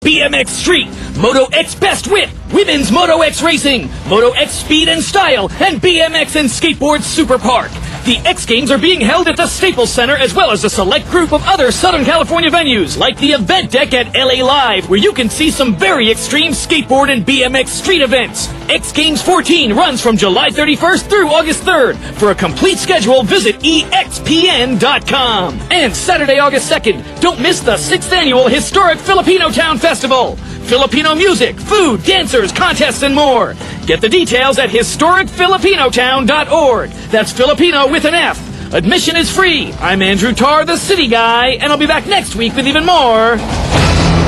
BMX Street, Moto X Best Whip, Women's Moto X Racing, Moto X Speed and Style, and BMX and Skateboard Super Park. The X Games are being held at the Staples Center as well as a select group of other Southern California venues like the Event Deck at LA Live, where you can see some very extreme skateboard and BMX street events. X Games 14 runs from July 31st through August 3rd. For a complete schedule, visit EXPN.com. And Saturday, August 2nd, don't miss the 6th Annual Historic Filipino Town Festival. Filipino music, food, dancers, contests, and more. Get the details at historicfilipinotown.org. That's Filipino with an F. Admission is free. I'm Andrew Tarr, the city guy, and I'll be back next week with even more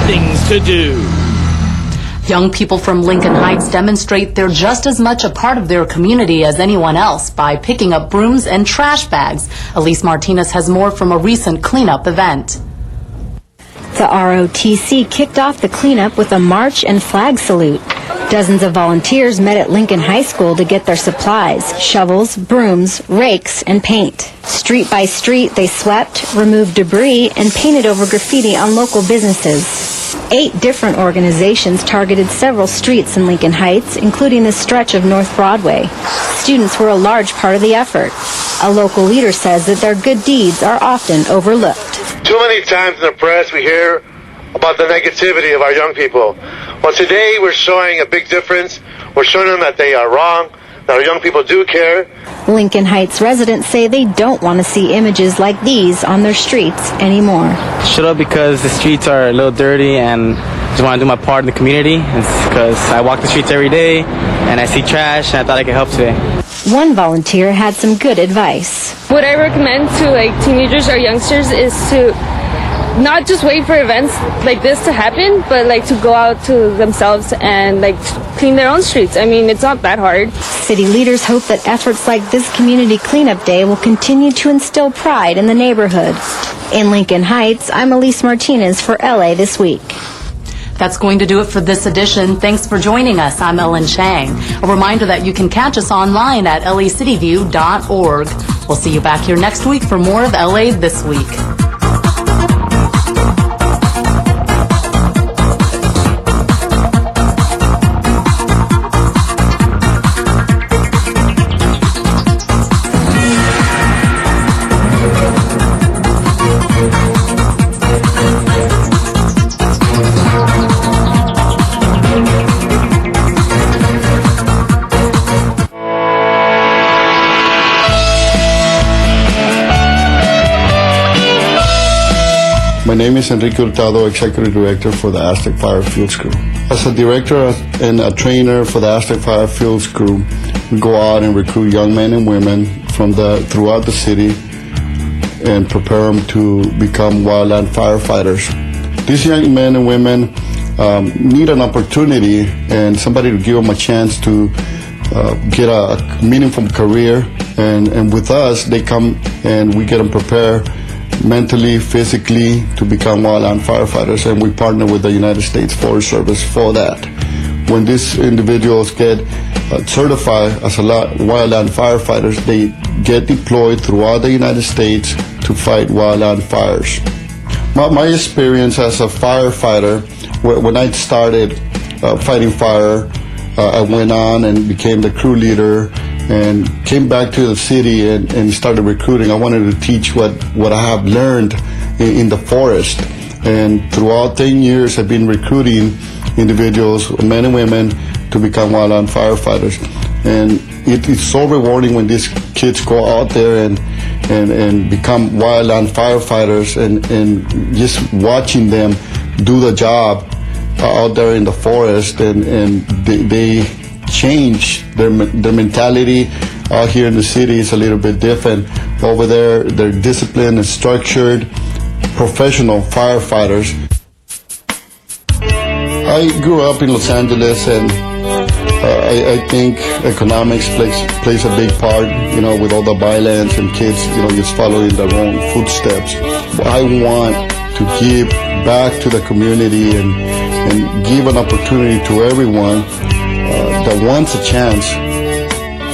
things to do. Young people from Lincoln Heights demonstrate they're just as much a part of their community as anyone else by picking up brooms and trash bags. Elise Martinez has more from a recent cleanup event. The ROTC kicked off the cleanup with a march and flag salute. Dozens of volunteers met at Lincoln High School to get their supplies: shovels, brooms, rakes, and paint. Street by street, they swept, removed debris, and painted over graffiti on local businesses. 8 different organizations targeted several streets in Lincoln Heights, including the stretch of North Broadway. Students were a large part of the effort. A local leader says that their good deeds are often overlooked. Too many times in the press we hear about the negativity of our young people. Well, today we're showing a big difference. We're showing them that they are wrong, that our young people do care. Lincoln Heights residents say they don't want to see images like these on their streets anymore. Shut up because the streets are a little dirty and just want to do my part in the community. It's because I walk the streets every day and I see trash and I thought I could help today. One volunteer had some good advice. What I recommend to teenagers or youngsters is to not just wait for events like this to happen, but to go out to themselves and clean their own streets. I mean, it's not that hard. City leaders hope that efforts like this community cleanup day will continue to instill pride in the neighborhood. In Lincoln Heights, I'm Elise Martinez for LA This Week. That's going to do it for this edition. Thanks for joining us. I'm Ellen Chang. A reminder that you can catch us online at lacityview.org. We'll see you back here next week for more of LA This Week. My name is Enrique Hurtado, Executive Director for the Aztec Fire Fuels Crew. As a director and a trainer for the Aztec Fire Fuels Crew, we go out and recruit young men and women from throughout the city and prepare them to become wildland firefighters. These young men and women need an opportunity and somebody to give them a chance to get a meaningful career. And with us, they come and we get them prepared mentally, physically, to become wildland firefighters, and we partner with the United States Forest Service for that. When these individuals get certified as wildland firefighters, they get deployed throughout the United States to fight wildland fires. My experience as a firefighter, when I started fighting fire, I went on and became the crew leader and came back to the city and started recruiting. I wanted to teach what I have learned in the forest. And throughout 10 years, I've been recruiting individuals, men and women, to become wildland firefighters. And it is so rewarding when these kids go out there and become wildland firefighters and just watching them do the job out there in the forest, and they change their mentality. Out here in the city is a little bit different. Over there, they're disciplined and structured, professional firefighters. I grew up in Los Angeles, and I think economics plays a big part, with all the violence and kids, just following their own footsteps. I want to give back to the community and give an opportunity to everyone that wants a chance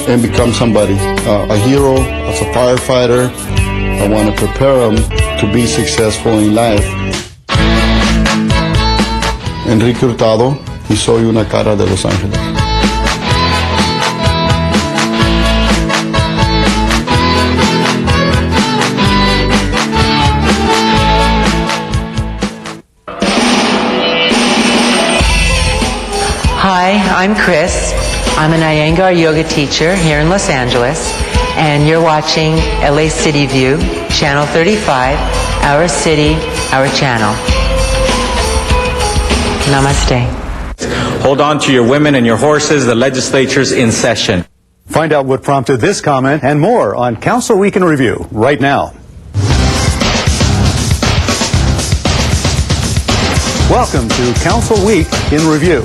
and become somebody, a hero, as a firefighter. I want to prepare them to be successful in life. Enrique Hurtado y soy una cara de Los Ángeles. Hi, I'm Chris. I'm an Iyengar yoga teacher here in Los Angeles, and you're watching LA City View, Channel 35, Our City, Our Channel. Namaste. Hold on to your women and your horses. The legislature's in session. Find out what prompted this comment and more on Council Week in Review right now. Welcome to Council Week in Review.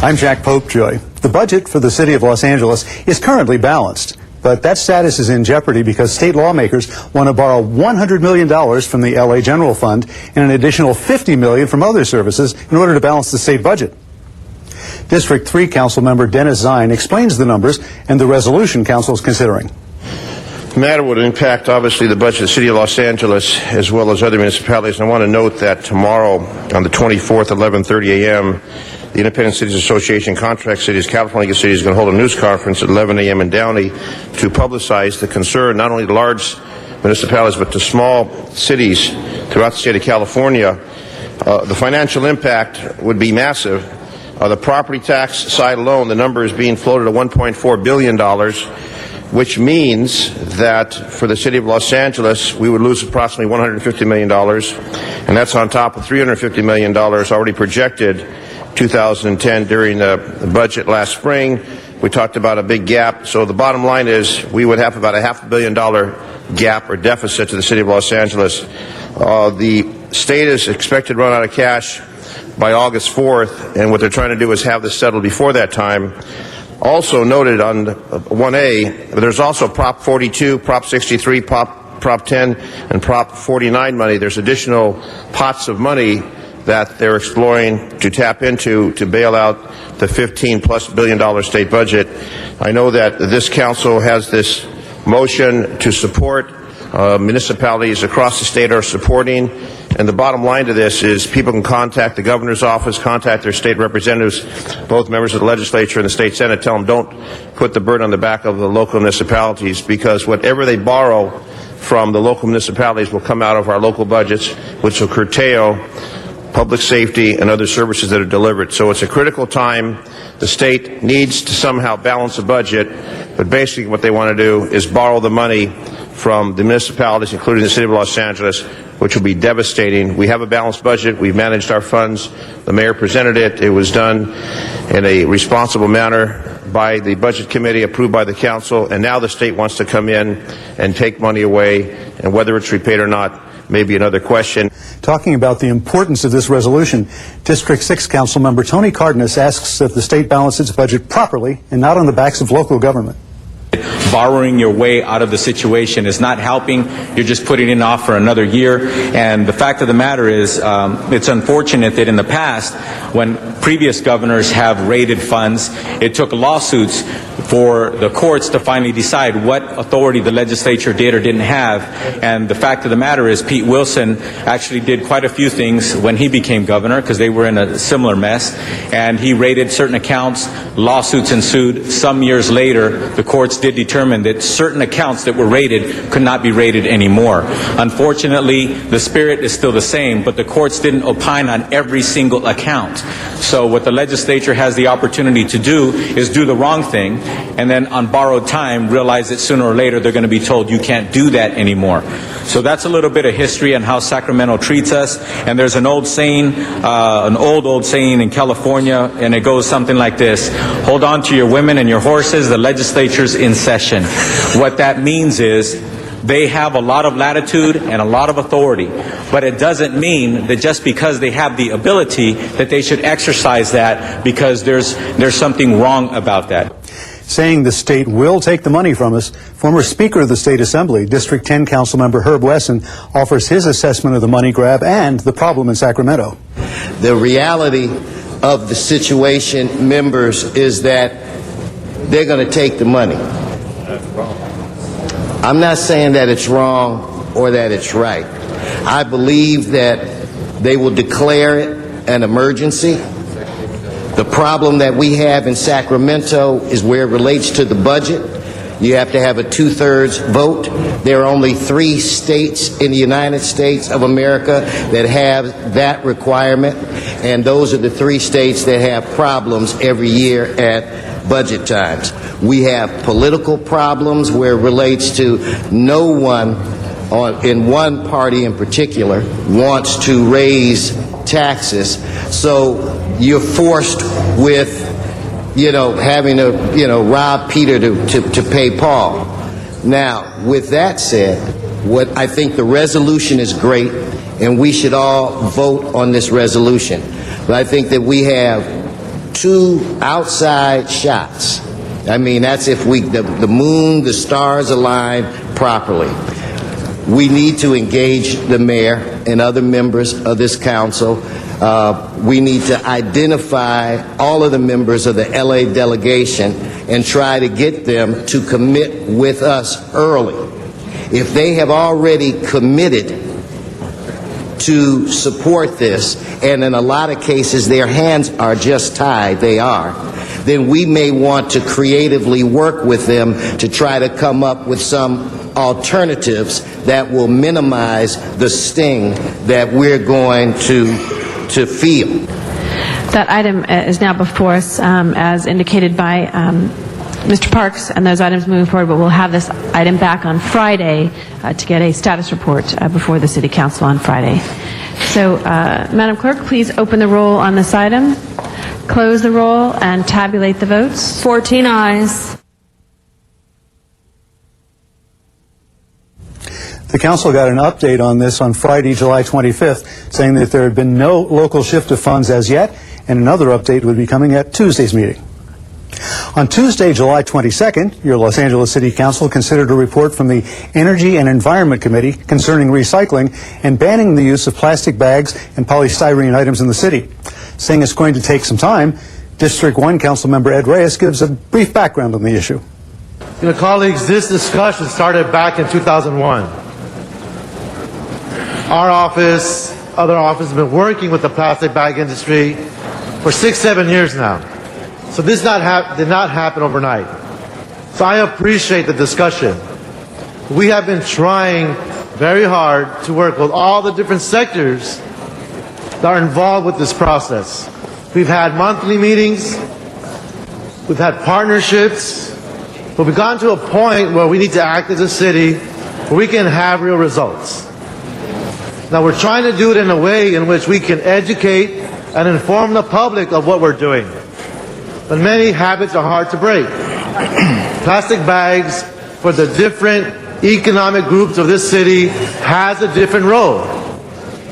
I'm Jack Popejoy. The budget for the city of Los Angeles is currently balanced, but that status is in jeopardy because state lawmakers want to borrow $100 million from the LA General Fund and an additional $50 million from other services in order to balance the state budget. District 3 Council member Dennis Zine explains the numbers and the resolution Council is considering. The matter would impact, obviously, the budget of the city of Los Angeles as well as other municipalities. And I want to note that tomorrow, on the 24th, 11:30 a.m., the Independent Cities Association Contract Cities, California City, is going to hold a news conference at 11 a.m. in Downey to publicize the concern not only to large municipalities but to small cities throughout the state of California. The financial impact would be massive. The property tax side alone, the number is being floated at $1.4 billion, which means that for the city of Los Angeles, we would lose approximately $150 million, and that's on top of $350 million already projected 2010 during the budget last spring. We talked about a big gap. So the bottom line is we would have about a $500 million gap or deficit to the city of Los Angeles. The state is expected to run out of cash by August 4th, and what they're trying to do is have this settled before that time. Also noted on 1A, there's also Prop 42, Prop 63, Prop 10, and Prop 49 money. There's additional pots of money that they're exploring to tap into to bail out the $15+ billion state budget. I know that this council has this motion to support. Municipalities across the state are supporting. And the bottom line to this is people can contact the governor's office, contact their state representatives, both members of the legislature and the state senate, tell them don't put the burden on the back of the local municipalities, because whatever they borrow from the local municipalities will come out of our local budgets, which will curtail public safety and other services that are delivered. So it's a critical time. The state needs to somehow balance the budget, but basically what they want to do is borrow the money from the municipalities, including the city of Los Angeles, which will be devastating. We have a balanced budget. We've managed our funds. The mayor presented it. It was done in a responsible manner by the budget committee, approved by the council, and now the state wants to come in and take money away, and whether it's repaid or not may be another question. Talking about the importance of this resolution, District 6 Council member Tony Cardenas asks that the state balance its budget properly and not on the backs of local government. Borrowing your way out of the situation is not helping. You're just putting it off for another year. And the fact of the matter is, it's unfortunate that in the past, when previous governors have raided funds, it took lawsuits for the courts to finally decide what authority the legislature did or didn't have. And the fact of the matter is, Pete Wilson actually did quite a few things when he became governor, because they were in a similar mess. And he raided certain accounts, lawsuits ensued. Some years later, the courts did determine that certain accounts that were raided could not be raided anymore. Unfortunately, the spirit is still the same, but the courts didn't opine on every single account. So what the legislature has the opportunity to do is do the wrong thing, and then on borrowed time realize that sooner or later they're going to be told you can't do that anymore. So that's a little bit of history on how Sacramento treats us. And there's an old saying, an old saying in California, and it goes something like this: hold on to your women and your horses, the legislature's in session. What that means is they have a lot of latitude and a lot of authority, but it doesn't mean that just because they have the ability that they should exercise that, because there's something wrong about that. Saying the state will take the money from us, former Speaker of the State Assembly, District 10 Councilmember Herb Wesson, offers his assessment of the money grab and the problem in Sacramento. The reality of the situation, members, is that they're going to take the money. I'm not saying that it's wrong or that it's right. I believe that they will declare it an emergency. The problem that we have in Sacramento is where it relates to the budget. You have to have a 2/3 vote. There are only 3 states in the United States of America that have that requirement, and those are the 3 states that have problems every year at budget times. We have political problems where it relates to no one in one party in particular wants to raise taxes, so you're forced with having to, rob Peter to pay Paul. Now, with that said, what I think the resolution is great, and we should all vote on this resolution. But I think that we have 2 outside shots. I mean, that's if the moon, the stars align properly. We need to engage the mayor and other members of this council. We need to identify all of the members of the LA delegation and try to get them to commit with us early. If they have already committed to support this, and in a lot of cases their hands are just tied, then we may want to creatively work with them to try to come up with some alternatives that will minimize the sting that we're going to feel. That item is now before us, as indicated by Mr. Parks, and those items moving forward, but we'll have this item back on Friday to get a status report before the City Council on Friday. So, Madam Clerk, please open the roll on this item, close the roll, and tabulate the votes. 14 ayes. The council got an update on this on Friday, July 25th, saying that there had been no local shift of funds as yet, and another update would be coming at Tuesday's meeting. On Tuesday, July 22nd, your Los Angeles City Council considered a report from the Energy and Environment Committee concerning recycling and banning the use of plastic bags and polystyrene items in the city. Saying it's going to take some time, District 1 Council Member Ed Reyes gives a brief background on the issue. Colleagues, this discussion started back in 2001. Our office, other offices have been working with the plastic bag industry for 6-7 years now. So this did not happen overnight. So I appreciate the discussion. We have been trying very hard to work with all the different sectors that are involved with this process. We've had monthly meetings, we've had partnerships, but we've gotten to a point where we need to act as a city where we can have real results. Now we're trying to do it in a way in which we can educate and inform the public of what we're doing. But many habits are hard to break. Plastic bags for the different economic groups of this city has a different role.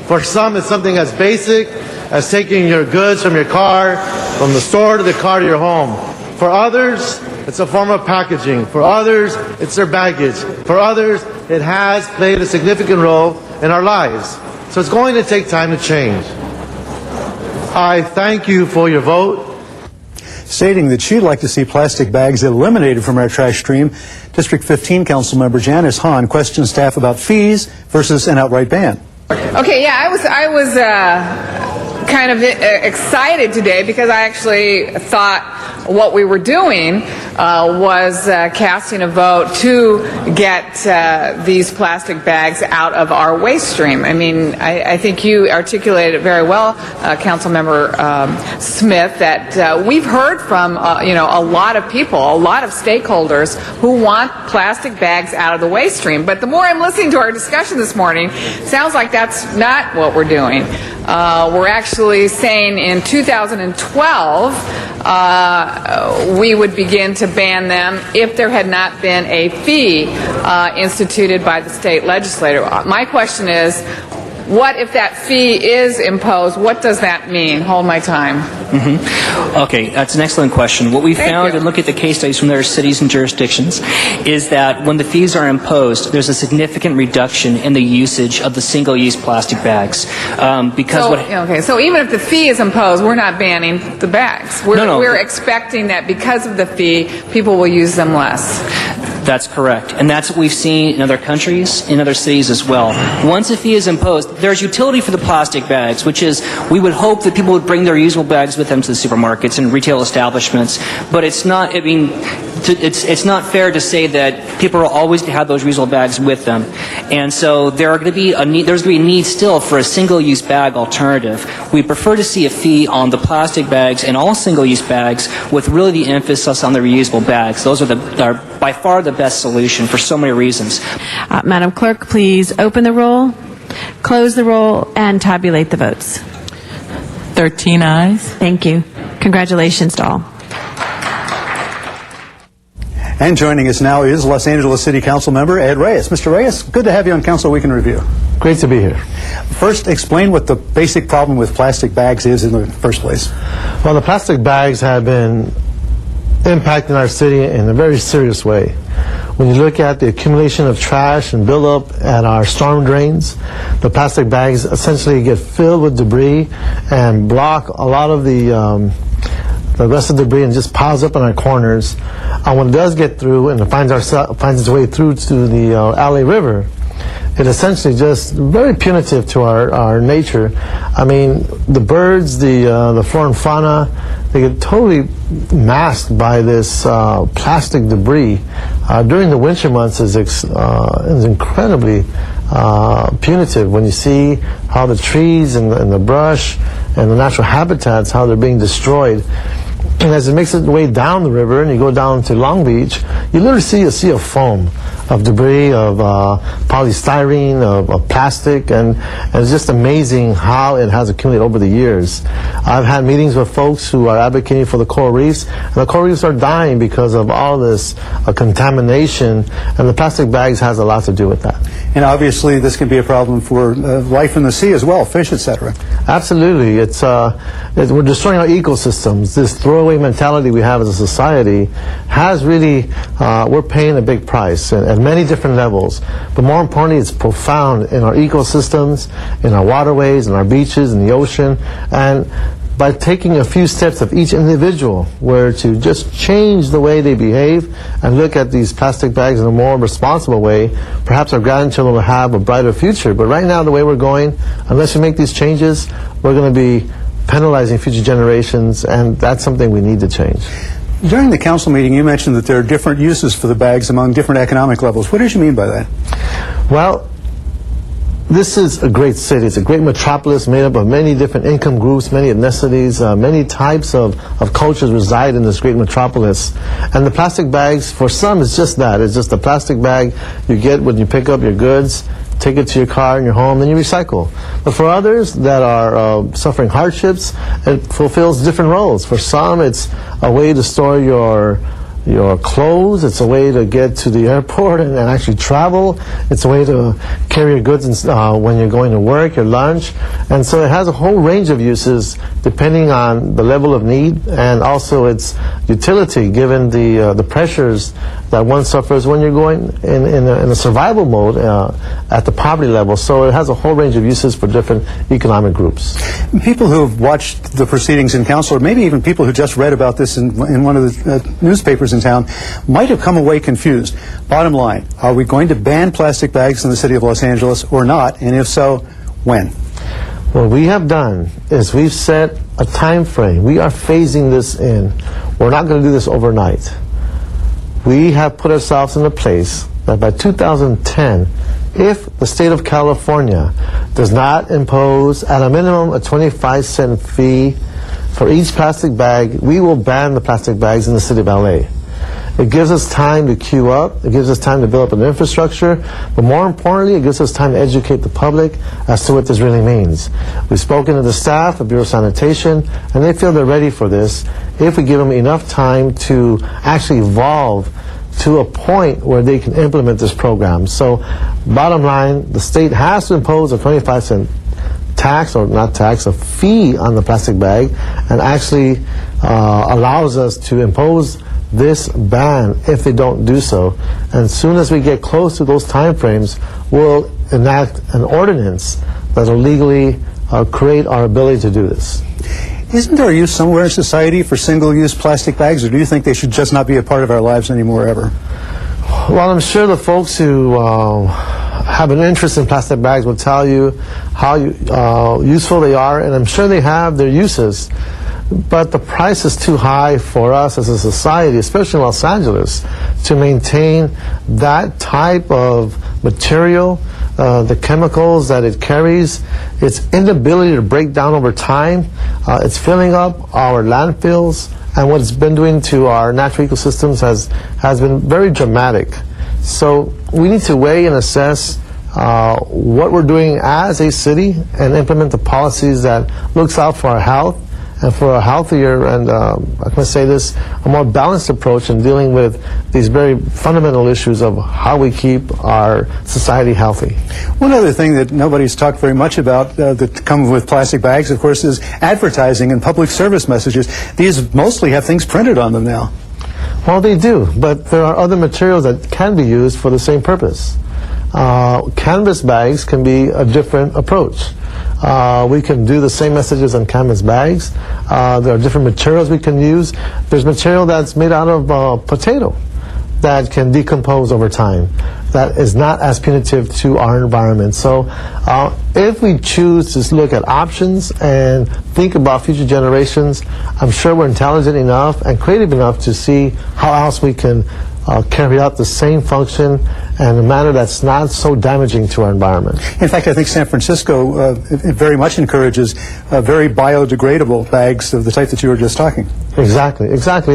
For some, it's something as basic as taking your goods from your car, from the store to the car to your home. For others, it's a form of packaging. For others, it's their baggage. For others, it has played a significant role in our lives. So it's going to take time to change. I thank you for your vote. Stating that she'd like to see plastic bags eliminated from our trash stream, District 15 Councilmember Janice Hahn questioned staff about fees versus an outright ban. Okay, yeah, I was kind of excited today because I actually thought what we were doing was casting a vote to get these plastic bags out of our waste stream. I mean, I think you articulated it very well, Councilmember Smith, that we've heard from a lot of people, a lot of stakeholders who want plastic bags out of the waste stream. But the more I'm listening to our discussion this morning, sounds like that's not what we're doing. We're actually saying in 2012 we would begin to ban them if there had not been a fee instituted by the state legislature. My question is, what if that fee is imposed? What does that mean? Hold my time. Okay, that's an excellent question. What we found, and look at the case studies from their cities and jurisdictions, is that when the fees are imposed, there's a significant reduction in the usage of the single-use plastic bags. So even if the fee is imposed, we're not banning the bags. We're expecting that because of the fee, people will use them less. That's correct. And that's what we've seen in other countries, in other cities as well. Once a fee is imposed, there's utility for the plastic bags, which is we would hope that people would bring their reusable bags with them to the supermarkets and retail establishments. But it's not, I mean, it's not fair to say that people will always have those reusable bags with them. And so there's going to be a need still for a single-use bag alternative. We prefer to see a fee on the plastic bags and all single-use bags with really the emphasis on the reusable bags. Those are by far the best solution for so many reasons. Madam Clerk, please open the roll, close the roll, and tabulate the votes. 13 ayes. Thank you. Congratulations to all. And joining us now is Los Angeles City Council member Ed Reyes. Mr. Reyes, good to have you on Council Week in Review. Great to be here. First, explain what the basic problem with plastic bags is in the first place. Well, the plastic bags have been impacting our city in a very serious way. When you look at the accumulation of trash and buildup at our storm drains, the plastic bags essentially get filled with debris and block a lot of the rest of the debris and just piles up in our corners. When it does get through and it finds its way through to the LA River, it essentially just very punitive to our nature. I mean, the birds, the flora and fauna, they get totally masked by this plastic debris. During the winter months is incredibly punitive when you see how the trees and the brush and the natural habitats, how they're being destroyed. And as it makes its way down the river and you go down to Long Beach, you literally see a sea of foam, of debris, of polystyrene, of plastic, and it's just amazing how it has accumulated over the years. I've had meetings with folks who are advocating for the coral reefs, and the coral reefs are dying because of all this contamination, and the plastic bags has a lot to do with that. And obviously this can be a problem for life in the sea as well, fish, etc. Absolutely. We're destroying our ecosystems. This throwaway mentality we have as a society has really, we're paying a big price at many different levels. But more importantly, it's profound in our ecosystems, in our waterways, in our beaches, in the ocean. And by taking a few steps of each individual were to just change the way they behave and look at these plastic bags in a more responsible way, perhaps our grandchildren will have a brighter future. But right now, the way we're going, unless we make these changes, we're going to be penalizing future generations, and that's something we need to change. During the council meeting, you mentioned that there are different uses for the bags among different economic levels. What did you mean by that? Well, this is a great city. It's a great metropolis made up of many different income groups, many ethnicities, many types of cultures reside in this great metropolis. And the plastic bags, for some, is just that. It's just a plastic bag you get when you pick up your goods, take it to your car in your home, then you recycle. But for others that are suffering hardships, it fulfills different roles. For some, it's a way to store your clothes. It's a way to get to the airport and actually travel. It's a way to carry your goods when you're going to work, your lunch. And so it has a whole range of uses depending on the level of need and also its utility given the pressures that one suffers when you're going in a survival mode at the poverty level. So it has a whole range of uses for different economic groups. People who have watched the proceedings in council, or maybe even people who just read about this in one of the newspapers in town, might have come away confused. Bottom line, are we going to ban plastic bags in the city of Los Angeles or not? And if so, when? What we have done is we've set a time frame. We are phasing this in. We're not going to do this overnight. We have put ourselves in a place that by 2010, if the state of California does not impose at a minimum a 25-cent fee for each plastic bag, we will ban the plastic bags in the city of LA. It gives us time to queue up. It gives us time to build up an infrastructure. But more importantly, it gives us time to educate the public as to what this really means. We've spoken to the staff of Bureau of Sanitation, and they feel they're ready for this if we give them enough time to actually evolve to a point where they can implement this program. So, bottom line, the state has to impose a 25-cent tax, or not tax, a fee on the plastic bag, and actually allows us to impose this ban if they don't do so. And as soon as we get close to those time frames, we'll enact an ordinance that will legally create our ability to do this. Isn't there a use somewhere in society for single-use plastic bags, or do you think they should just not be a part of our lives anymore ever? Well, I'm sure the folks who have an interest in plastic bags will tell you how useful they are, and I'm sure they have their uses. But the price is too high for us as a society, especially in Los Angeles, to maintain that type of material, the chemicals that it carries, its inability to break down over time, it's filling up our landfills, and what it's been doing to our natural ecosystems has been very dramatic. So we need to weigh and assess what we're doing as a city and implement the policies that looks out for our health and for a healthier and, I'm going to say this, a more balanced approach in dealing with these very fundamental issues of how we keep our society healthy. One other thing that nobody's talked very much about that comes with plastic bags, of course, is advertising and public service messages. These mostly have things printed on them now. Well, they do, but there are other materials that can be used for the same purpose. Canvas bags can be a different approach. We can do the same messages on canvas bags. There are different materials we can use. There's material that's made out of potato that can decompose over time, that is not as punitive to our environment. So if we choose to look at options and think about future generations, I'm sure we're intelligent enough and creative enough to see how else we can carry out the same function in a manner that's not so damaging to our environment. In fact, I think San Francisco very much encourages very biodegradable bags of the type that you were just talking. Exactly.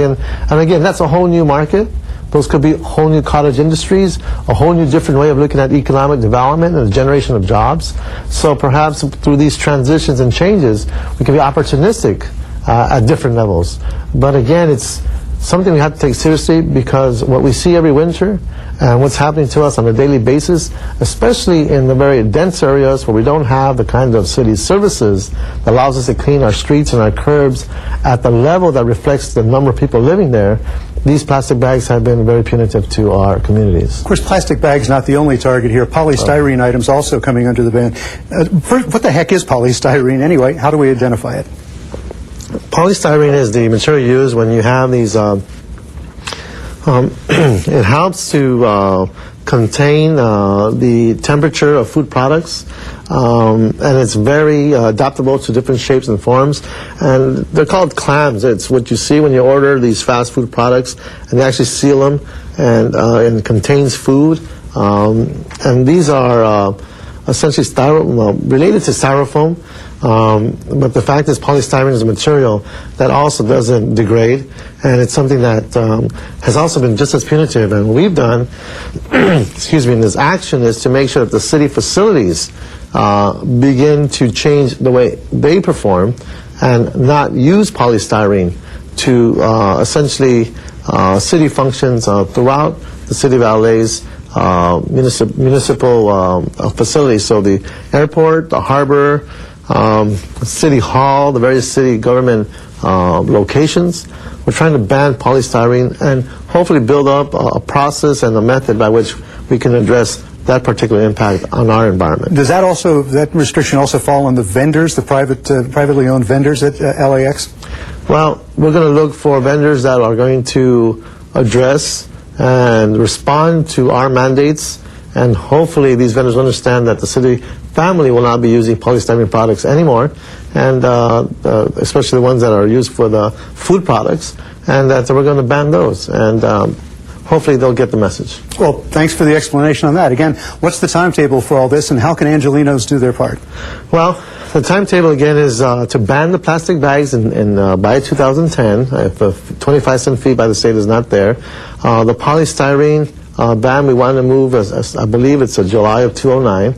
And again, that's a whole new market. Those could be whole new cottage industries, a whole new different way of looking at economic development and the generation of jobs. So perhaps through these transitions and changes, we can be opportunistic at different levels. But again, it's something we have to take seriously, because what we see every winter and what's happening to us on a daily basis, especially in the very dense areas where we don't have the kind of city services that allows us to clean our streets and our curbs at the level that reflects the number of people living there, these plastic bags have been very punitive to our communities. Of course, plastic bags not the only target here. Polystyrene items also coming under the ban. First, what the heck is polystyrene anyway? How do we identify it? Polystyrene is the material used when you have these, it helps to contain the temperature of food products, and it's very adaptable to different shapes and forms, and they're called clams. It's what you see when you order these fast food products, and they actually seal them, and it contains food, and these are essentially related to styrofoam. But the fact is, polystyrene is a material that also doesn't degrade, and it's something that has also been just as punitive. And what we've done, excuse me, in this action is to make sure that the city facilities begin to change the way they perform and not use polystyrene to essentially city functions throughout the city of LA's municipal facilities. So the airport, the harbor, City Hall, the various city government locations. We're trying to ban polystyrene and hopefully build up a process and a method by which we can address that particular impact on our environment. Does that restriction also fall on the vendors, the privately owned vendors at LAX? Well, we're going to look for vendors that are going to address and respond to our mandates, and hopefully these vendors understand that the city family will not be using polystyrene products anymore, and especially the ones that are used for the food products, and that we're going to ban those, and hopefully they'll get the message. Well, thanks for the explanation on that. Again, what's the timetable for all this, and how can Angelenos do their part? Well, the timetable again is to ban the plastic bags by 2010. If a 25-cent fee by the state is not there, the polystyrene ban we want to move as I believe it's July of 2009.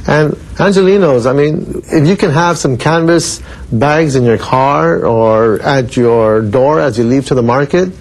And Angelenos, I mean, if you can have some canvas bags in your car or at your door as you leave to the market,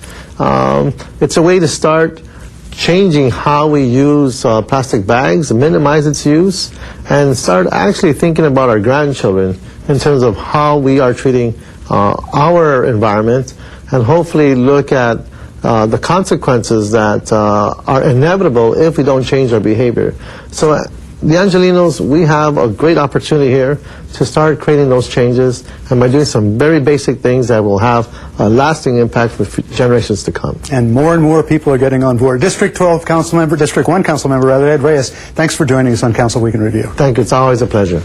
it's a way to start changing how we use plastic bags, minimize its use, and start actually thinking about our grandchildren in terms of how we are treating our environment, and hopefully look at the consequences that are inevitable if we don't change our behavior. So the Angelenos, we have a great opportunity here to start creating those changes, and by doing some very basic things that will have a lasting impact for generations to come. And more people are getting on board. District 1 Council Member, Ed Reyes, thanks for joining us on Council Week in Review. Thank you. It's always a pleasure.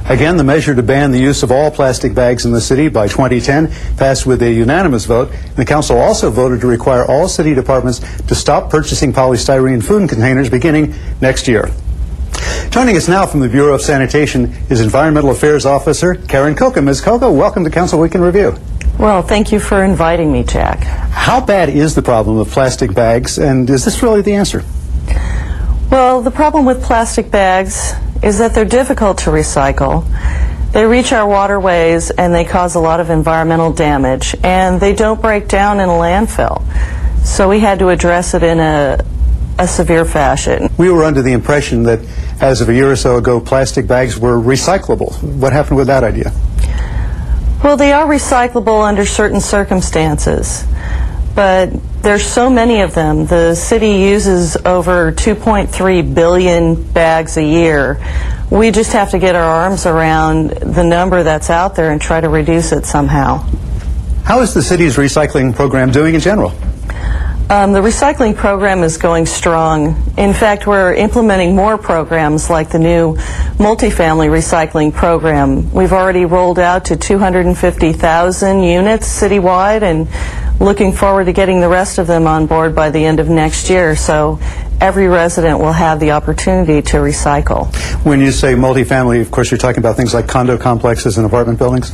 Again, the measure to ban the use of all plastic bags in the city by 2010 passed with a unanimous vote. The council also voted to require all city departments to stop purchasing polystyrene food containers beginning next year. Joining us now from the Bureau of Sanitation is Environmental Affairs Officer Karen Koka. Ms. Koka, welcome to Council Week in Review. Well, thank you for inviting me, Jack. How bad is the problem of plastic bags, and is this really the answer? Well, the problem with plastic bags is that they're difficult to recycle. They reach our waterways and they cause a lot of environmental damage, and they don't break down in a landfill. So we had to address it in a severe fashion. We were under the impression that as of a year or so ago, plastic bags were recyclable. What happened with that idea? Well, they are recyclable under certain circumstances, but there's so many of them. The city uses over 2.3 billion bags a year. We just have to get our arms around the number that's out there and try to reduce it somehow. How is the city's recycling program doing in general? The recycling program is going strong. In fact, we're implementing more programs like the new multifamily recycling program. We've already rolled out to 250,000 units citywide, and looking forward to getting the rest of them on board by the end of next year. So every resident will have the opportunity to recycle. When you say multifamily, of course, you're talking about things like condo complexes and apartment buildings?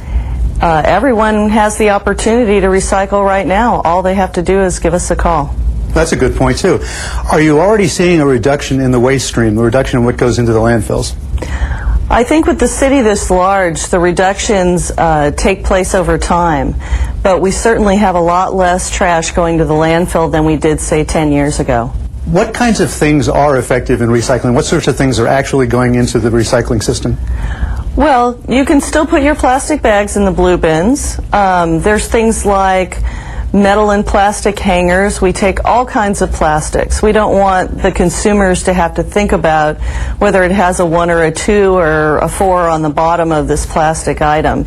Everyone has the opportunity to recycle right now. All they have to do is give us a call. That's a good point, too. Are you already seeing a reduction in the waste stream, a reduction in what goes into the landfills? I think with the city this large, the reductions take place over time. But we certainly have a lot less trash going to the landfill than we did, say, 10 years ago. What kinds of things are effective in recycling? What sorts of things are actually going into the recycling system? Well, you can still put your plastic bags in the blue bins. There's things like metal and plastic hangers. We take all kinds of plastics. We don't want the consumers to have to think about whether it has a 1 or a 2 or a 4 on the bottom of this plastic item.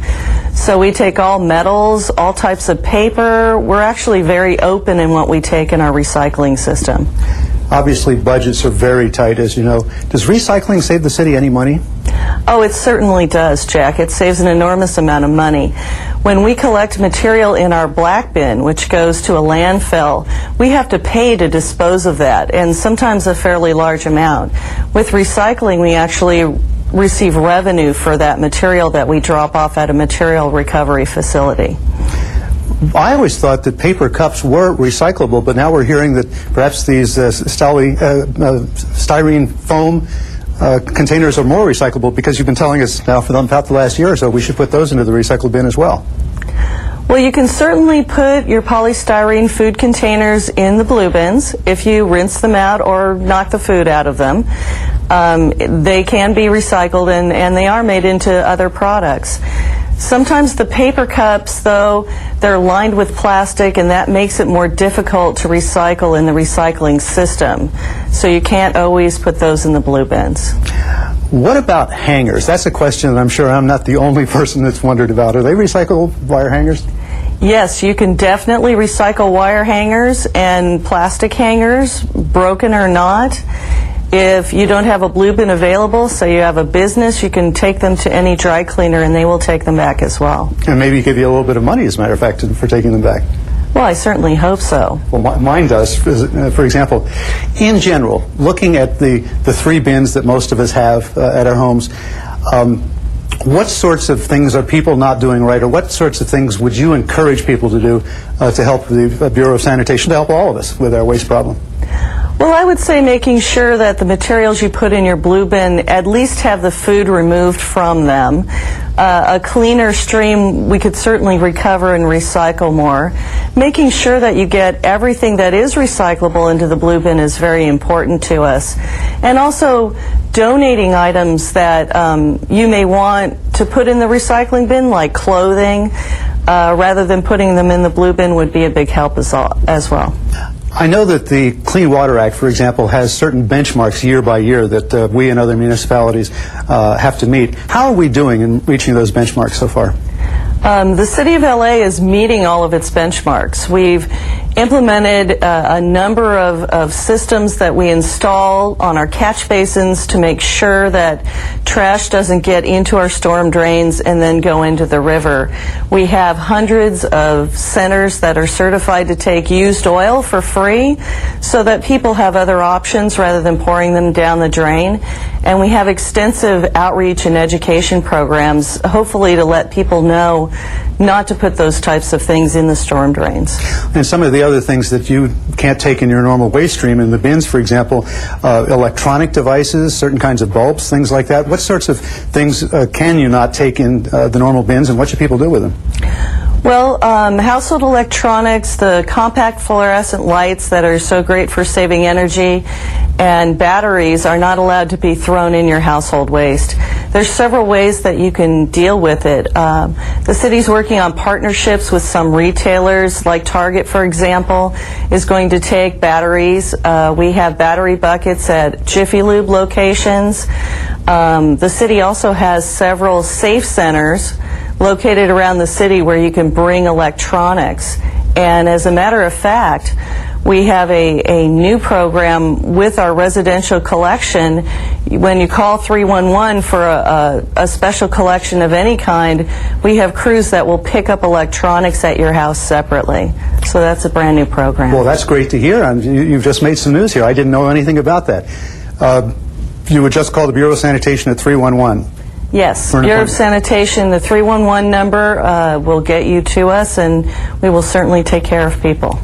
So we take all metals, all types of paper. We're actually very open in what we take in our recycling system. Obviously, budgets are very tight, as you know. Does recycling save the city any money? Oh, it certainly does, Jack. It saves an enormous amount of money. When we collect material in our black bin, which goes to a landfill, we have to pay to dispose of that, and sometimes a fairly large amount. With recycling, we actually receive revenue for that material that we drop off at a material recovery facility. I always thought that paper cups were recyclable, but now we're hearing that perhaps these styrene foam containers are more recyclable, because you've been telling us now for about the last year or so we should put those into the recycle bin as well. Well, you can certainly put your polystyrene food containers in the blue bins if you rinse them out or knock the food out of them. They can be recycled, and they are made into other products. Sometimes the paper cups, though, they're lined with plastic, and that makes it more difficult to recycle in the recycling system. So you can't always put those in the blue bins. What about hangers? That's a question that I'm sure I'm not the only person that's wondered about. Are they recyclable wire hangers? Yes, you can definitely recycle wire hangers and plastic hangers, broken or not. If you don't have a blue bin available, so you have a business, you can take them to any dry cleaner and they will take them back as well. And maybe give you a little bit of money, as a matter of fact, for taking them back. Well, I certainly hope so. Well, mine does. For example, in general, looking at the 3 bins that most of us have at our homes, what sorts of things are people not doing right, or what sorts of things would you encourage people to do to help the Bureau of Sanitation, to help all of us with our waste problem? Well, I would say making sure that the materials you put in your blue bin at least have the food removed from them. A cleaner stream, we could certainly recover and recycle more. Making sure that you get everything that is recyclable into the blue bin is very important to us. And also donating items that you may want to put in the recycling bin, like clothing, rather than putting them in the blue bin, would be a big help as well. I know that the Clean Water Act, for example, has certain benchmarks year by year that we and other municipalities have to meet. How are we doing in reaching those benchmarks so far? The City of LA is meeting all of its benchmarks. We've implemented a number of systems that we install on our catch basins to make sure that trash doesn't get into our storm drains and then go into the river. We have hundreds of centers that are certified to take used oil for free so that people have other options rather than pouring them down the drain. And we have extensive outreach and education programs, hopefully to let people know not to put those types of things in the storm drains. And some of the other things that you can't take in your normal waste stream, in the bins, for example, electronic devices, certain kinds of bulbs, things like that. What sorts of things can you not take in the normal bins, and what should people do with them? Well, household electronics, the compact fluorescent lights that are so great for saving energy, and batteries are not allowed to be thrown in your household waste. There's several ways that you can deal with it. The city's working on partnerships with some retailers, like Target, for example, is going to take batteries. We have battery buckets at Jiffy Lube locations. The city also has several safe centers located around the city where you can bring electronics. And as a matter of fact, we have a new program with our residential collection. When you call 311 for a special collection of any kind, we have crews that will pick up electronics at your house separately. So that's a brand new program. Well, that's great to hear. You've just made some news here. I didn't know anything about that. You would just call the Bureau of Sanitation at 311. Yes, Bureau of Sanitation, the 311 number will get you to us, and we will certainly take care of people.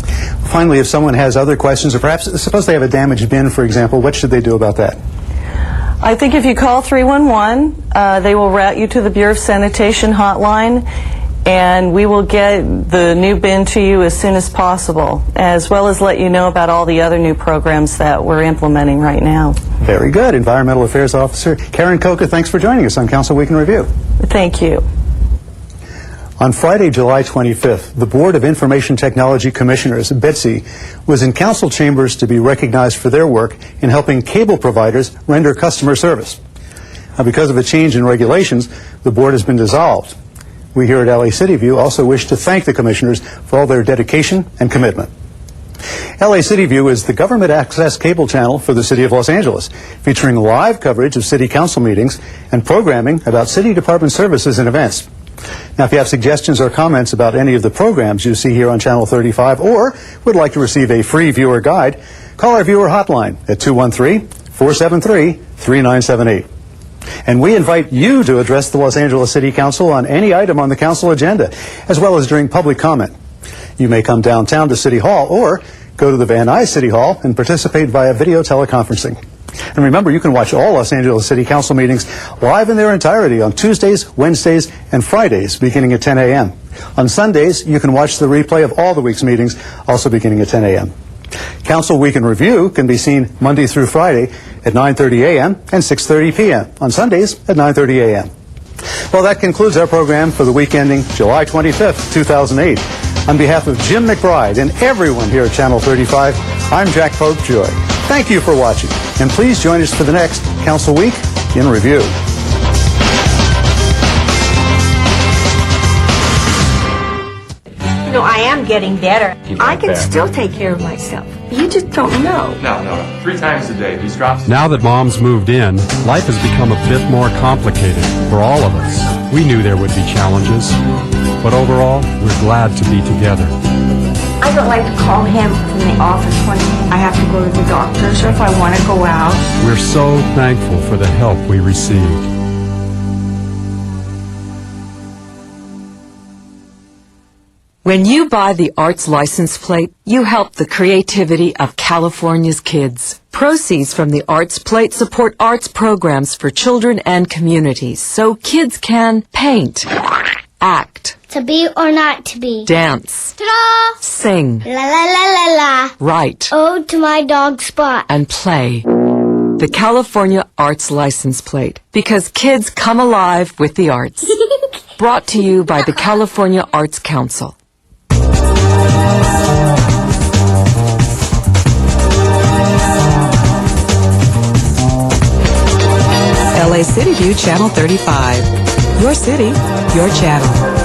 Finally, if someone has other questions, or perhaps suppose they have a damaged bin, for example, what should they do about that? I think if you call 311, they will route you to the Bureau of Sanitation hotline, and we will get the new bin to you as soon as possible, as well as let you know about all the other new programs that we're implementing right now. Very good. Environmental Affairs Officer Karen Coca, thanks for joining us on Council Week in Review. Thank you. On Friday, July 25th, the Board of Information Technology Commissioners, BITSI, was in council chambers to be recognized for their work in helping cable providers render customer service. Now, because of a change in regulations, the board has been dissolved. We here at LA City View also wish to thank the commissioners for all their dedication and commitment. LA City View is the government access cable channel for the City of Los Angeles, featuring live coverage of city council meetings and programming about city department services and events. Now, if you have suggestions or comments about any of the programs you see here on Channel 35 or would like to receive a free viewer guide, call our viewer hotline at 213-473-3978. And we invite you to address the Los Angeles City Council on any item on the council agenda, as well as during public comment. You may come downtown to City Hall or go to the Van Nuys City Hall and participate via video teleconferencing. And remember, you can watch all Los Angeles City Council meetings live in their entirety on Tuesdays, Wednesdays, and Fridays beginning at 10 a.m. On Sundays, you can watch the replay of all the week's meetings, also beginning at 10 a.m. Council Week in Review can be seen Monday through Friday at 9:30 a.m. and 6:30 p.m. On Sundays at 9:30 a.m. Well, that concludes our program for the week ending July 25th, 2008. On behalf of Jim McBride and everyone here at Channel 35, I'm Jack Popejoy. Thank you for watching, and please join us for the next Council Week in Review. You know, I am getting better. I can still take care of myself. You just don't know. No. 3 times a day. These drops. Now that Mom's moved in, life has become a bit more complicated for all of us. We knew there would be challenges, but overall, we're glad to be together. I don't like to call him from the office when I have to go to the doctor's or if I want to go out. We're so thankful for the help we received. When you buy the Arts license plate, you help the creativity of California's kids. Proceeds from the Arts plate support arts programs for children and communities so kids can paint, act, to be or not to be, dance, ta-da, sing, la la la la la, write, ode to my dog Spot, and play. The California Arts license plate, because kids come alive with the arts. Brought to you by the California Arts Council. LA City View, Channel 35. Your city, your channel.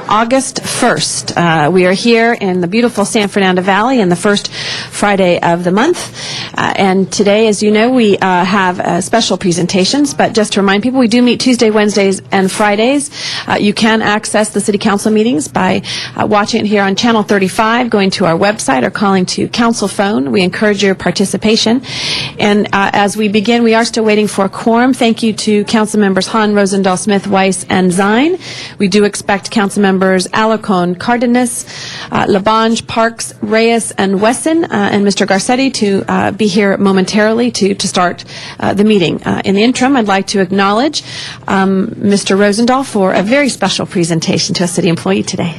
August 1st. We are here in the beautiful San Fernando Valley in the first Friday of the month. And today, as you know, we have special presentations. But just to remind people, we do meet Tuesday, Wednesdays, and Fridays. You can access the City Council meetings by watching it here on Channel 35, going to our website, or calling to Council Phone. We encourage your participation. And as we begin, we are still waiting for a quorum. Thank you to Council Members Hahn, Rosendahl, Smith, Weiss, and Zine. We do expect Council Members Alarcon, Cardenas, Labange, Parks, Reyes, and Wesson, and Mr. Garcetti to be here momentarily to start the meeting. In the interim, I'd like to acknowledge Mr. Rosendahl for a very special presentation to a city employee today.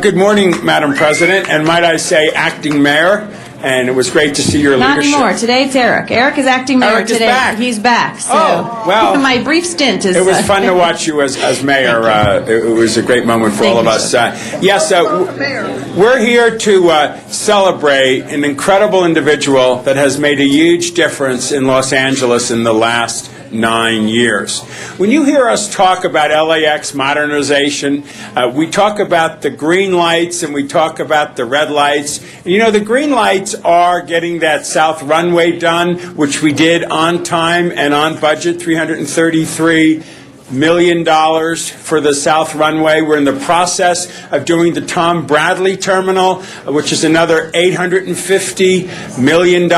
Good morning, Madam President, and might I say, Acting Mayor. And it was great to see your Not leadership. anymore. Today it's Eric. Eric is acting mayor Eric is today. back. He's back. So well, my brief stint is. It was fun to watch you as mayor. It was a great moment for all of us. Yes, we're here to celebrate an incredible individual that has made a huge difference in Los Angeles in the last 9 years. When you hear us talk about LAX modernization, we talk about the green lights and we talk about the red lights. You know, the green lights are getting that south runway done, which we did on time and on budget, $333 million for the south runway. We're in the process of doing the Tom Bradley terminal, which is another $850 million.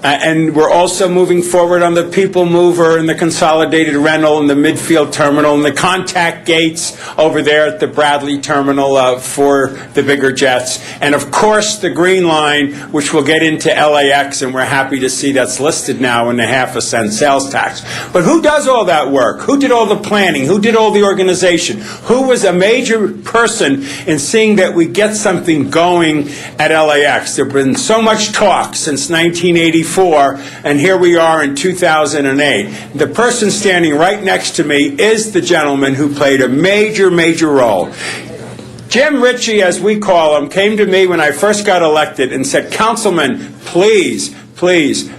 And we're also moving forward on the People Mover and the consolidated rental and the midfield terminal and the contact gates over there at the Bradley terminal for the bigger jets. And of course the Green Line, which will get into LAX, and we're happy to see that's listed now in the 0.5 cent sales tax. But who does all that work? Who did all the planning? Who did all the organization? Who was a major person in seeing that we get something going at LAX? There have been so much talk since 1984, and here we are in 2008. The person standing right next to me is the gentleman who played a major, major role. Jim Ritchie, as we call him, came to me when I first got elected and said, "Councilman, please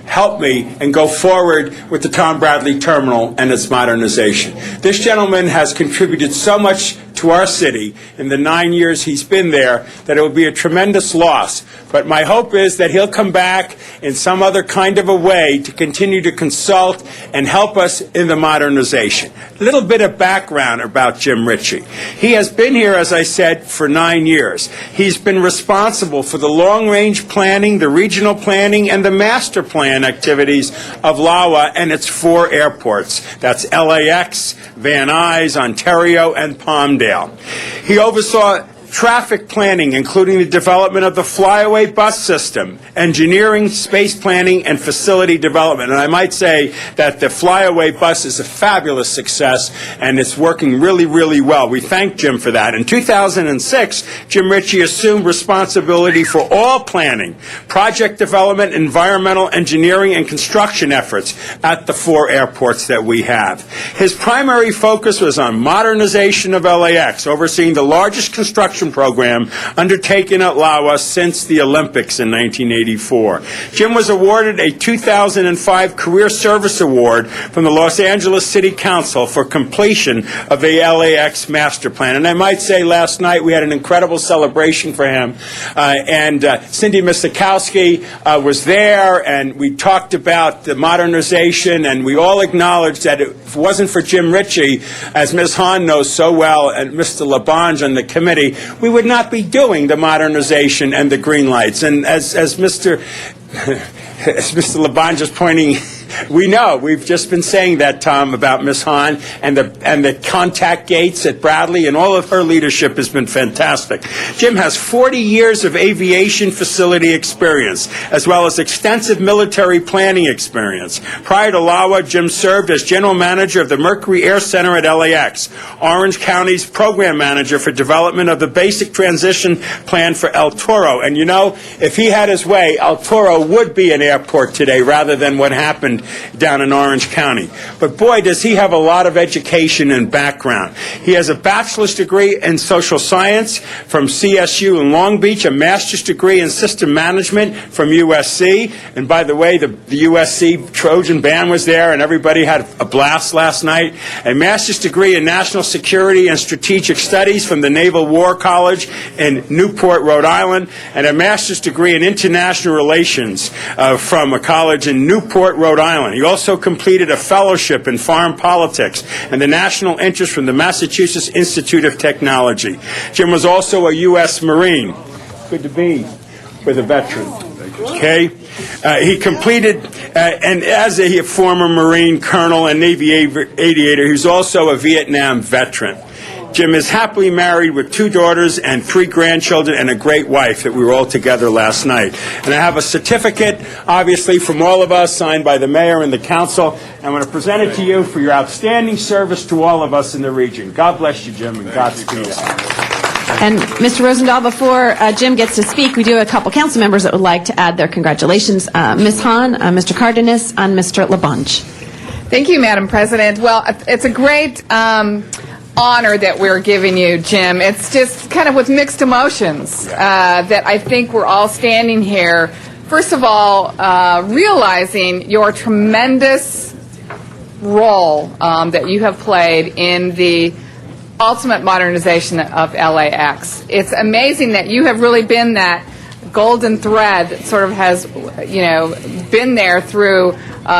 help me and go forward with the Tom Bradley Terminal and its modernization." This gentleman has contributed so much to our city in the 9 years he's been there that it will be a tremendous loss. But my hope is that he'll come back in some other kind of a way to continue to consult and help us in the modernization. A little bit of background about Jim Ritchie. He has been here, as I said, for 9 years. He's been responsible for the long-range planning, the regional planning, and the master plan activities of LAWA and its 4 airports. That's LAX, Van Nuys, Ontario, and Palmdale. He oversaw traffic planning, including the development of the flyaway bus system, engineering, space planning, and facility development. And I might say that the flyaway bus is a fabulous success, and it's working really, really well. We thank Jim for that. In 2006, Jim Ritchie assumed responsibility for all planning, project development, environmental engineering, and construction efforts at the 4 airports that we have. His primary focus was on modernization of LAX, overseeing the largest construction program undertaken at LAWA since the Olympics in 1984. Jim was awarded a 2005 Career Service Award from the Los Angeles City Council for completion of the LAX master plan. And I might say last night we had an incredible celebration for him. Cindy Misakowski was there, and we talked about the modernization, and we all acknowledged that if it wasn't for Jim Ritchie, as Ms. Hahn knows so well, and Mr. Labange on the committee, we would not be doing the modernization and the green lights. And as Mr. Labange is pointing, we know. We've just been saying that, Tom, about Ms. Hahn and the contact gates at Bradley, and all of her leadership has been fantastic. Jim has 40 years of aviation facility experience, as well as extensive military planning experience. Prior to LAWA, Jim served as general manager of the Mercury Air Center at LAX, Orange County's program manager for development of the basic transition plan for El Toro. And you know, if he had his way, El Toro would be an airport today rather than what happened down in Orange County. But boy, does he have a lot of education and background. He has a bachelor's degree in social science from CSU in Long Beach, a master's degree in system management from USC. And by the way, the USC Trojan band was there, and everybody had a blast last night. A master's degree in national security and strategic studies from the Naval War College in Newport, Rhode Island, and a master's degree in international relations from a college in Newport, Rhode Island. He also completed a fellowship in foreign politics and the national interest from the Massachusetts Institute of Technology. Jim was also a U.S. Marine. Good to be with a veteran. Okay. He completed, and as a former Marine colonel and Navy aviator, he's also a Vietnam veteran. Jim is happily married with 2 daughters and 3 grandchildren and a great wife that we were all together last night. And I have a certificate, obviously, from all of us, signed by the mayor and the council. I'm going to present it to you for your outstanding service to all of us in the region. God bless you, Jim, and Godspeed. And Mr. Rosendahl, before Jim gets to speak, we do have a couple council members that would like to add their congratulations. Ms. Hahn, Mr. Cardenas, and Mr. Labange. Thank you, Madam President. Well, it's a great honor that we're giving you, Jim. It's just kind of with mixed emotions that I think we're all standing here. First of all, realizing your tremendous role that you have played in the ultimate modernization of LAX. It's amazing that you have really been that golden thread that sort of has, been there through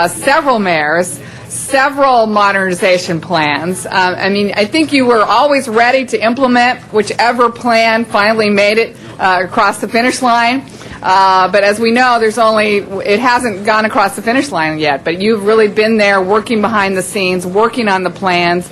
several mayors, several modernization plans. I think you were always ready to implement whichever plan finally made it across the finish line. But as we know, it hasn't gone across the finish line yet. But you've really been there working behind the scenes, working on the plans,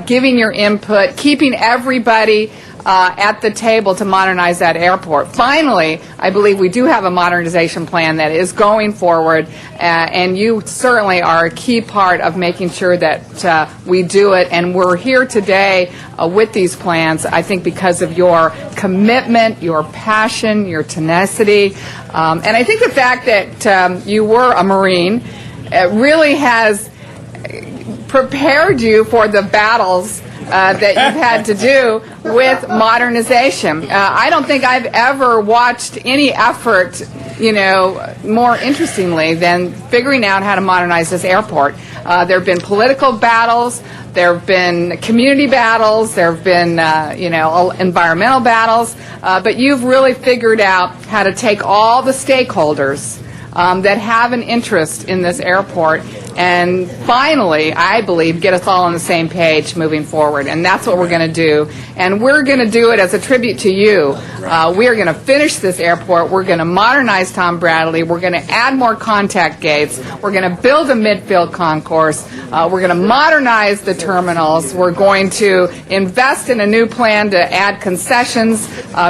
giving your input, keeping everybody at the table to modernize that airport. Finally, I believe we do have a modernization plan that is going forward, and you certainly are a key part of making sure that we do it. And we're here today with these plans, I think, because of your commitment, your passion, your tenacity. And I think the fact that you were a Marine really has prepared you for the battles that you've had to do with modernization. I don't think I've ever watched any effort, more interestingly than figuring out how to modernize this airport. There have been political battles, there have been community battles, there have been, environmental battles, but you've really figured out how to take all the stakeholders that have an interest in this airport and finally, I believe, get us all on the same page moving forward. And that's what we're going to do. And we're going to do it as a tribute to you. We are going to finish this airport. We're going to modernize Tom Bradley. We're going to add more contact gates. We're going to build a midfield concourse. We're going to modernize the terminals. We're going to invest in a new plan to add concessions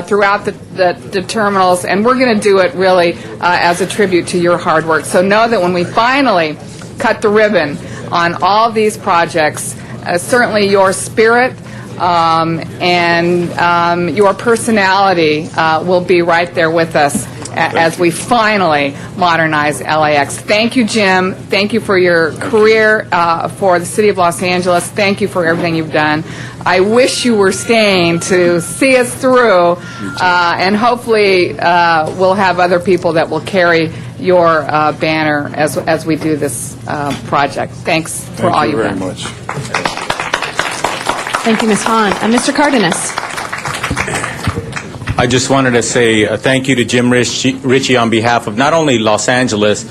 throughout the terminals. And we're going to do it really as a tribute to your hard work. So know that when we finally cut the ribbon on all these projects, certainly your spirit and your personality will be right there with us as we finally modernize LAX. Thank you, Jim. Thank you for your career for the City of Los Angeles. Thank you for everything you've done. I wish you were staying to see us through, and hopefully we'll have other people that will carry your banner as we do this project. Thanks for all you've done. Thank you very much. Thank you, Ms. Hahn. Mr. Cardenas. I just wanted to say thank you to Jim Ritchie on behalf of not only Los Angeles,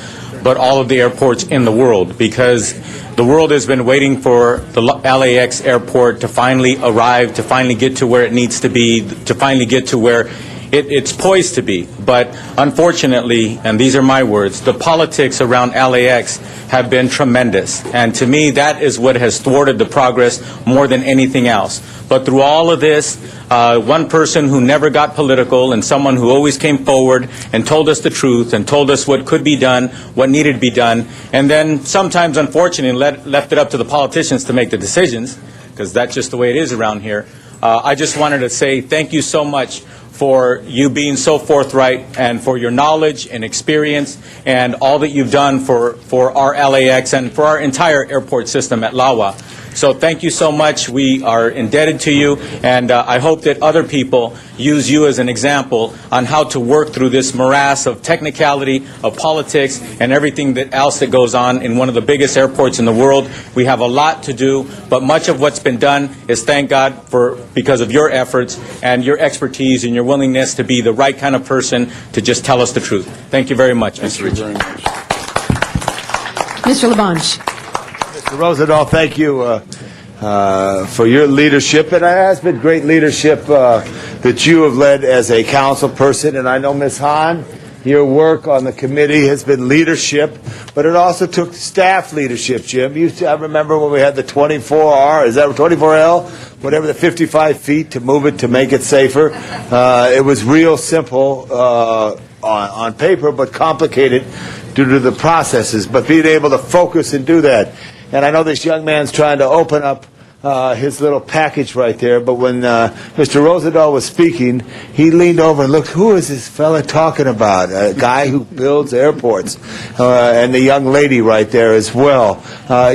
but all of the airports in the world, because the world has been waiting for the LAX airport to finally arrive, to finally get to where it needs to be, to finally get to where it's poised to be. But unfortunately, and these are my words, the politics around LAX have been tremendous. And to me, that is what has thwarted the progress more than anything else. But through all of this, one person who never got political and someone who always came forward and told us the truth and told us what could be done, what needed to be done, and then sometimes, unfortunately, left it up to the politicians to make the decisions, because that's just the way it is around here. I just wanted to say thank you so much for you being so forthright and for your knowledge and experience and all that you've done for our LAX and for our entire airport system at LAWA. So thank you so much. We are indebted to you, and I hope that other people use you as an example on how to work through this morass of technicality, of politics, and everything else that goes on in one of the biggest airports in the world. We have a lot to do, but much of what's been done is, thank God, because of your efforts and your expertise and your willingness to be the right kind of person to just tell us the truth. Thank you very much, Mr. Ritchie. Mr. LaBonge. Mr. Rosendahl, thank you for your leadership, and it has been great leadership that you have led as a council person. And I know, Ms. Hahn, your work on the committee has been leadership, but it also took staff leadership, Jim. I remember when we had the 24R, is that 24L? Whatever, the 55 feet to move it, to make it safer. It was real simple on paper, but complicated due to the processes. But being able to focus and do that. And I know this young man's trying to open up his little package right there, but when Mr. Rosendahl was speaking, he leaned over and looked, who is this fella talking about? A guy who builds airports. And the young lady right there as well.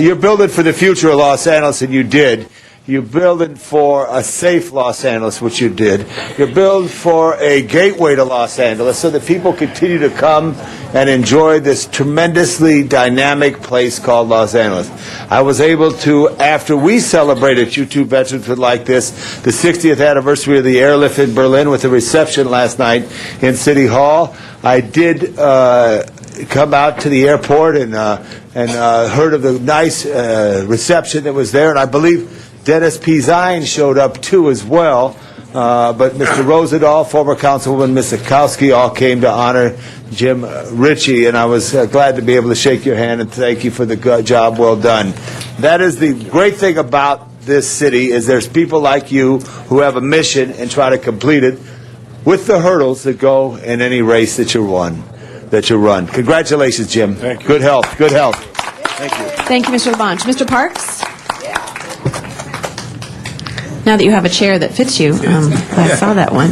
You're building for the future of Los Angeles, and you did. You're building for a safe Los Angeles, which you did. You're building for a gateway to Los Angeles so that people continue to come and enjoy this tremendously dynamic place called Los Angeles. I was able to, after we celebrated, you two veterans would like this, the 60th anniversary of the airlift in Berlin with a reception last night in City Hall. I did come out to the airport and heard of the nice reception that was there, and I believe Dennis P. Zine showed up too as well, but Mr. Rosendahl, former Councilwoman Ms. Sikowski, all came to honor Jim Ritchie, and I was glad to be able to shake your hand and thank you for the job well done. That is the great thing about this city is there's people like you who have a mission and try to complete it with the hurdles that go in any race that you run. Congratulations, Jim. Thank you. Good health. Good health. Thank you. Thank you, Mr. LaBonge. Mr. Parks? Now that you have a chair that fits you, I saw that one.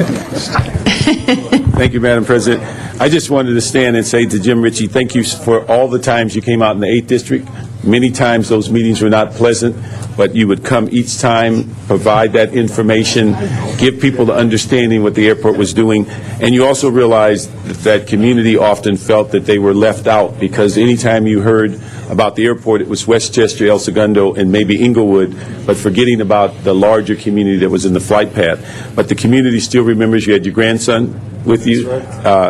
Thank you, Madam President. I just wanted to stand and say to Jim Ritchie, thank you for all the times you came out in the 8th District. Many times those meetings were not pleasant, but you would come each time, provide that information, give people the understanding what the airport was doing, and you also realized that community often felt that they were left out because anytime you heard about the airport, it was Westchester, El Segundo, and maybe Inglewood, but forgetting about the larger community that was in the flight path. But the community still remembers you had your grandson with you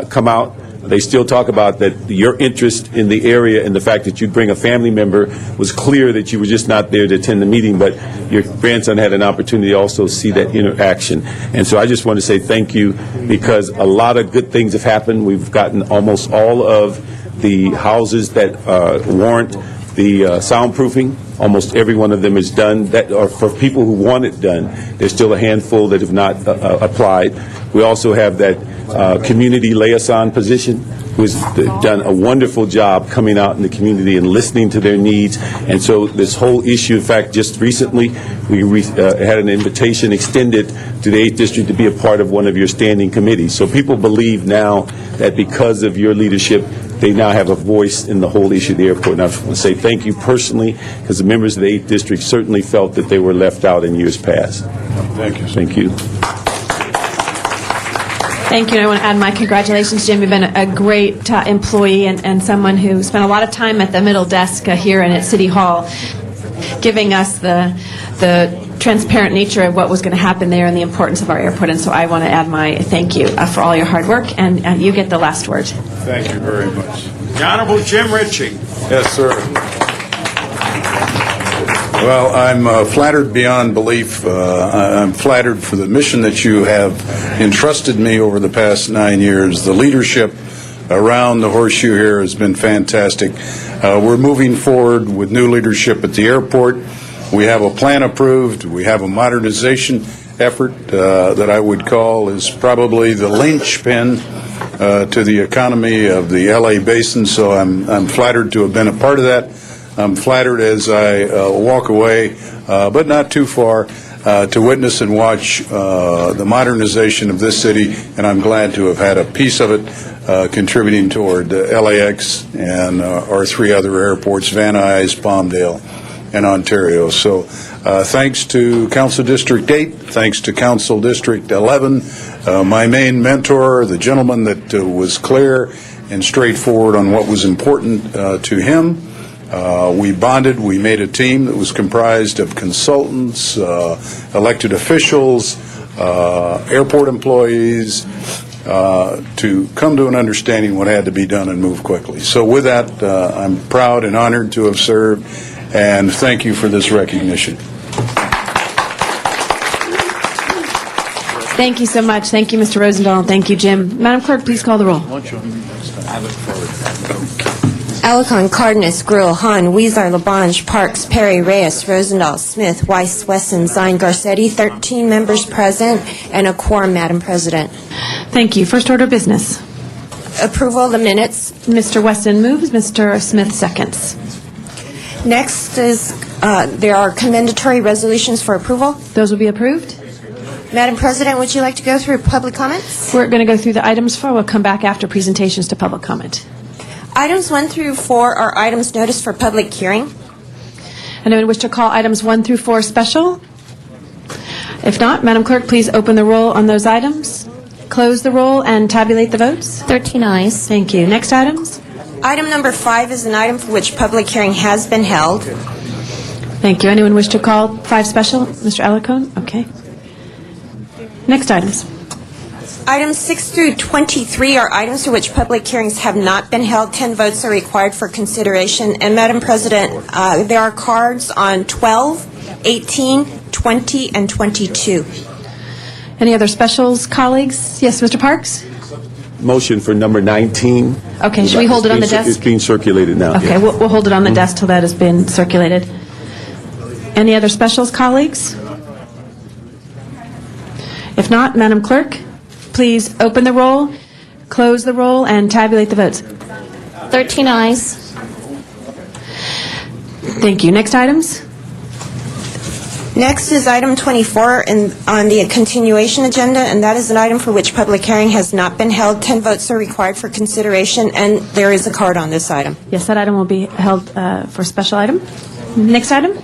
come out. They still talk about that your interest in the area and the fact that you'd bring a family member was clear that you were just not there to attend the meeting, but your grandson had an opportunity to also see that interaction. And so I just want to say thank you because a lot of good things have happened. We've gotten almost all of the houses that warrant the soundproofing. Almost every one of them is done. That are for people who want it done. There's still a handful that have not applied. We also have that community liaison position, who's done a wonderful job coming out in the community and listening to their needs. And so this whole issue, in fact, just recently, we had an invitation extended to the 8th District to be a part of one of your standing committees. So people believe now that because of your leadership, they now have a voice in the whole issue of the airport. And I just want to say thank you personally, because the members of the 8th District certainly felt that they were left out in years past. Thank you. Thank you. Thank you. I want to add my congratulations, Jim. You've been a great employee and someone who spent a lot of time at the middle desk here and at City Hall, giving us the transparent nature of what was going to happen there and the importance of our airport. And so I want to add my thank you for all your hard work, and you get the last word. Thank you very much. The Honorable Jim Ritchie. Yes, sir. Well, I'm flattered beyond belief. I'm flattered for the mission that you have entrusted me over the past 9 years. The leadership around the horseshoe here has been fantastic. We're moving forward with new leadership at the airport. We have a plan approved. We have a modernization effort that I would call is probably the linchpin to the economy of the LA basin. So I'm flattered to have been a part of that. I'm flattered as I walk away, but not too far, to witness and watch the modernization of this city, and I'm glad to have had a piece of it contributing toward LAX and our 3 other airports, Van Nuys, Palmdale, and Ontario. So thanks to Council District 8, thanks to Council District 11, my main mentor, the gentleman that was clear and straightforward on what was important to him. We bonded, we made a team that was comprised of consultants, elected officials, airport employees, to come to an understanding what had to be done and move quickly. So with that, I'm proud and honored to have served, and thank you for this recognition. Thank you so much. Thank you, Mr. Rosendahl, and thank you, Jim. Madam Clerk, please call the roll. Alarcon, Cardenas, Gruhl, Hahn, Weezer, LaBonge, Parks, Perry, Reyes, Rosendahl, Smith, Weiss, Wesson, Zine, Garcetti, 13 members present, and a quorum, Madam President. Thank you. First order of business. Approval of the minutes. Mr. Wesson moves. Mr. Smith seconds. Next is, there are commendatory resolutions for approval. Those will be approved. Madam President, would you like to go through public comments? We're going to go through the items for. We'll come back after presentations to public comment. Items 1 through 4 are items noticed for public hearing. Anyone wish to call items 1 through 4 special? If not, Madam Clerk, please open the roll on those items, close the roll, and tabulate the votes. 13 ayes. Thank you. Next items? Item number 5 is an item for which public hearing has been held. Thank you. Anyone wish to call 5 special? Mr. Alarcon? Okay. Next items. Items 6 through 23 are items for which public hearings have not been held. 10 votes are required for consideration. And Madam President, there are cards on 12, 18, 20, and 22. Any other specials, colleagues? Yes, Mr. Parks? Motion for number 19. Okay, should we hold it on the desk? It's being circulated now. Okay, yeah. we'll hold it on the desk till that has been circulated. Any other specials, colleagues? If not, Madam Clerk, please open the roll, close the roll, and tabulate the votes. 13 ayes. Thank you. Next items? Next is item 24 on the continuation agenda, and that is an item for which public hearing has not been held. 10 votes are required for consideration, and there is a card on this item. Yes, that item will be held for special item. Next item?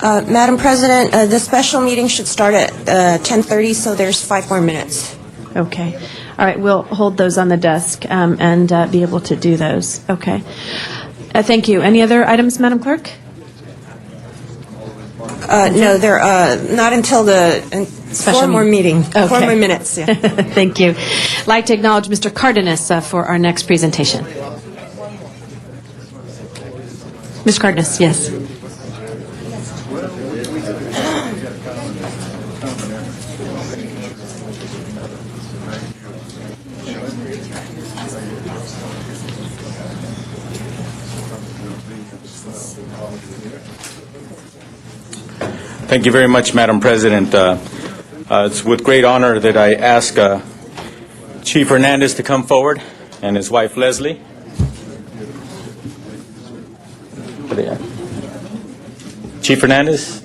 Madam President, the special meeting should start at 10:30, so there's 5 more minutes. Okay. All right, we'll hold those on the desk and be able to do those. Okay. Thank you. Any other items, Madam Clerk? No, they're not until the Special 4 more meeting. meeting. 4 more minutes. Yeah. Thank you. I'd like to acknowledge Mr. Cardenas for our next presentation. Mr. Cardenas, yes. Thank you very much, Madam President. It's with great honor that I ask Chief Hernandez to come forward and his wife, Leslie. Chief Hernandez?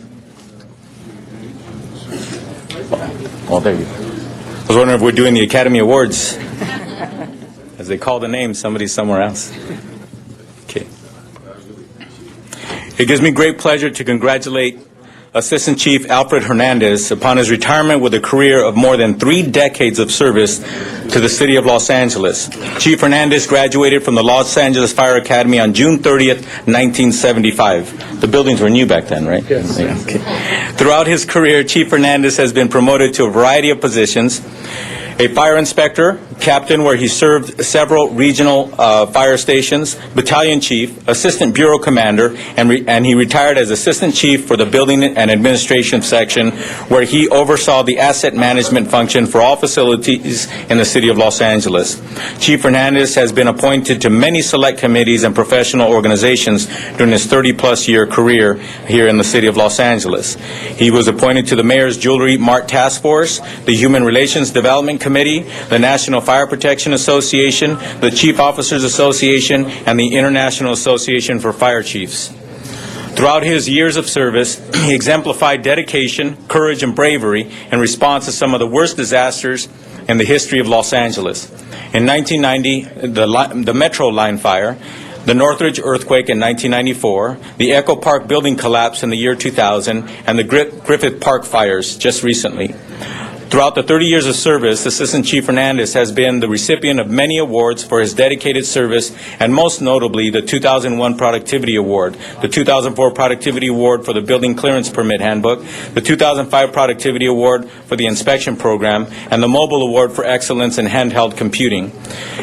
Oh, there you go. I was wondering if we're doing the Academy Awards. As they call the name, somebody's somewhere else. Okay. It gives me great pleasure to congratulate Assistant Chief Alfred Hernandez upon his retirement with a career of more than 3 decades of service to the City of Los Angeles. Chief Hernandez graduated from the Los Angeles Fire Academy on June 30th, 1975. The buildings were new back then, right? Yes. Yeah, okay. Throughout his career, Chief Hernandez has been promoted to a variety of positions. A fire inspector, captain where he served several regional fire stations, battalion chief, assistant bureau commander, and he retired as assistant chief for the building and administration section where he oversaw the asset management function for all facilities in the city of Los Angeles. Chief Hernandez has been appointed to many select committees and professional organizations during his 30-plus year career here in the city of Los Angeles. He was appointed to the Mayor's Jewelry Mart Task Force, the Human Relations Development Committee, the National Fire Protection Association, the Chief Officers Association, and the International Association for Fire Chiefs. Throughout his years of service, he exemplified dedication, courage, and bravery in response to some of the worst disasters in the history of Los Angeles. In 1990, the Metro Line fire, the Northridge earthquake in 1994, the Echo Park building collapse in the year 2000, and the Griffith Park fires just recently. Throughout the 30 years of service, Assistant Chief Hernandez has been the recipient of many awards for his dedicated service, and most notably the 2001 Productivity Award, the 2004 Productivity Award for the Building Clearance Permit Handbook, the 2005 Productivity Award for the Inspection Program, and the Mobile Award for Excellence in Handheld Computing.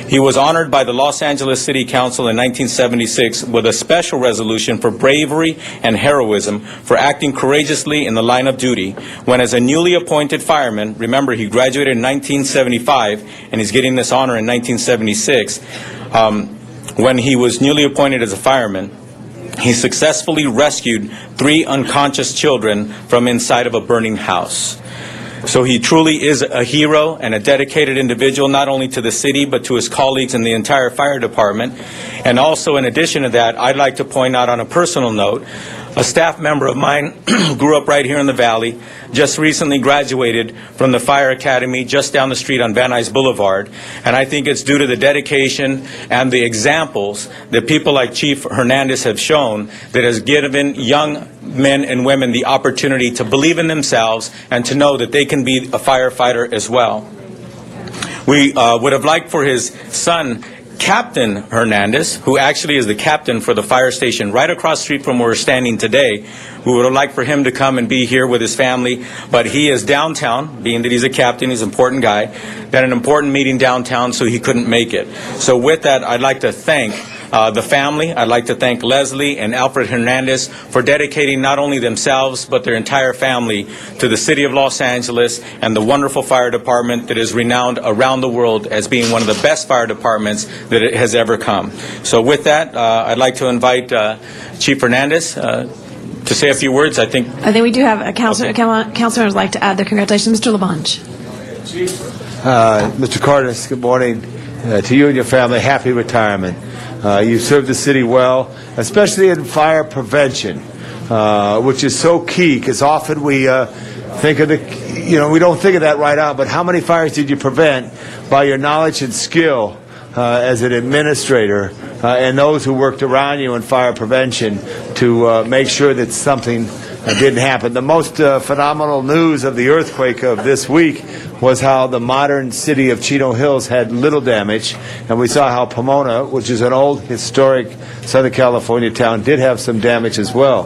He was honored by the Los Angeles City Council in 1976 with a special resolution for bravery and heroism for acting courageously in the line of duty when, as a newly appointed fireman, remember, he graduated in 1975, and he's getting this honor in 1976. When he was newly appointed as a fireman, he successfully rescued 3 unconscious children from inside of a burning house. So he truly is a hero and a dedicated individual, not only to the city, but to his colleagues in the entire fire department. And also, in addition to that, I'd like to point out on a personal note, a staff member of mine grew up right here in the Valley, just recently graduated from the Fire Academy just down the street on Van Nuys Boulevard. And I think it's due to the dedication and the examples that people like Chief Hernandez have shown that has given young men and women the opportunity to believe in themselves and to know that they can be a firefighter as well. We would have liked for his son, Captain Hernandez, who actually is the captain for the fire station right across the street from where we're standing today. We would have liked for him to come and be here with his family, but he is downtown, being that he's a captain, he's an important guy, had an important meeting downtown, so he couldn't make it. So with that, I'd like to thank the family. I'd like to thank Leslie and Alfred Hernandez for dedicating not only themselves but their entire family to the city of Los Angeles and the wonderful fire department that is renowned around the world as being one of the best fire departments that it has ever come. So with that, I'd like to invite Chief Hernandez to to say a few words. I think we do have a counselor would like to add their congratulations. Mr. Labange. Mr. Cardenas, good morning to you and your family. Happy retirement. You've served the city well, especially in fire prevention, which is so key, because often we think of we don't think of that right out, but how many fires did you prevent by your knowledge and skill as an administrator and those who worked around you in fire prevention to make sure that something didn't happen. The most phenomenal news of the earthquake of this week was how the modern city of Chino Hills had little damage, and we saw how Pomona, which is an old historic Southern California town, did have some damage as well.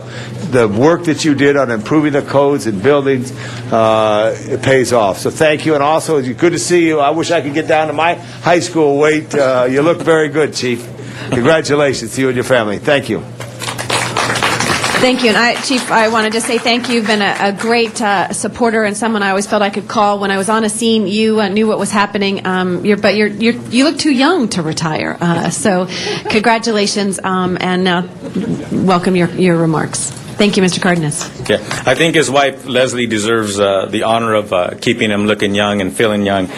The work that you did on improving the codes and buildings, it pays off. So thank you, and also it's good to see you. I wish I could get down to my high school weight. You look very good, Chief. Congratulations to you and your family. Thank you. Thank you. And Chief, I wanted to say thank you. You've been a great supporter and someone I always felt I could call when I was on a scene. You knew what was happening, but you look too young to retire. So congratulations, and now welcome your remarks. Thank you, Mr. Cardenas. Okay. I think his wife, Leslie, deserves the honor of keeping him looking young and feeling young.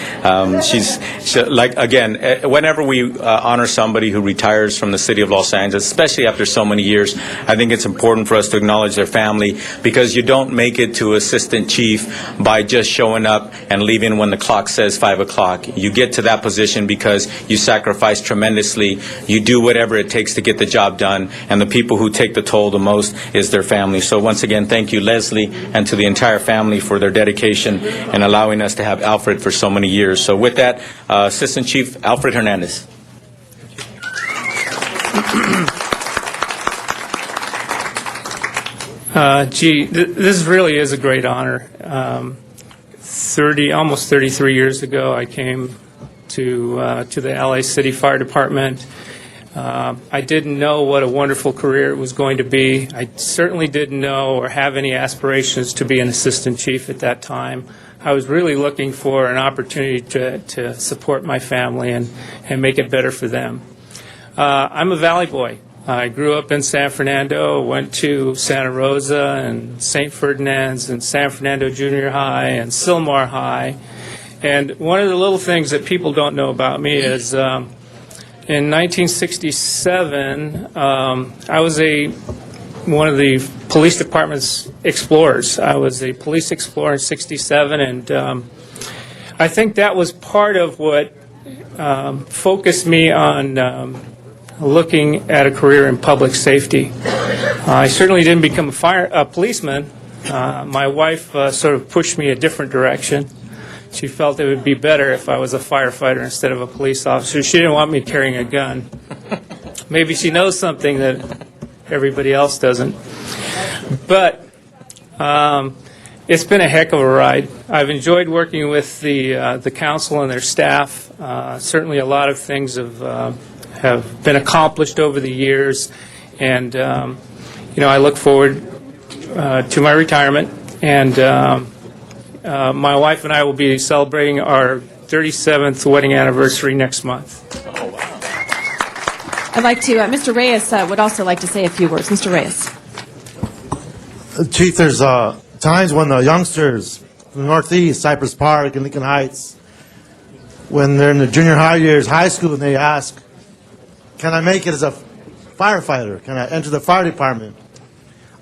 Whenever we honor somebody who retires from the city of Los Angeles, especially after so many years, I think it's important for us to acknowledge their family, because you don't make it to assistant chief by just showing up and leaving when the clock says 5 o'clock. You get to that position because you sacrifice tremendously. You do whatever it takes to get the job done, and the people who take the toll the most is their family. So once again, thank you, Leslie, and to the entire family for their dedication and allowing us to have Alfred for so many years. So with that, Assistant Chief Alfred Hernandez. This really is a great honor. Almost 33 years ago, I came to the LA City Fire Department. I didn't know what a wonderful career it was going to be. I certainly didn't know or have any aspirations to be an assistant chief at that time. I was really looking for an opportunity to support my family and make it better for them. I'm a Valley boy. I grew up in San Fernando, went to Santa Rosa and St. Ferdinand's and San Fernando Junior High and Sylmar High. And one of the little things that people don't know about me is in 1967, I was one of the police department's explorers. I was a police explorer in '67, and I think that was part of what focused me on looking at a career in public safety. I certainly didn't become a policeman. My wife sort of pushed me a different direction. She felt it would be better if I was a firefighter instead of a police officer. She didn't want me carrying a gun. Maybe she knows something that everybody else doesn't. But it's been a heck of a ride. I've enjoyed working with the council and their staff. Certainly a lot of things have been accomplished over the years. And, I look forward to my retirement. And my wife and I will be celebrating our 37th wedding anniversary next month. I'd like to, Mr. Reyes would also like to say a few words. Mr. Reyes. Chief, there's times when the youngsters from the Northeast, Cypress Park and Lincoln Heights, when they're in the junior high years, high school, and they ask, can I make it as a firefighter? Can I enter the fire department?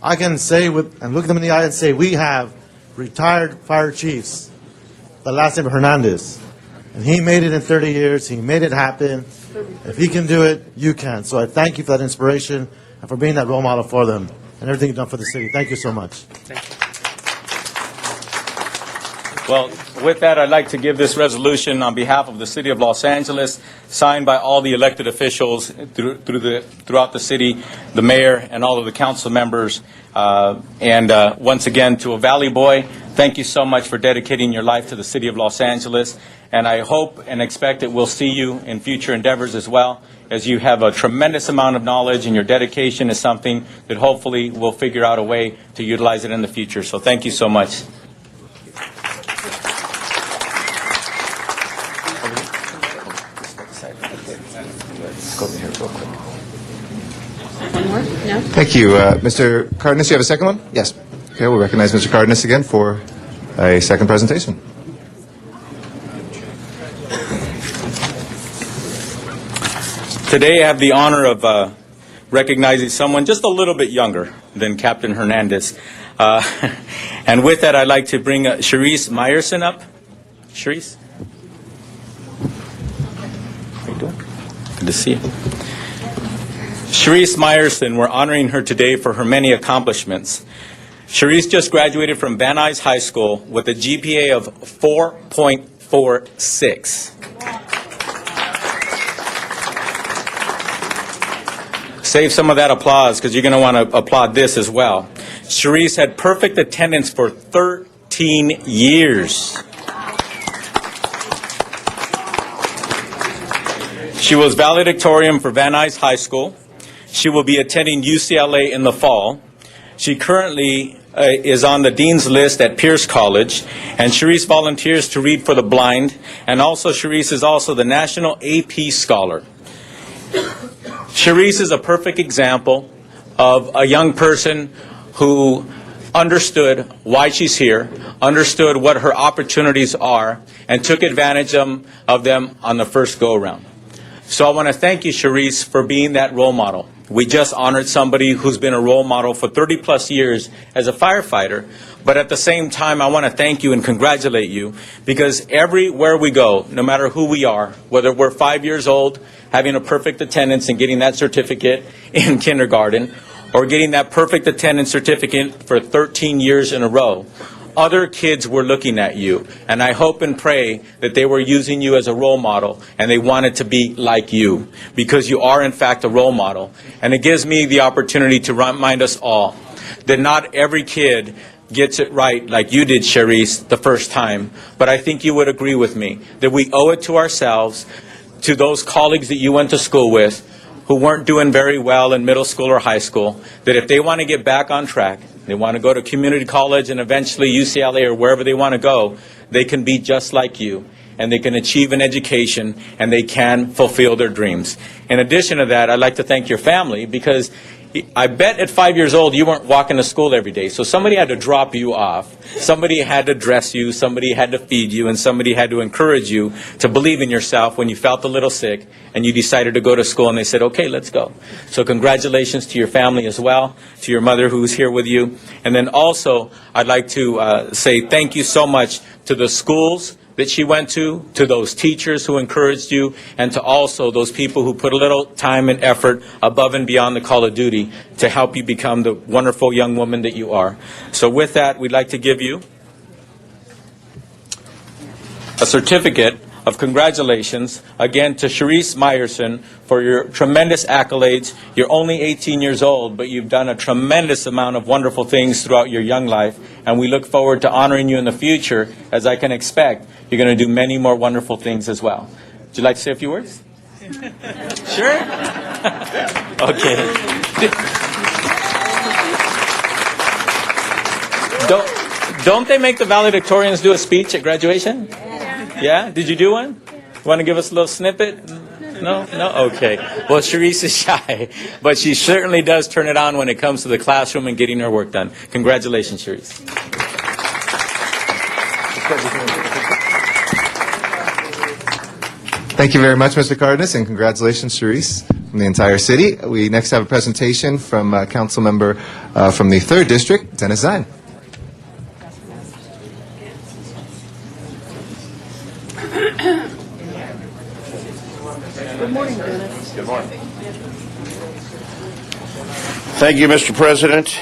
I can say and look them in the eye and say, we have retired fire chiefs, the last name Hernandez. And he made it in 30 years. He made it happen. If he can do it, you can. So I thank you for that inspiration and for being that role model for them and everything you've done for the city. Thank you so much. Thank you. Well, with that, I'd like to give this resolution on behalf of the City of Los Angeles, signed by all the elected officials throughout the city, the mayor, and all of the council members. Once again, to a Valley boy, thank you so much for dedicating your life to the City of Los Angeles. And I hope and expect that we'll see you in future endeavors as well, as you have a tremendous amount of knowledge, and your dedication is something that hopefully we'll figure out a way to utilize it in the future. So thank you so much. One more? No. Thank you. Mr. Cardenas, you have a second one? Yes. Okay, we'll recognize Mr. Cardenas again for a second presentation. Today I have the honor of recognizing someone just a little bit younger than Captain Hernandez. And with that, I'd like to bring Cherise Meyerson up. Cherise? How you doing? Good to see you. Cherise Meyerson, we're honoring her today for her many accomplishments. Cherise just graduated from Van Nuys High School with a GPA of 4.46. Save some of that applause because you're going to want to applaud this as well. Cherise had perfect attendance for 13 years. She was valedictorian for Van Nuys High School. She will be attending UCLA in the fall. She currently is on the dean's list at Pierce College, and Cherise volunteers to read for the blind, and also Cherise is also the National AP Scholar. Cherise is a perfect example of a young person who understood why she's here, understood what her opportunities are, and took advantage of them on the first go-around. So I want to thank you, Cherise, for being that role model. We just honored somebody who's been a role model for 30-plus years as a firefighter. But at the same time, I want to thank you and congratulate you because everywhere we go, no matter who we are, whether we're 5 years old, having a perfect attendance and getting that certificate in kindergarten, or getting that perfect attendance certificate for 13 years in a row, other kids were looking at you, and I hope and pray that they were using you as a role model and they wanted to be like you because you are in fact a role model. And it gives me the opportunity to remind us all that not every kid gets it right like you did, Cherise, the first time, but I think you would agree with me that we owe it to ourselves, to those colleagues that you went to school with who weren't doing very well in middle school or high school, that if they want to get back on track, they want to go to community college and eventually UCLA or wherever they want to go, they can be just like you, and they can achieve an education, and they can fulfill their dreams. In addition to that, I'd like to thank your family because I bet at 5 years old you weren't walking to school every day. So somebody had to drop you off. Somebody had to dress you. Somebody had to feed you. And somebody had to encourage you to believe in yourself when you felt a little sick and you decided to go to school and they said, okay, let's go. So congratulations to your family as well, to your mother who's here with you. And then also I'd like to say thank you so much to the schools that she went to those teachers who encouraged you, and to also those people who put a little time and effort above and beyond the call of duty to help you become the wonderful young woman that you are. So with that, we'd like to give you a certificate of congratulations, again, to Cherise Meyerson for your tremendous accolades. You're only 18 years old, but you've done a tremendous amount of wonderful things throughout your young life, and we look forward to honoring you in the future. As I can expect, you're going to do many more wonderful things as well. Would you like to say a few words? Sure? Okay. Don't they make the valedictorians do a speech at graduation? Yeah? Did you do one? Want to give us a little snippet? No? No? Okay. Well, Cherise is shy, but she certainly does turn it on when it comes to the classroom and getting her work done. Congratulations, Cherise. Thank you very much, Mr. Cardenas, and congratulations, Cherise, from the entire city. We next have a presentation from a council member from the 3rd District, Dennis Zine. Good morning, Dennis. Good morning. Thank you, Mr. President.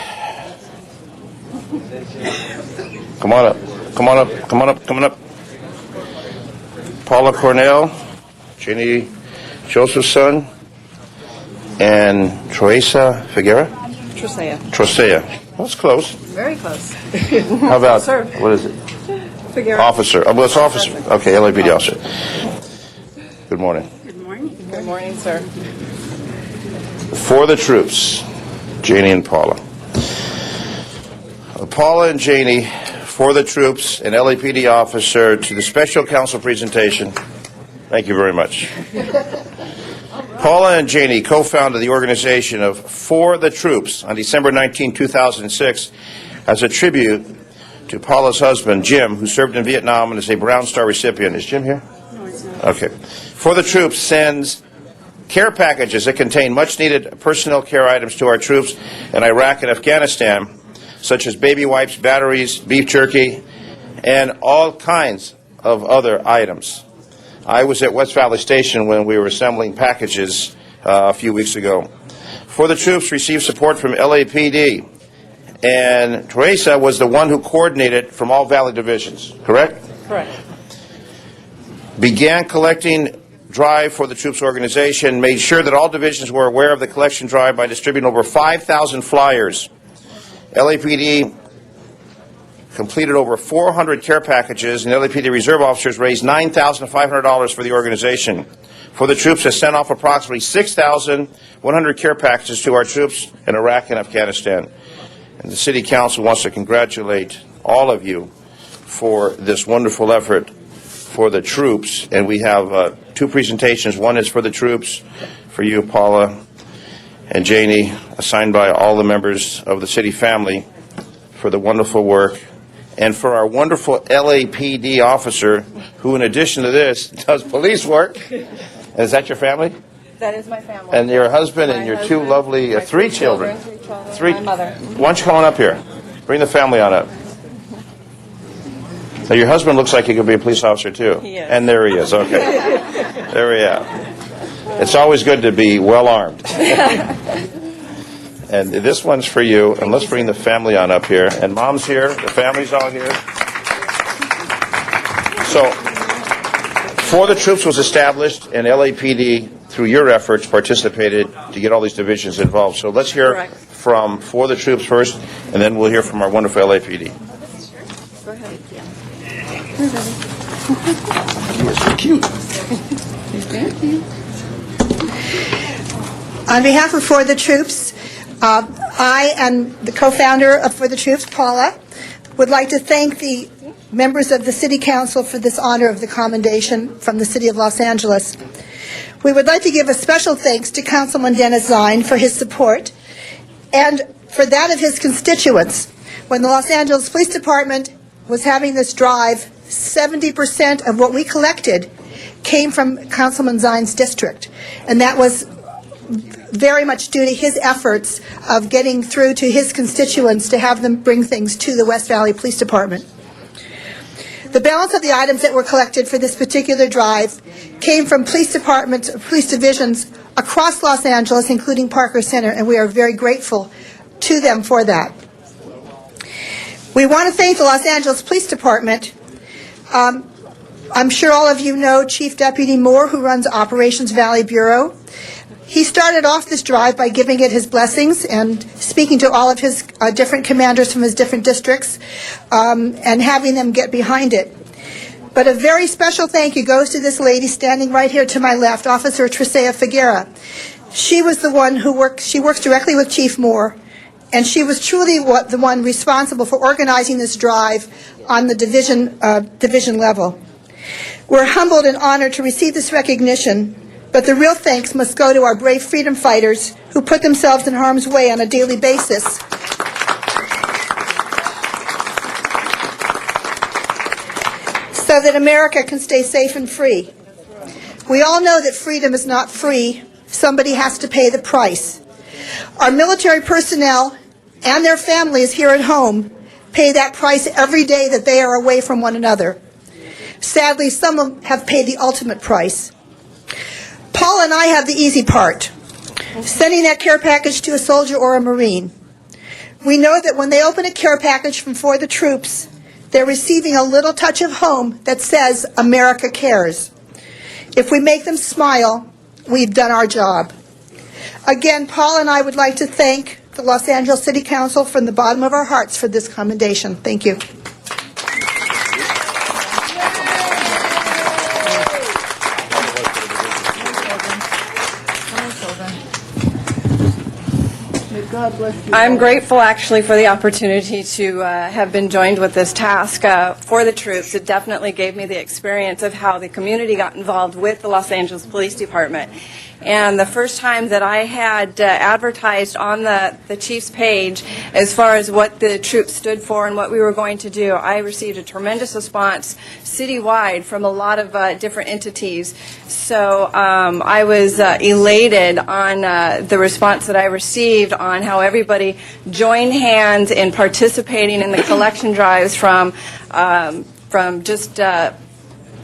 Come on up. Come on up. Come on up. Come on up. Paula Cornell, Jenny Josephson, and Teresa Figuera? Trocea. That's close. Very close. How about, Sir. what is it? Figuera. Officer. Oh, well, it's officer. Okay, LAPD officer. Good morning. Good morning, sir. For the troops, Janie and Paula. Paula and Janie, for the troops, and LAPD officer, to the special council presentation. Thank you very much. Paula and Janie co-founded the organization of For the Troops on December 19, 2006 as a tribute to Paula's husband, Jim, who served in Vietnam and is a Brown Star recipient. Is Jim here? No, it's not. Okay. For the Troops sends care packages that contain much-needed personnel care items to our troops in Iraq and Afghanistan, such as baby wipes, batteries, beef jerky, and all kinds of other items. I was at West Valley Station when we were assembling packages a few weeks ago. For the Troops received support from LAPD, and Teresa was the one who coordinated from all Valley divisions, correct? Correct. Began collecting drive for the Troops organization, made sure that all divisions were aware of the collection drive by distributing over 5,000 flyers. LAPD completed over 400 care packages, and LAPD reserve officers raised $9,500 for the organization. For the Troops has sent off approximately 6,100 care packages to our troops in Iraq and Afghanistan. And the City Council wants to congratulate all of you for this wonderful effort for the troops. And we have two presentations. One is for the troops, for you, Paula and Janie, signed by all the members of the city family for the wonderful work, and for our wonderful LAPD officer, who in addition to this does police work. Is that your family? That is my family. And your husband and My your husband, two lovely, my three children. My mother. Why don't you come on up here? Bring the family on up. Now, your husband looks like he could be a police officer, too. He is. And there he is, okay. There we are. It's always good to be well-armed. And this one's for you, and let's bring the family on up here. And Mom's here, the family's all here. So, For the Troops was established, and LAPD, through your efforts, participated to get all these divisions involved. So let's hear Correct. from For the Troops first, and then we'll hear from our wonderful LAPD. Go ahead. Thank you. On behalf of For the Troops, I and the co-founder of For the Troops, Paula, would like to thank the members of the City Council for this honor of the commendation from the City of Los Angeles. We would like to give a special thanks to Councilman Dennis Zine for his support and for that of his constituents. When the Los Angeles Police Department was having this drive, 70% of what we collected came from Councilman Zine's district, and that was very much due to his efforts of getting through to his constituents to have them bring things to the West Valley Police Department. The balance of the items that were collected for this particular drive came from police departments, police divisions across Los Angeles, including Parker Center, and we are very grateful to them for that. We want to thank the Los Angeles Police Department. I'm sure all of you know Chief Deputy Moore, who runs Operations Valley Bureau. He started off this drive by giving it his blessings and speaking to all of his different commanders from his different districts and having them get behind it. But a very special thank you goes to this lady standing right here to my left, Officer Tresea Figuera. She was the one who works directly with Chief Moore, and she was truly the one responsible for organizing this drive on the division level. We're humbled and honored to receive this recognition, but the real thanks must go to our brave freedom fighters who put themselves in harm's way on a daily basis so that America can stay safe and free. We all know that freedom is not free. Somebody has to pay the price. Our military personnel and their families here at home pay that price every day that they are away from one another. Sadly, some of them have paid the ultimate price. Paul and I have the easy part, sending that care package to a soldier or a Marine. We know that when they open a care package from For the Troops, they're receiving a little touch of home that says, America cares. If we make them smile, we've done our job. Again, Paul and I would like to thank the Los Angeles City Council from the bottom of our hearts for this commendation. Thank you. Go I'm grateful actually for the opportunity to have been joined with this task for the troops. It definitely gave me the experience of how the community got involved with the Los Angeles Police Department. And the first time that I had advertised on the chief's page as far as what the troops stood for and what we were going to do, I received a tremendous response citywide from a lot of different entities. So I was elated on the response that I received on how everybody joined hands in participating in the collection drives from just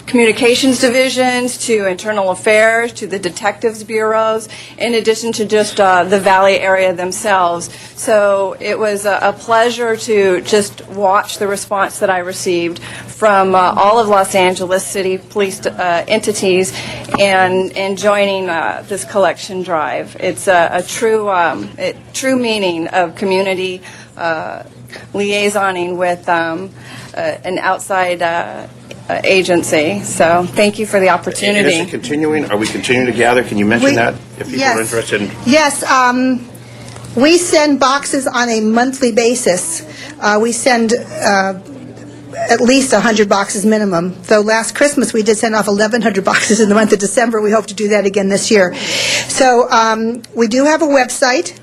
communications divisions to internal affairs to the detectives bureaus, in addition to just the Valley area themselves. So it was a pleasure to just watch the response that I received from all of Los Angeles City police entities and joining this collection drive. It's a true meaning of community liaisoning with an outside agency. So thank you for the opportunity. Is it continuing? Are we continuing to gather? Can you mention that if people are interested in? Yes, we send boxes on a monthly basis. We send at least 100 boxes minimum. Though last Christmas we did send off 1,100 boxes in the month of December. We hope to do that again this year. So we do have a website.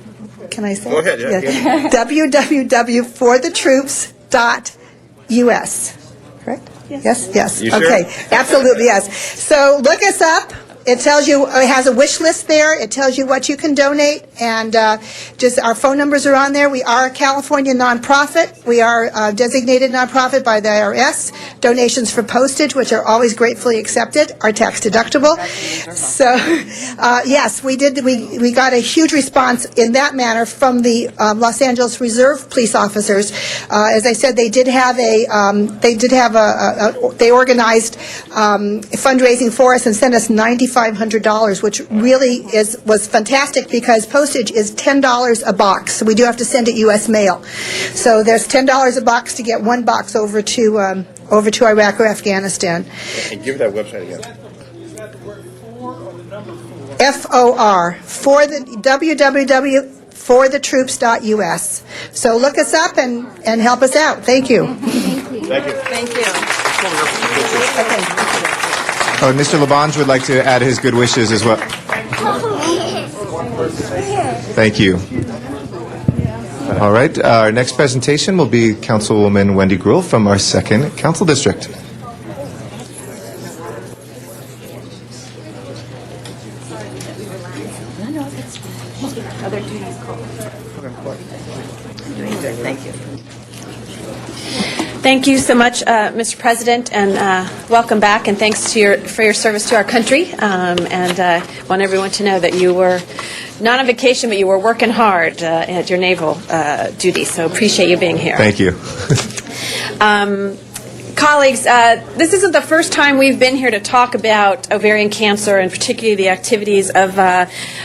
Can I say? Go ahead. Yeah. www.forthethroops.us. Correct? Yes. You sure? Okay, absolutely, yes. So look us up. It tells you, it has a wish list there. It tells you what you can donate, and just our phone numbers are on there. We are a California nonprofit. We are a designated nonprofit by the IRS. Donations for postage, which are always gratefully accepted, are tax deductible. So, yes, we did. We got a huge response in that manner from the Los Angeles Reserve police officers. As I said, they organized fundraising for us and sent us $9,500, which really was fantastic because postage is $10 a box. So we do have to send it U.S. mail. So there's $10 a box to get one box over to Iraq or Afghanistan. And give that website again. FOR for the www.forthethroops.us. So look us up and help us out. Thank you. Thank you. Mr. Labange would like to add his good wishes as well. Thank you. All right, our next presentation will be Councilwoman Wendy Gruhl from our 2nd Council District. Thank you. Thank you so much, Mr. President, and welcome back, and thanks for your service to our country. And want everyone to know that you were not on vacation, but you were working hard at your naval duty. So appreciate you being here. Thank you. Colleagues, this isn't the first time we've been here to talk about ovarian cancer, and particularly the activities of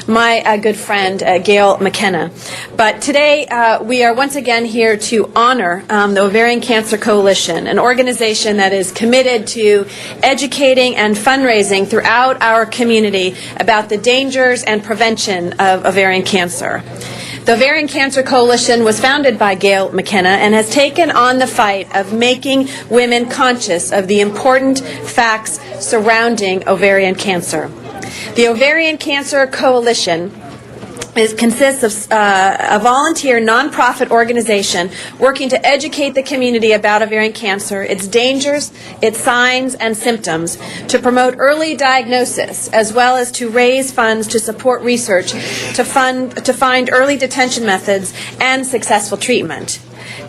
my good friend, Gail McKenna. But today, we are once again here to honor the Ovarian Cancer Coalition, an organization that is committed to educating and fundraising throughout our community about the dangers and prevention of ovarian cancer. The Ovarian Cancer Coalition was founded by Gail McKenna and has taken on the fight of making women conscious of the important facts surrounding ovarian cancer. The Ovarian Cancer Coalition consists of a volunteer nonprofit organization working to educate the community about ovarian cancer, its dangers, its signs and symptoms, to promote early diagnosis, as well as to raise funds to support research to find early detection methods and successful treatment.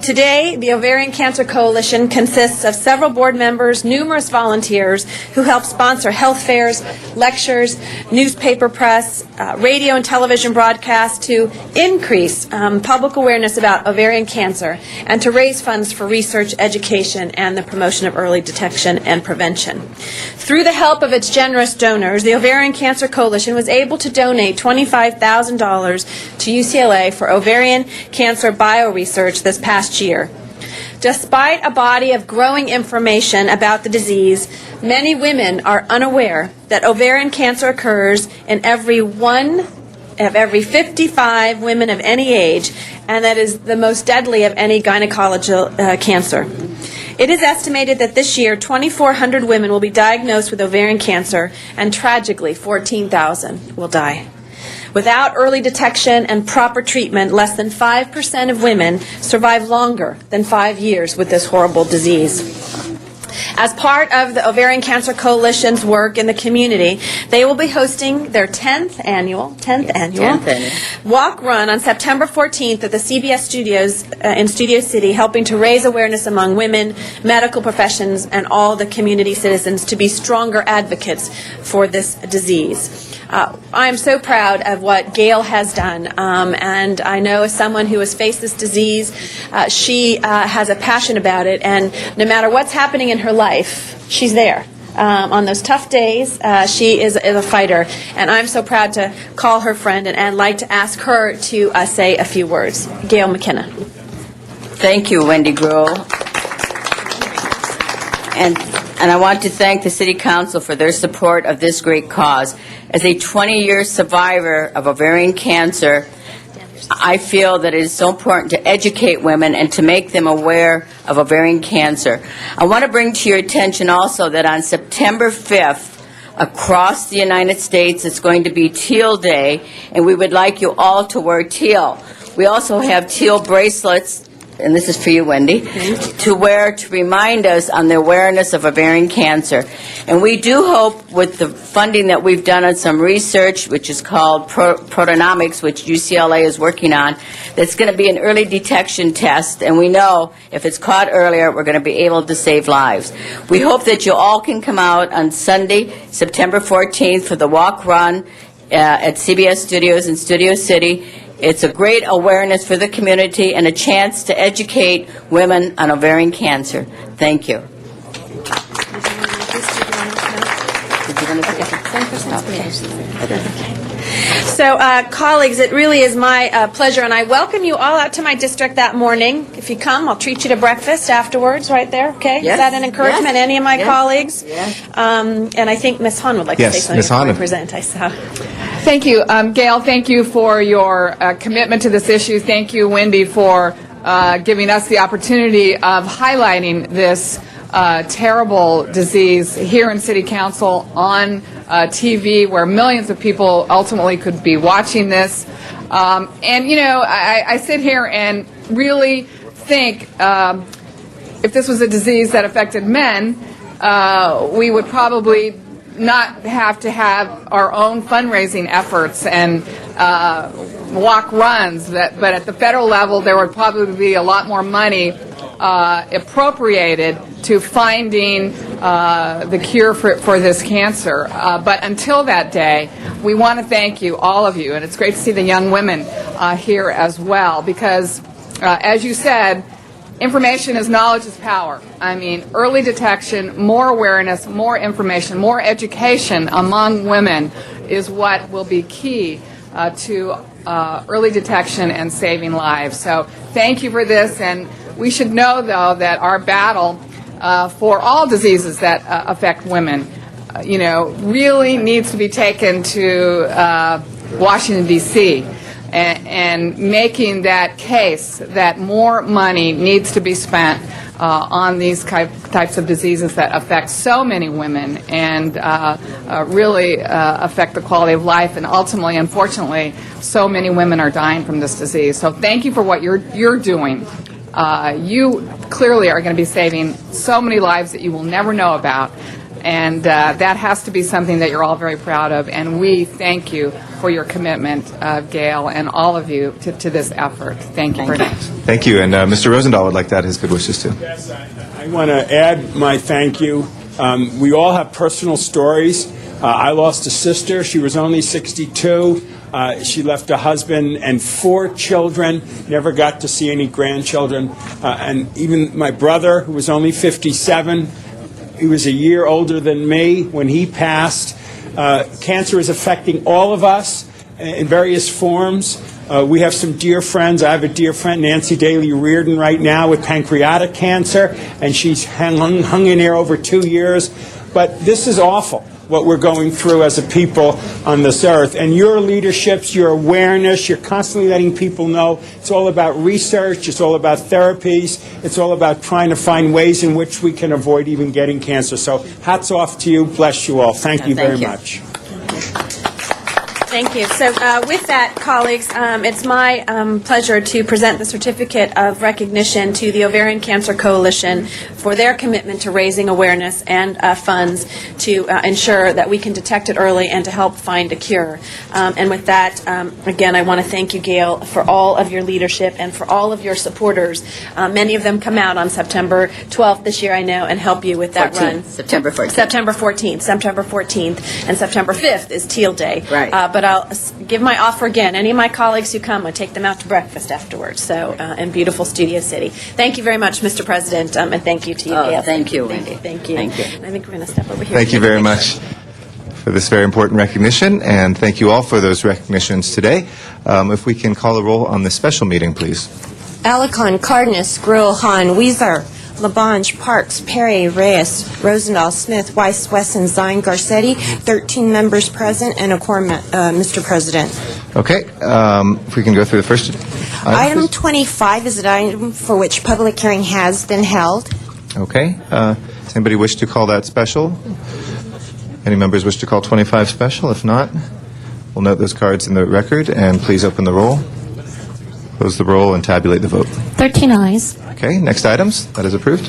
Today, the Ovarian Cancer Coalition consists of several board members, numerous volunteers who help sponsor health fairs, lectures, newspaper press, radio and television broadcasts to increase public awareness about ovarian cancer and to raise funds for research, education, and the promotion of early detection and prevention. Through the help of its generous donors, the Ovarian Cancer Coalition was able to donate $25,000 to UCLA for ovarian cancer bioresearch this past year. Despite a body of growing information about the disease, many women are unaware that ovarian cancer occurs in every 1 of every 55 women of any age, and that is the most deadly of any gynecological cancer. It is estimated that this year 2,400 women will be diagnosed with ovarian cancer, and tragically 14,000 will die. Without early detection and proper treatment, less than 5% of women survive longer than 5 years with this horrible disease. As part of the Ovarian Cancer Coalition's work in the community, they will be hosting their 10th annual Walk Run on September 14th at the CBS Studios in Studio City, helping to raise awareness among women, medical professions, and all the community citizens to be stronger advocates for this disease. I am so proud of what Gail has done, and I know as someone who has faced this disease, she has a passion about it, and no matter what's happening in her life, she's there. On those tough days, she is a fighter, and I'm so proud to call her friend and like to ask her to say a few words. Gail McKenna. Thank you, Wendy Gruhl. And I want to thank the City Council for their support of this great cause. As a 20-year survivor of ovarian cancer, I feel that it is so important to educate women and to make them aware of ovarian cancer. I want to bring to your attention also that on September 5th, across the United States, it's going to be Teal Day, and we would like you all to wear teal. We also have teal bracelets, and this is for you, Wendy, to wear to remind us on the awareness of ovarian cancer. And we do hope with the funding that we've done on some research, which is called Proteomics, which UCLA is working on, that's going to be an early detection test, and we know if it's caught earlier, we're going to be able to save lives. We hope that you all can come out on Sunday, September 14th for the Walk Run at CBS Studios in Studio City. It's a great awareness for the community and a chance to educate women on ovarian cancer. Thank you. So, colleagues, it really is my pleasure, and I welcome you all out to my district that morning. If you come, I'll treat you to breakfast afterwards, right there, okay? Yes. Is that an encouragement, Yes. any of my Yes. colleagues? Yes. And I think Ms. Hahn would like to say Yes, something Ms. before I Hahn. present. I saw. Thank you. Gail, thank you for your commitment to this issue. Thank you, Wendy, for giving us the opportunity of highlighting this terrible disease here in City Council on TV, where millions of people ultimately could be watching this. And, you know, I sit here and really think if this was a disease that affected men, we would probably not have to have our own fundraising efforts and walk runs, but at the federal level there would probably be a lot more money appropriated to finding the cure for this cancer. But until that day, we want to thank you, all of you, and it's great to see the young women here as well, because as you said, information is knowledge is power. I mean, early detection, more awareness, more information, more education among women is what will be key to early detection and saving lives. So thank you for this, and we should know, though, that our battle for all diseases that affect women, really needs to be taken to Washington, D.C., and making that case that more money needs to be spent on these types of diseases that affect so many women and really affect the quality of life, and ultimately, unfortunately, so many women are dying from this disease. So thank you for what you're doing. You clearly are going to be saving so many lives that you will never know about, and that has to be something that you're all very proud of, and we thank you for your commitment, Gail, and all of you to this effort. Thank you very much. Thank you. And Mr. Rosendahl would like to add his good wishes, too. Yes, I want to add my thank you. We all have personal stories. I lost a sister. She was only 62. She left a husband and 4 children, never got to see any grandchildren. And even my brother, who was only 57, he was a year older than me when he passed. Cancer is affecting all of us in various forms. We have some dear friends. I have a dear friend, Nancy Daly Reardon, right now with pancreatic cancer, and she's hung in there over 2 years. But this is awful. what we're going through as a people on this earth. And your leaderships, your awareness, you're constantly letting people know it's all about research, it's all about therapies, it's all about trying to find ways in which we can avoid even getting cancer. So hats off to you. Bless you all. Thank you very much. Thank you. So with that, colleagues, it's my pleasure to present the certificate of recognition to the Ovarian Cancer Coalition for their commitment to raising awareness and funds to ensure that we can detect it early and to help find a cure. And with that, again, I want to thank you, Gail, for all of your leadership and for all of your supporters. Many of them come out on September 12th this year, I know, and help you with that 14th, run. September 14th. September 14th. September 14th. And September 5th is Teal Day. Right. But I'll give my offer again. Any of my colleagues who come, I take them out to breakfast afterwards. So, in beautiful Studio City. Thank you very much, Mr. President, and thank you to you, Gail. Thank you, Wendy. Thank you. Thank you. And I think we're going to step over here. Thank you very much for this very important recognition, and thank you all for those recognitions today. If we can call a roll on this special meeting, please. Alarcon, Cardenas, Gruel, Hahn, Weezer, Labange, Parks, Perry, Reyes, Rosendahl, Smith, Weiss, Wesson, Zine, Garcetti, 13 members present and a quorum, Mr. President. Okay, if we can go through the first Item 25 is an item for which public hearing has been held. Okay, does anybody wish to call that special? Any members wish to call 25 special? If not, we'll note those cards in the record, and please open the roll, close the roll, and tabulate the vote. 13 ayes. Okay, next items. That is approved.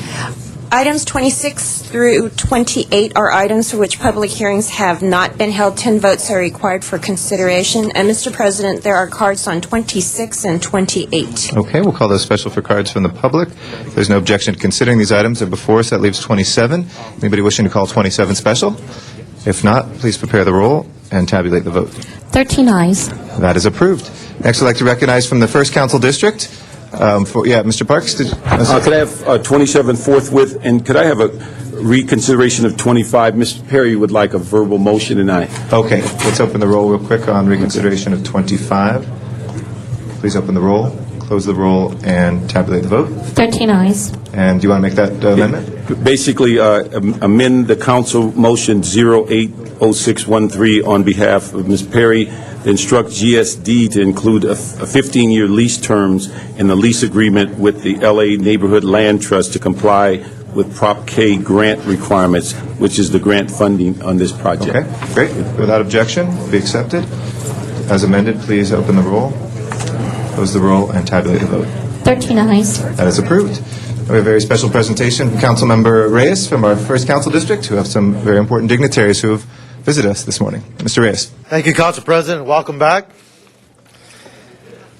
Items 26 through 28 are items for which public hearings have not been held. 10 votes are required for consideration. And, Mr. President, there are cards on 26 and 28. Okay, we'll call those special for cards from the public. There's no objection to considering these items. They're before us. That leaves 27. Anybody wishing to call 27 special? If not, please prepare the roll and tabulate the vote. 13 ayes. That is approved. Next, I'd like to recognize from the 1st Council District. Mr. Parks, could I have 27 forthwith, and could I have a reconsideration of 25? Mr. Perry would like a verbal motion, and I. Okay, let's open the roll real quick on reconsideration of 25. Please open the roll, close the roll, and tabulate the vote. 13 ayes. And do you want to make that amendment? Basically, amend the council motion 080613 on behalf of Ms. Perry, to instruct GSD to include a 15-year lease terms in the lease agreement with the LA Neighborhood Land Trust to comply with Prop K grant requirements, which is the grant funding on this project. Okay, great. Without objection, be accepted. As amended, please open the roll, close the roll, and tabulate the vote. 13 ayes. That is approved. We have a very special presentation from Councilmember Reyes from our 1st Council District, who have some very important dignitaries who have visited us this morning. Mr. Reyes. Thank you, Council President. Welcome back.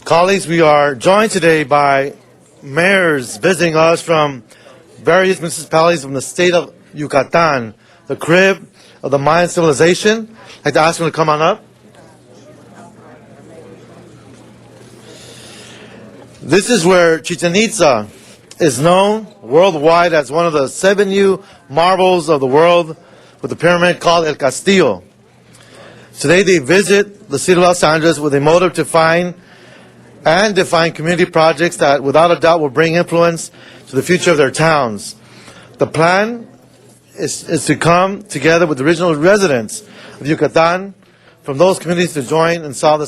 Colleagues, we are joined today by mayors visiting us from various municipalities from the state of Yucatan, the crib of the Mayan civilization. I'd like to ask them to come on up. This is where Chichen Itza is known worldwide as one of the 7 new marvels of the world, with the pyramid called El Castillo. Today they visit the city of Los Angeles with a motive to find and define community projects that without a doubt will bring influence to the future of their towns. The plan is to come together with the original residents of Yucatan from those communities to join and solve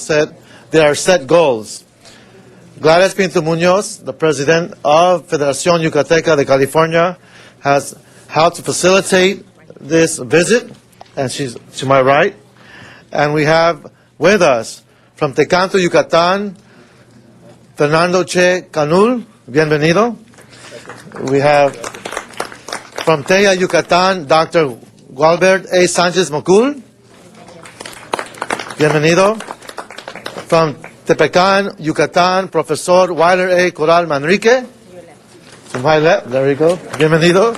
their set goals. Gladys Pinto Munoz, the president of Federación Yucateca de California, has helped to facilitate this visit, and she's to my right. And we have with us from Tecanto, Yucatan, Fernando Che Canul, bienvenido. We have from Teya, Yucatan, Dr. Gualbert A. Sanchez Mocul, bienvenido. From Tepecan, Yucatan, Professor Weiler A. Corral Manrique, to my left, there we go, bienvenido.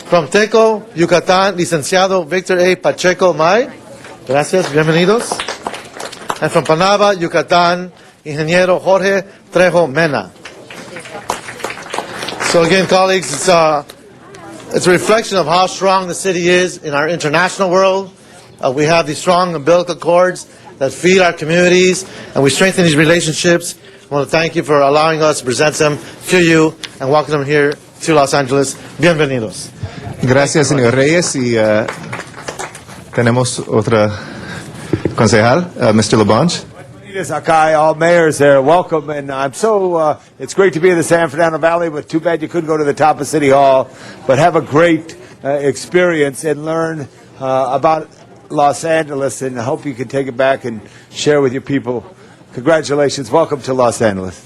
From Teco, Yucatan, Licenciado Victor A. Pacheco May. Gracias, bienvenidos. And from Panaba, Yucatan, Ingeniero Jorge Trejo Mena. So again, colleagues, it's a reflection of how strong the city is in our international world. We have these strong umbilical cords that feed our communities, and we strengthen these relationships. I want to thank you for allowing us to present them to you and welcome them here to Los Angeles. Bienvenidos. Gracias, señor Reyes. Y Tenemos otra concejal, Mr. LaBonge. Akai, all mayors there, welcome, and I'm so, it's great to be in the San Fernando Valley, but too bad you couldn't go to the top of City Hall, but have a great experience and learn about Los Angeles, and I hope you can take it back and share with your people. Congratulations, welcome to Los Angeles.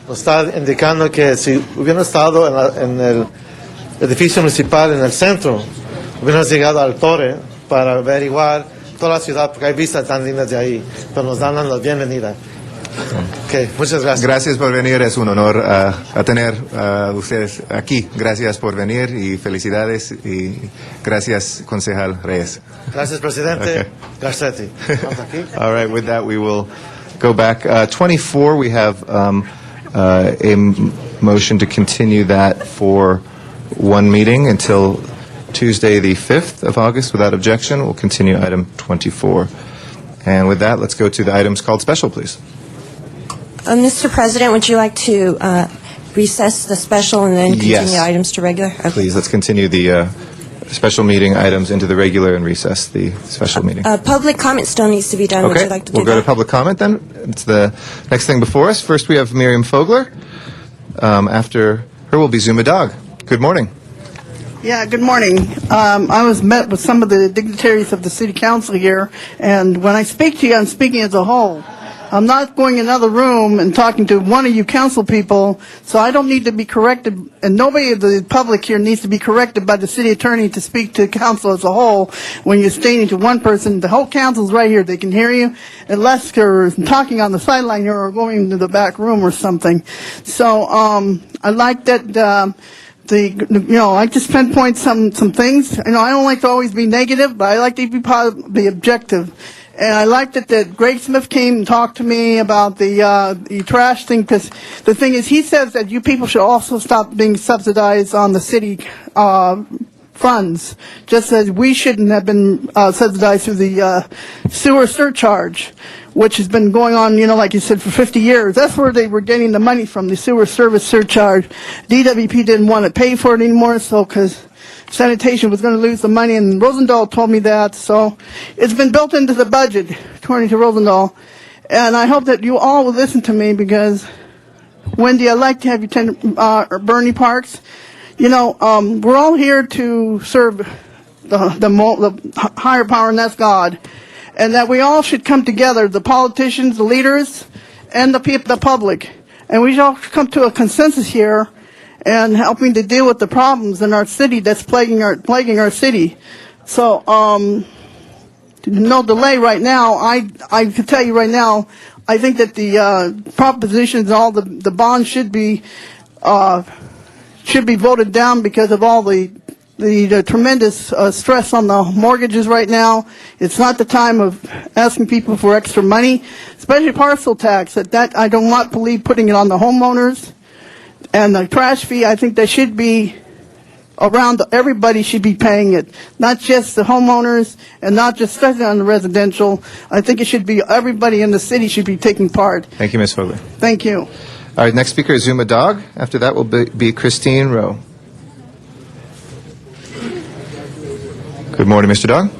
Nos está indicando que si hubiéramos estado en el edificio municipal en el centro, hubiéramos llegado al Torre para averiguar toda la ciudad, porque hay vistas tan lindas de ahí, pero nos dan la bienvenida. Okay, muchas gracias. Gracias por venir, es un honor a tener ustedes aquí. Gracias por venir y felicidades y gracias, concejal Reyes. Gracias, presidente. Okay. Gracias a ti. Vamos aquí. All right, with that, we will go back. 24, we have a motion to continue that for one meeting until Tuesday, the 5th of August. Without objection, we'll continue item 24. And with that, let's go to the items called special, please. Mr. President, would you like to recess the special and then continue Yes. items to regular? Okay. Please, let's continue the special meeting items into the regular and recess the special meeting. Public comment still needs to be done. Would Okay, you like to we'll do go that? to public comment then. It's the next thing before us. First, we have Miriam Fogler. After her will be Zuma Dog. Good morning. Yeah, good morning. I was met with some of the dignitaries of the city council here, and when I speak to you, I'm speaking as a whole. I'm not going in another room and talking to one of you council people, so I don't need to be corrected, and nobody of the public here needs to be corrected by the city attorney to speak to council as a whole when you're stating to one person. The whole council's right here. They can hear you, unless you're talking on the sideline here or going into the back room or something. So I like that I like to pinpoint some things. I don't like to always be negative, but I like to be objective. And I liked it that Greg Smith came and talked to me about the trash thing, because the thing is, he says that you people should also stop being subsidized on the city funds, just as we shouldn't have been subsidized through the sewer surcharge, which has been going on, like you said, for 50 years. That's where they were getting the money from, the sewer service surcharge. DWP didn't want to pay for it anymore, so because sanitation was going to lose the money, and Rosendahl told me that. So it's been built into the budget, according to Rosendahl. And I hope that you all will listen to me, because, Wendy, I'd like to have you attend Bernie Parks. We're all here to serve the higher power, and that's God. And that we all should come together, the politicians, the leaders, and the people, the public. And we should all come to a consensus here and helping to deal with the problems in our city that's plaguing our city. So, no delay right now. I can tell you right now, I think that the propositions, all the bonds should be voted down because of all the tremendous stress on the mortgages right now. It's not the time of asking people for extra money, especially parcel tax. That I do not believe putting it on the homeowners. And the trash fee, I think they should be around, everybody should be paying it, not just the homeowners and not just especially on the residential. I think it should be everybody in the city should be taking part. Thank you, Ms. Fogler. Thank you. All right, next speaker is Zuma Dog. After that will be Christine Rowe. Good morning, Mr. Dog.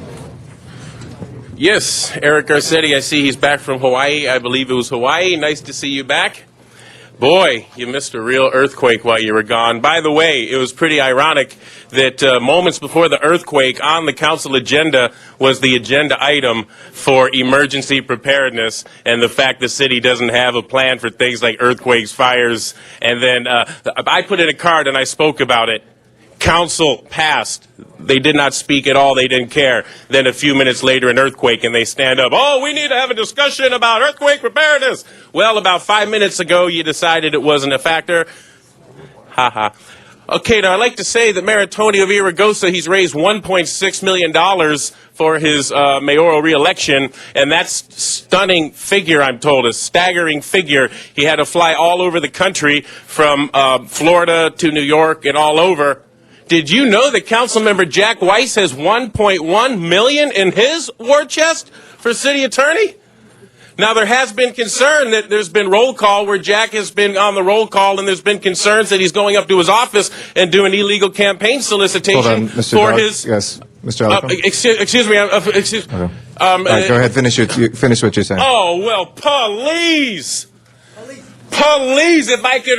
Yes, Eric Garcetti, I see he's back from Hawaii. I believe it was Hawaii. Nice to see you back. Boy, you missed a real earthquake while you were gone. By the way, it was pretty ironic that moments before the earthquake, on the council agenda was the agenda item for emergency preparedness and the fact the city doesn't have a plan for things like earthquakes, fires. And then I put in a card and I spoke about it. Council passed. They did not speak at all. They didn't care. Then a few minutes later, an earthquake, and they stand up. Oh, we need to have a discussion about earthquake preparedness. Well, about 5 minutes ago, you decided it wasn't a factor. Ha ha. Okay, now I'd like to say that Mayor Antonio Villaraigosa, he's raised $1.6 million for his mayoral reelection, and that's stunning figure, I'm told, a staggering figure. He had to fly all over the country from Florida to New York and all over. Did you know that Councilmember Jack Weiss has $1.1 million in his war chest for city attorney? Now, there has been concern that there's been roll call where Jack has been on the roll call, and there's been concerns that he's going up to his office and doing illegal campaign solicitation Hold on, Mr. for Dog. his... Yes. Mr. Alicorn? Excuse me. Excuse. Okay. All right, go ahead. Finish what you're saying. Oh, well, please. Please, if I could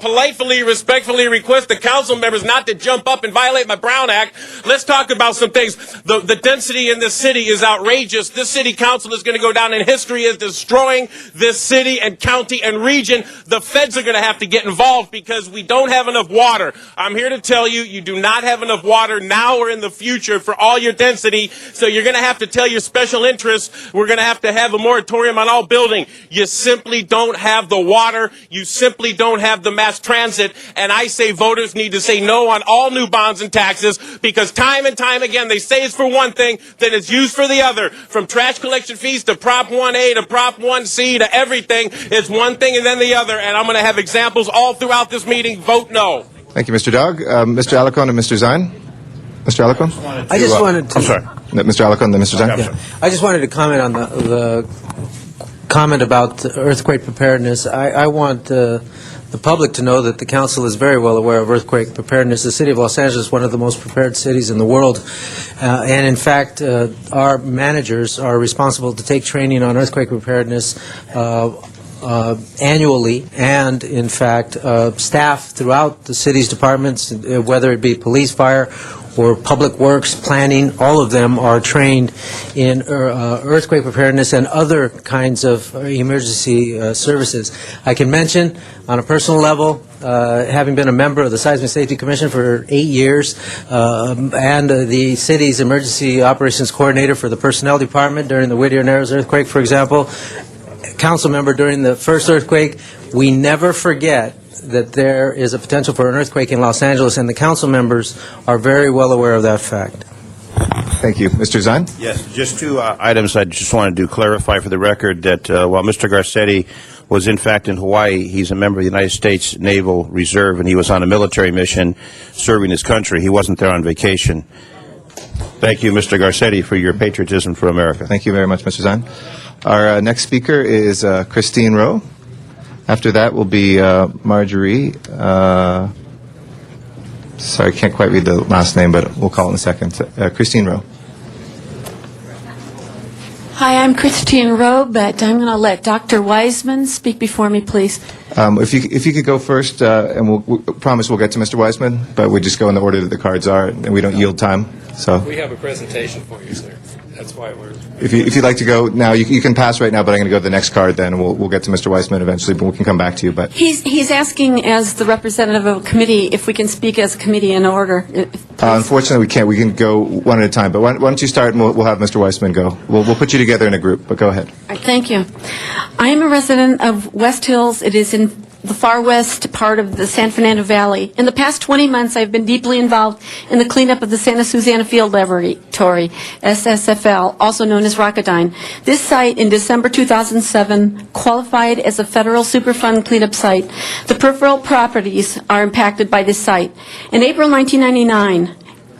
politely, respectfully request the council members not to jump up and violate my Brown Act. Let's talk about some things. The density in this city is outrageous. This city council is going to go down in history as destroying this city and county and region. The feds are going to have to get involved because we don't have enough water. I'm here to tell you, you do not have enough water now or in the future for all your density. So you're going to have to tell your special interests, we're going to have a moratorium on all building. You simply don't have the water. You simply don't have the mass transit. And I say voters need to say no on all new bonds and taxes because time and time again they say it's for one thing, then it's used for the other. From trash collection fees to Prop 1A to Prop 1C to everything, it's one thing and then the other. And I'm going to have examples all throughout this meeting. Vote no. Thank you, Mr. Dog. Mr. Alicorn and Mr. Zine. Mr. Alicorn? I just wanted to... I'm sorry. Mr. Alicorn, then Mr. Zine. Yeah. I just wanted to comment on the comment about earthquake preparedness. I want the public to know that the council is very well aware of earthquake preparedness. The city of Los Angeles is one of the most prepared cities in the world. And in fact, our managers are responsible to take training on earthquake preparedness annually, and in fact, staff throughout the city's departments, whether it be police, fire, or public works, planning, all of them are trained in earthquake preparedness and other kinds of emergency services. I can mention, on a personal level, having been a member of the Seismic Safety Commission for 8 years, and the city's emergency operations coordinator for the personnel department during the Whittier Narrows earthquake, for example, council member during the first earthquake, we never forget that there is a potential for an earthquake in Los Angeles, and the council members are very well aware of that fact. Thank you. Mr. Zine? Yes, just two items I just wanted to clarify for the record that while Mr. Garcetti was in fact in Hawaii, he's a member of the United States Naval Reserve, and he was on a military mission serving his country. He wasn't there on vacation. Thank you, Mr. Garcetti, for your patriotism for America. Thank you very much, Mr. Zine. Our next speaker is Christine Rowe. After that will be Marjorie. Sorry, I can't quite read the last name, but we'll call it in a second. Christine Rowe. Hi, I'm Christine Rowe, but I'm going to let Dr. Wiseman speak before me, please. If you could go first, and we promise we'll get to Mr. Wiseman, but we just go in the order that the cards are, and we don't yield time. So We have a presentation for you, sir. That's why we're... if you'd like to go now, you can pass right now, but I'm going to go to the next card then, and we'll get to Mr. Wiseman eventually, but we can come back to you. But He's asking, as the representative of a committee, if we can speak as a committee in order. Unfortunately, we can't. We can go one at a time. But why don't you start, and we'll have Mr. Wiseman go. We'll put you together in a group, but go ahead. Thank you. I am a resident of West Hills. It is in the far west part of the San Fernando Valley. In the past 20 months, I've been deeply involved in the cleanup of the Santa Susana Field Laboratory, SSFL, also known as Rocketdyne. This site, in December 2007, qualified as a federal Superfund cleanup site. The peripheral properties are impacted by this site. In April 1999,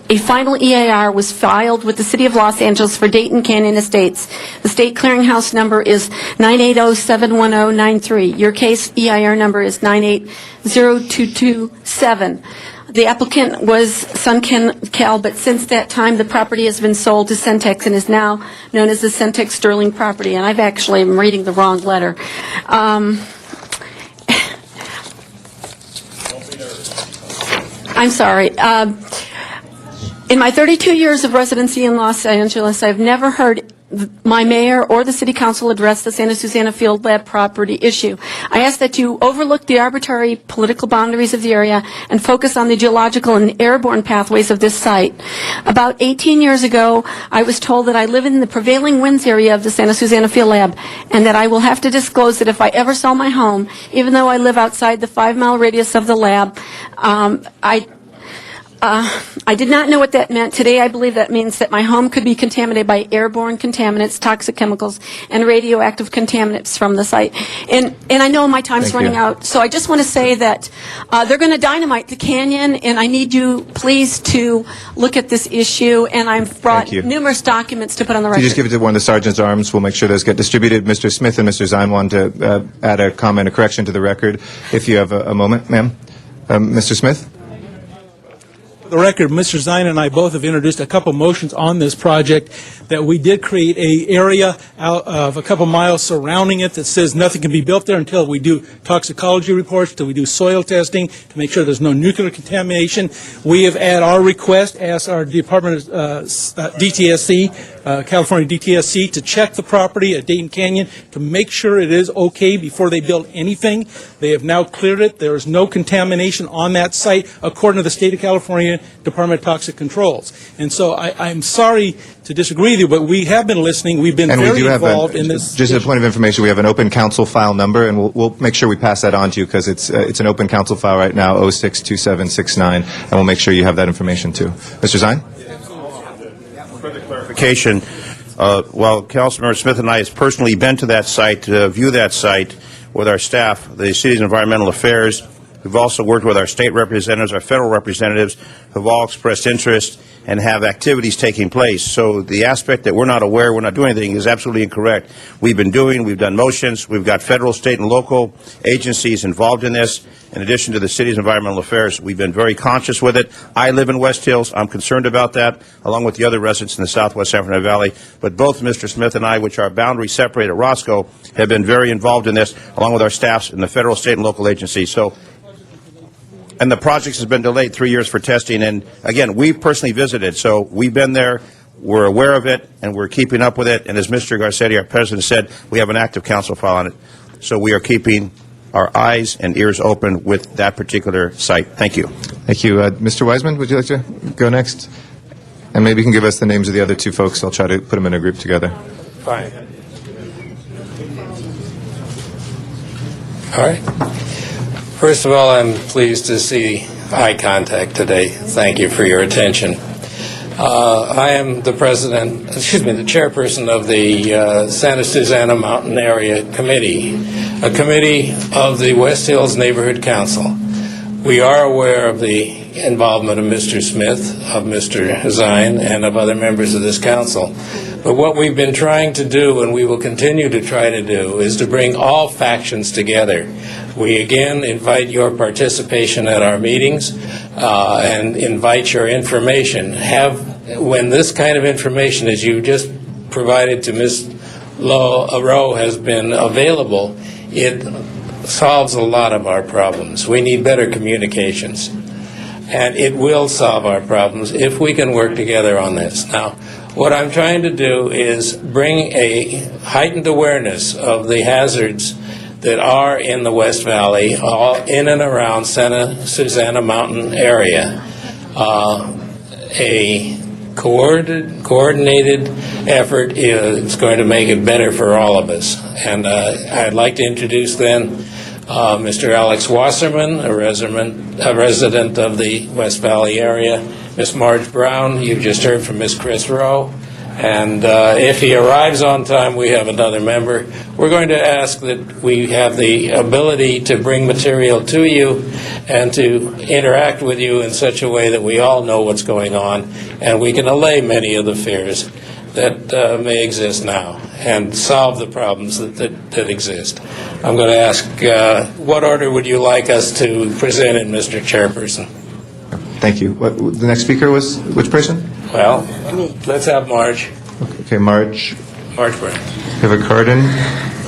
a final EIR was filed with the City of Los Angeles for Dayton Canyon Estates. The state clearinghouse number is 980-71093. Your case EIR number is 9802227. The applicant was SunCal, but since that time, the property has been sold to Centex and is now known as the Centex Sterling property. And I've actually am reading the wrong letter. I'm sorry. In my 32 years of residency in Los Angeles, I've never heard my mayor or the city council address the Santa Susana Field Lab property issue. I ask that you overlook the arbitrary political boundaries of the area and focus on the geological and airborne pathways of this site. About 18 years ago, I was told that I live in the prevailing winds area of the Santa Susana Field Lab and that I will have to disclose that if I ever sell my home, even though I live outside the 5-mile radius of the lab, I did not know what that meant. Today, I believe that means that my home could be contaminated by airborne contaminants, toxic chemicals, and radioactive contaminants from the site. And I know my time's running out, so I just want to say that they're going to dynamite the canyon, and I need you, please, to look at this issue. And I've brought numerous documents to put on the If record. you just give it to one of the sergeant's arms, we'll make sure those get distributed. Mr. Smith and Mr. Zine want to add a comment, a correction to the record, if you have a moment, ma'am. Mr. Smith? the record, Mr. Zine and I both have introduced a couple motions on this project that we did create a area out of a couple miles surrounding it that says nothing can be built there until we do toxicology reports, until we do soil testing to make sure there's no nuclear contamination. We have, at our request, asked our Department of DTSC, California DTSC, to check the property at Dayton Canyon to make sure it is okay before they build anything. They have now cleared it. There is no contamination on that site, according to the State of California Department of Toxic Controls. And so I'm sorry to disagree with you, but we have been listening. We've been And very we do have involved in this. just as a point of information, we have an open council file number, and we'll make sure we pass that on to you because it's an open council file right now, 062769, and we'll make sure you have that information too. Mr. Zine? Further clarification. While Councilmember Smith and I has personally been to that site to view that site with our staff, the city's environmental affairs, we've also worked with our state representatives, our federal representatives, who have all expressed interest and have activities taking place. So the aspect that we're not aware, we're not doing anything, is absolutely incorrect. We've done motions, we've got federal, state, and local agencies involved in this. In addition to the city's environmental affairs, we've been very conscious with it. I live in West Hills. I'm concerned about that, along with the other residents in the southwest San Fernando Valley. But both Mr. Smith and I, which are boundary separated at Roscoe, have been very involved in this, along with our staffs in the federal, state, and local agencies. And the project has been delayed 3 years for testing. And again, we've personally visited, so we've been there. We're aware of it, and we're keeping up with it. And as Mr. Garcetti, our president, said, we have an active council file on it. So we are keeping our eyes and ears open with that particular site. Thank you. Thank you. Mr. Wiseman, would you like to go next? And maybe you can give us the names of the other two folks. I'll try to put them in a group together. Fine. All right. First of all, I'm pleased to see eye contact today. Thank you for your attention. I am the chairperson of the Santa Susana Mountain Area Committee, a committee of the West Hills Neighborhood Council. We are aware of the involvement of Mr. Smith, of Mr. Zine, and of other members of this council. But what we've been trying to do, and we will continue to try to do, is to bring all factions together. We again invite your participation at our meetings and invite your information. When this kind of information, as you just provided to Ms. Rowe, has been available, it solves a lot of our problems. We need better communications. And it will solve our problems if we can work together on this. Now, what I'm trying to do is bring a heightened awareness of the hazards that are in the West Valley, all in and around Santa Susana Mountain area. A coordinated effort is going to make it better for all of us. And I'd like to introduce then Mr. Alex Wasserman, a resident of the West Valley area, Ms. Marge Brown. You've just heard from Ms. Chris Rowe. And if he arrives on time, we have another member. We're going to ask that we have the ability to bring material to you and to interact with you in such a way that we all know what's going on and we can allay many of the fears that may exist now and solve the problems that exist. I'm going to ask, what order would you like us to present in, Mr. Chairperson? Thank you. The next speaker was which person? Well, let's have Marge. Okay, Marge. Marge Brown. We have a card in.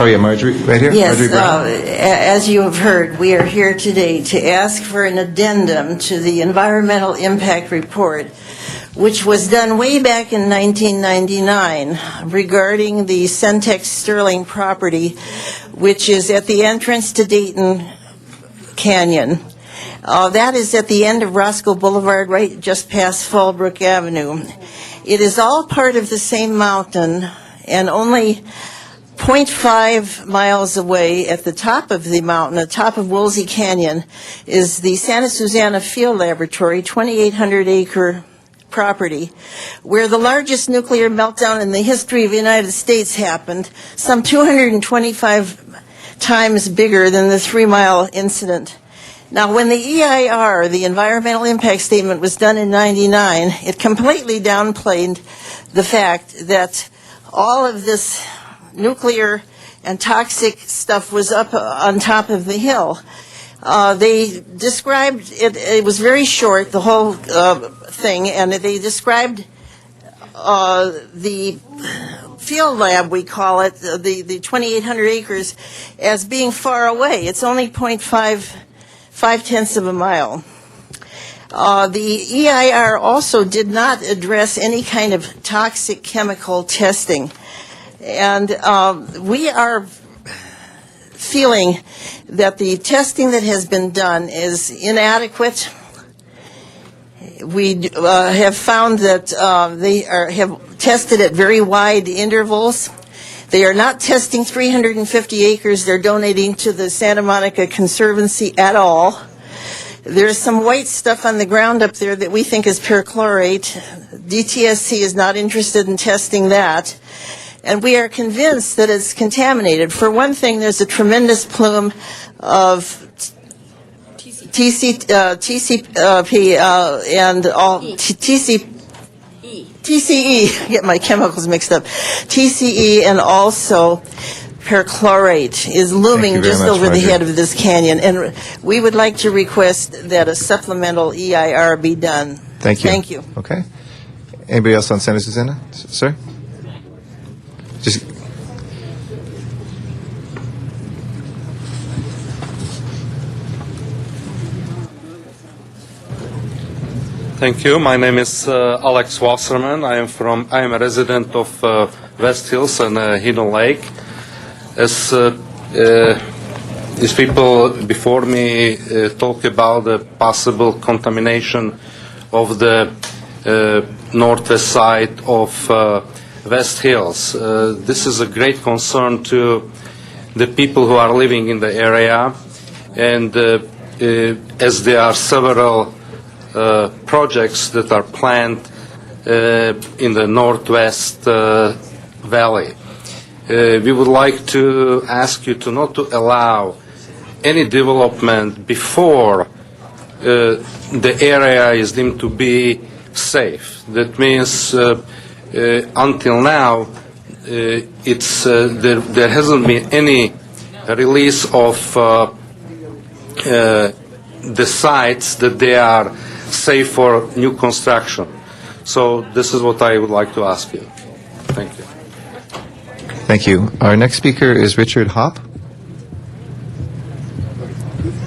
Oh, yeah, Marjorie, right here? Yes, Marjorie Brown. as you have heard, we are here today to ask for an addendum to the Environmental Impact Report, which was done way back in 1999 regarding the Centex Sterling property, which is at the entrance to Dayton Canyon. That is at the end of Roscoe Boulevard, right just past Fallbrook Avenue. It is all part of the same mountain, and only 0.5 miles away at the top of the mountain, at the top of Woolsey Canyon, is the Santa Susana Field Laboratory, 2,800-acre property, where the largest nuclear meltdown in the history of the United States happened, some 225 times bigger than the 3-mile incident. Now, when the EIR, the Environmental Impact Statement, was done in '99, it completely downplayed the fact that all of this nuclear and toxic stuff was up on top of the hill. They described it, it was very short, the whole thing, and they described the field lab, we call it, the 2,800 acres, as being far away. It's only 0.5 of a mile. The EIR also did not address any kind of toxic chemical testing. And we are feeling that the testing that has been done is inadequate. We have found that they have tested at very wide intervals. They are not testing 350 acres they're donating to the Santa Monica Conservancy at all. There's some white stuff on the ground up there that we think is perchlorate. DTSC is not interested in testing that. And we are convinced that it's contaminated. For one thing, there's a tremendous plume of TCP and all TCE, get my chemicals mixed up, TCE and also perchlorate is looming just over the head of this canyon. And we would like to request that a supplemental EIR be done. Thank you. Thank you. Okay. Anybody else on Santa Susana? Sir? Just Thank you. My name is Alex Wasserman. I am a resident of West Hills and Hidden Lake. As people before me talk about the possible contamination of the northwest side of West Hills, this is a great concern to the people who are living in the area, and as there are several projects that are planned in the Northwest Valley. We would like to ask you to not to allow any development before the area is deemed to be safe. That means until now there hasn't been any release of the sites that they are safe for new construction. So this is what I would like to ask you. Thank you. Thank you. Our next speaker is Richard Hopp.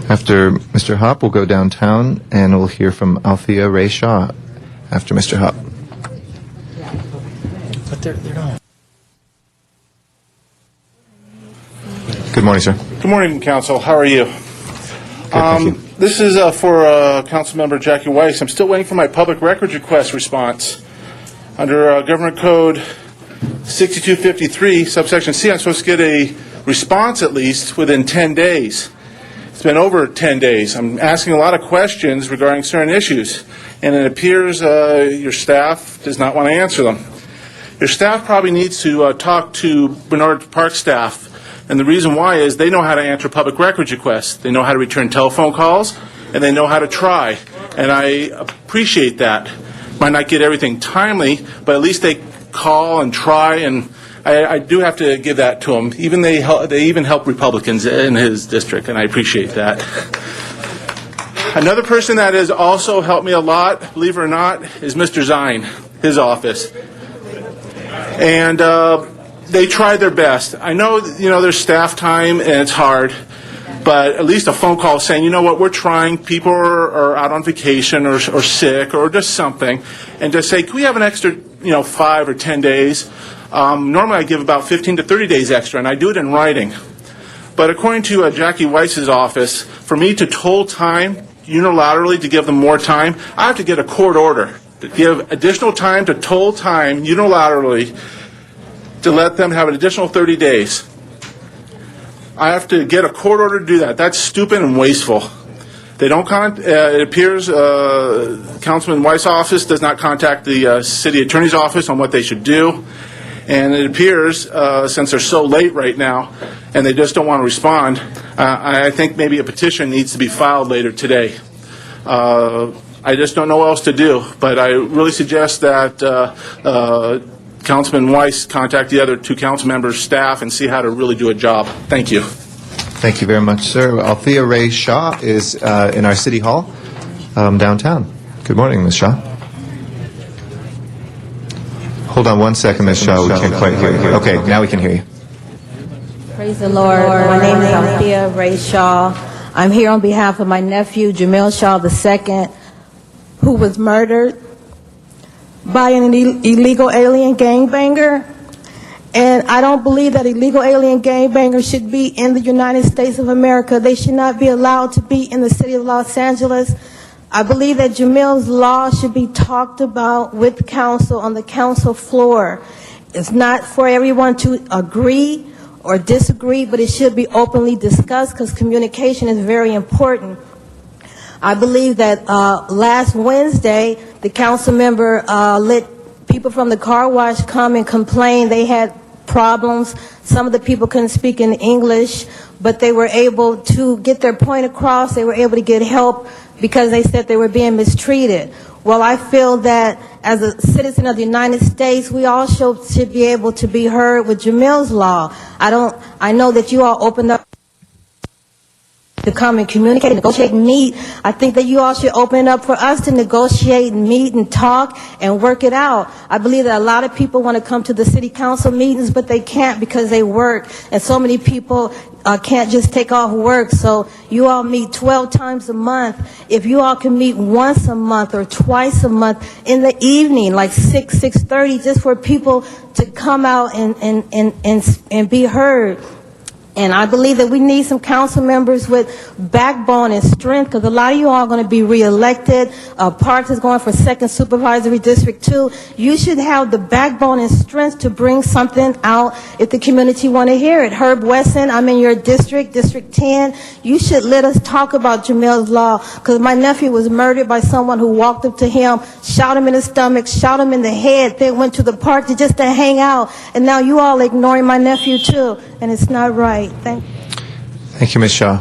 After Mr. Hopp, we'll go downtown and we'll hear from Althea Ray Shaw after Mr. Hopp. But they're not. Good morning, sir. Good morning, Council. How are you? This is for Councilmember Jackie Weiss. I'm still waiting for my public records request response. Under Government Code 6253, subsection C, I'm supposed to get a response at least within 10 days. It's been over 10 days. I'm asking a lot of questions regarding certain issues, and it appears your staff does not want to answer them. Your staff probably needs to talk to Bernard Park staff. And the reason why is they know how to answer public records requests. They know how to return telephone calls, and they know how to try. And I appreciate that. Might not get everything timely, but at least they call and try, and I do have to give that to them. Even they even help Republicans in his district, and I appreciate that. Another person that has also helped me a lot, believe it or not, is Mr. Zine, his office. And they tried their best. I know, there's staff time and it's hard, but at least a phone call saying, you know what, we're trying, people are out on vacation or sick or just something, and just say, can we have an extra, 5 or 10 days? Normally I give about 15 to 30 days extra, and I do it in writing. But according to Jackie Weiss's office, for me to toll time unilaterally to give them more time, I have to get a court order to give additional time to toll time unilaterally to let them have an additional 30 days. I have to get a court order to do that. That's stupid and wasteful. They don't it appears Councilman Weiss' office does not contact the city attorney's office on what they should do. And it appears, since they're so late right now, and they just don't want to respond, I think maybe a petition needs to be filed later today. I just don't know what else to do, but I really suggest that Councilman Weiss contact the other two council members' staff and see how to really do a job. Thank you. Thank you very much, sir. Althea Ray Shaw is in our City Hall downtown. Good morning, Ms. Shaw. Hold on one second, Ms. Shaw. We can't quite hear you. Okay, now we can hear you. Praise the Lord. My name is Althea Ray Shaw. I'm here on behalf of my nephew, Jamil Shaw II, who was murdered by an illegal alien gangbanger. And I don't believe that illegal alien gangbangers should be in the United States of America. They should not be allowed to be in the city of Los Angeles. I believe that Jamil's law should be talked about with council on the council floor. It's not for everyone to agree or disagree, but it should be openly discussed because communication is very important. I believe that last Wednesday, the council member let people from the car wash come and complain. They had problems. Some of the people couldn't speak in English, but they were able to get their point across. They were able to get help because they said they were being mistreated. Well, I feel that as a citizen of the United States, we all should be able to be heard with Jamil's law. I know that you all opened up to come and communicate, negotiate, meet. I think that you all should open it up for us to negotiate, meet, and talk and work it out. I believe that a lot of people want to come to the city council meetings, but they can't because they work, and so many people can't just take off work. So you all meet 12 times a month. If you all can meet once a month or twice a month in the evening, like 6:30, just for people to come out and be heard. And I believe that we need some council members with backbone and strength, because a lot of you all are going to be reelected. Parks is going for 2nd Supervisory District 2. You should have the backbone and strength to bring something out if the community want to hear it. Herb Wesson, I'm in your district, District 10. You should let us talk about Jamil's law, because my nephew was murdered by someone who walked up to him, shot him in the stomach, shot him in the head, then went to the park just to hang out. And now you all ignoring my nephew too, and it's not right. Thank you, Ms. Shaw.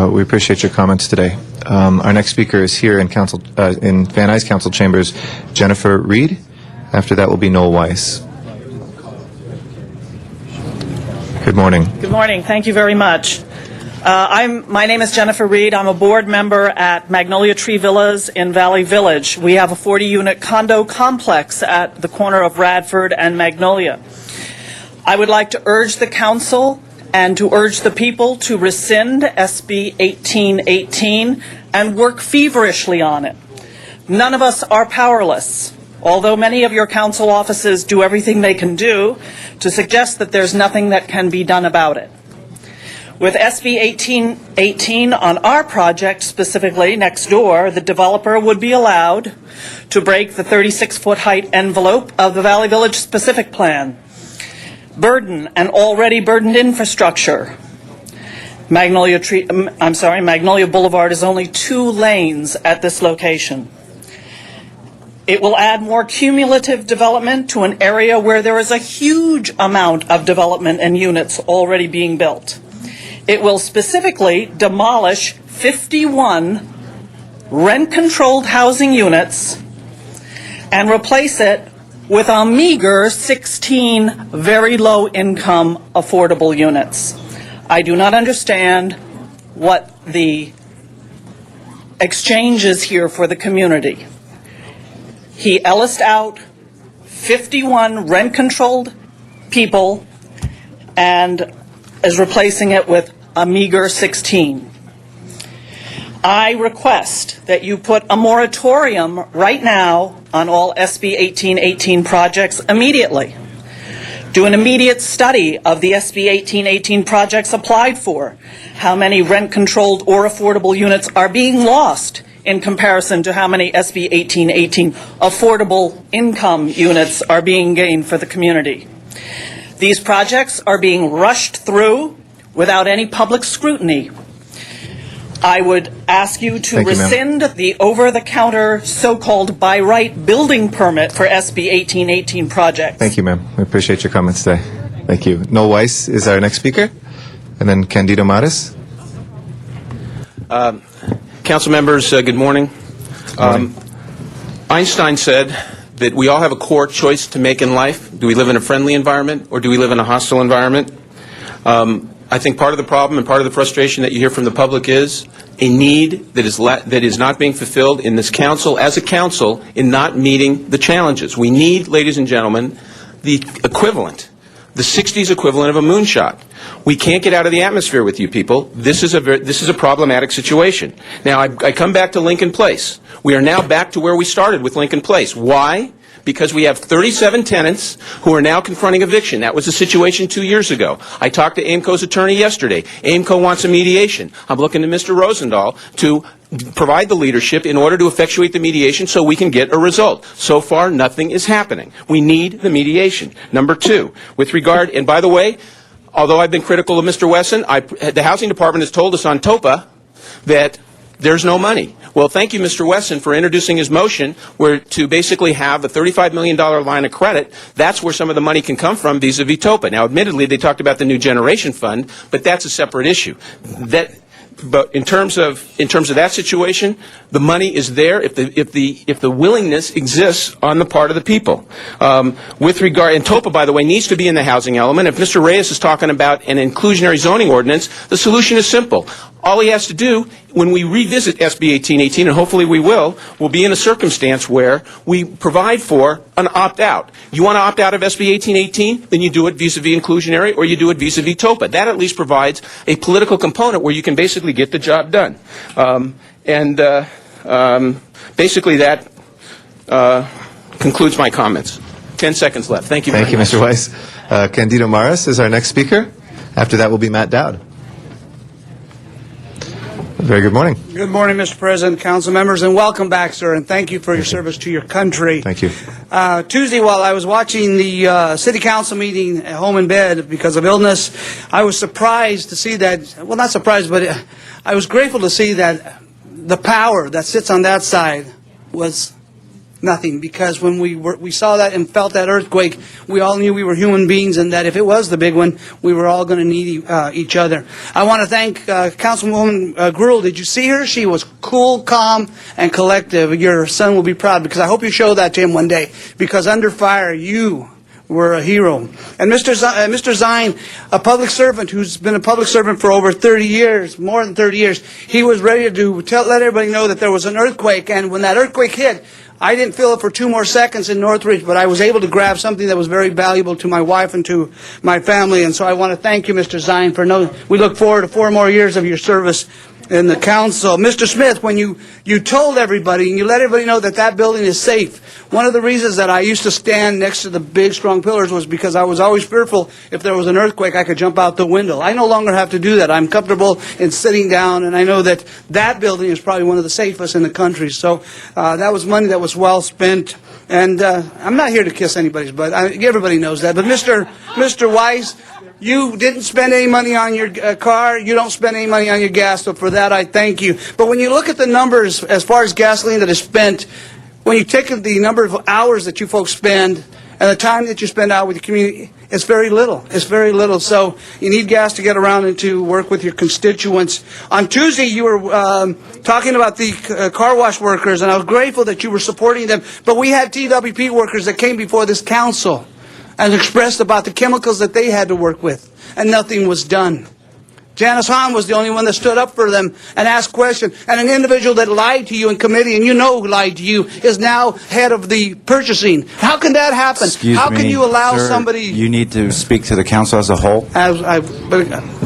We appreciate your comments today. Our next speaker is here in Van Nuys Council Chambers, Jennifer Reed. After that will be Noel Weiss. Good morning. Good morning. Thank you very much. My name is Jennifer Reed. I'm a board member at Magnolia Tree Villas in Valley Village. We have a 40-unit condo complex at the corner of Radford and Magnolia. I would like to urge the council and to urge the people to rescind SB 1818 and work feverishly on it. None of us are powerless, although many of your council offices do everything they can do to suggest that there's nothing that can be done about it. With SB 1818 on our project, specifically next door, the developer would be allowed to break the 36-foot height envelope of the Valley Village specific plan, burden an already burdened infrastructure. Magnolia Boulevard is only 2 lanes at this location. It will add more cumulative development to an area where there is a huge amount of development and units already being built. It will specifically demolish 51 rent-controlled housing units and replace it with a meager 16 very low-income affordable units. I do not understand what the exchange is here for the community. He Ellised out 51 rent-controlled people and is replacing it with a meager 16. I request that you put a moratorium right now on all SB 1818 projects immediately. Do an immediate study of the SB 1818 projects applied for. How many rent-controlled or affordable units are being lost in comparison to how many SB 1818 affordable income units are being gained for the community. These projects are being rushed through without any public scrutiny. I would ask you to rescind the over-the-counter so-called by right building permit for SB 1818 projects. Thank you, ma'am. We appreciate your comments today. Thank you. Noel Weiss is our next speaker, and then Candido Mares. Council members, good morning. Einstein said that we all have a core choice to make in life. Do we live in a friendly environment or do we live in a hostile environment? I think part of the problem and part of the frustration that you hear from the public is a need that is not being fulfilled in this council, as a council, in not meeting the challenges. We need, ladies and gentlemen, the equivalent, the 60s equivalent of a moonshot. We can't get out of the atmosphere with you people. This is a problematic situation. Now, I come back to Lincoln Place. We are now back to where we started with Lincoln Place. Why? Because we have 37 tenants who are now confronting eviction. That was the situation 2 years ago. I talked to Aimco's attorney yesterday. Aimco wants a mediation. I'm looking to Mr. Rosendahl to provide the leadership in order to effectuate the mediation so we can get a result. So far, nothing is happening. We need the mediation. Number two, with regard, and by the way, although I've been critical of Mr. Wesson, the Housing Department has told us on TOPA that there's no money. Well, thank you, Mr. Wesson, for introducing his motion where to basically have a $35 million line of credit. That's where some of the money can come from vis-a-vis TOPA. Now, admittedly, they talked about the New Generation Fund, but that's a separate issue. But in terms of that situation, the money is there if the willingness exists on the part of the people. With regard, and TOPA, by the way, needs to be in the housing element. If Mr. Reyes is talking about an inclusionary zoning ordinance, the solution is simple. All he has to do, when we revisit SB 1818, and hopefully we will be in a circumstance where we provide for an opt-out. You want to opt out of SB 1818? Then you do it vis-a-vis inclusionary, or you do it vis-a-vis TOPA. That at least provides a political component where you can basically get the job done. Basically that concludes my comments. 10 seconds left. Thank you very much. Thank you, Mr. Weiss. Candido Maris is our next speaker. After that will be Matt Dowd. Very good morning. Good morning, Mr. President, council members, and welcome back, sir, and thank you for your service to your country. Thank you. Tuesday, while I was watching the city council meeting at home in bed because of illness, I was surprised to see that, well, not surprised, but I was grateful to see that the power that sits on that side was nothing, because when we saw that and felt that earthquake, we all knew we were human beings and that if it was the big one, we were all going to need each other. I want to thank Councilwoman Gruhl. Did you see her? She was cool, calm, and collective. Your son will be proud, because I hope you show that to him one day, because under fire, you were a hero. And Mr. Zine, a public servant who's been a public servant for over 30 years, more than 30 years, he was ready to let everybody know that there was an earthquake, and when that earthquake hit, I didn't feel it for 2 more seconds in Northridge, but I was able to grab something that was very valuable to my wife and to my family. And so I want to thank you, Mr. Zine, for we look forward to 4 more years of your service in the council. Mr. Smith, when you told everybody and you let everybody know that that building is safe, one of the reasons that I used to stand next to the big, strong pillars was because I was always fearful if there was an earthquake, I could jump out the window. I no longer have to do that. I'm comfortable in sitting down, and I know that that building is probably one of the safest in the country. So that was money that was well spent. And I'm not here to kiss anybody's butt. Everybody knows that. But Mr. Weiss, you didn't spend any money on your car. You don't spend any money on your gas. So for that, I thank you. But when you look at the numbers as far as gasoline that is spent, when you take the number of hours that you folks spend and the time that you spend out with your community, it's very little. It's very little. So you need gas to get around and to work with your constituents. On Tuesday, you were talking about the car wash workers, and I was grateful that you were supporting them. But we had TWP workers that came before this council and expressed about the chemicals that they had to work with, and nothing was done. Janice Hahn was the only one that stood up for them and asked questions. And an individual that lied to you in committee, and you know who lied to you, is now head of the purchasing. How can that happen? How can you allow somebody... You need to speak to the council as a whole. All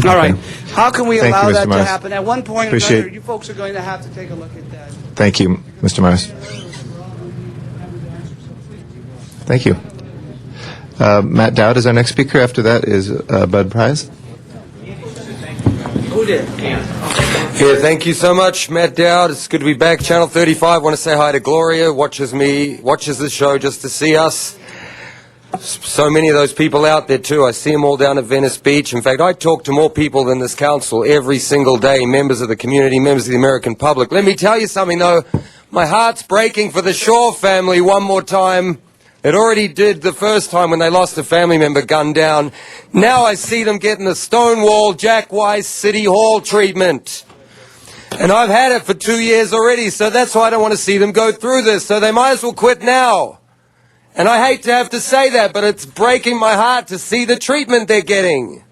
right. How can we allow that to happen? At one point or another, you folks are going to have to take a look at that. Thank you, Mr. Morris. Thank you. Matt Dowd is our next speaker. After that is Bud Price. Who did? Yeah, thank you so much, Matt Dowd. It's good to be back. Channel 35. Want to say hi to Gloria. Watches the show just to see us. So many of those people out there too. I see them all down at Venice Beach. In fact, I talk to more people than this council every single day. Members of the community, members of the American public. Let me tell you something though. My heart's breaking for the Shaw family one more time. It already did the first time when they lost a family member gunned down. Now I see them getting the Stonewall Jack Weiss City Hall treatment. And I've had it for 2 years already, so that's why I don't want to see them go through this. So they might as well quit now. And I hate to have to say that, but it's breaking my heart to see the treatment they're getting.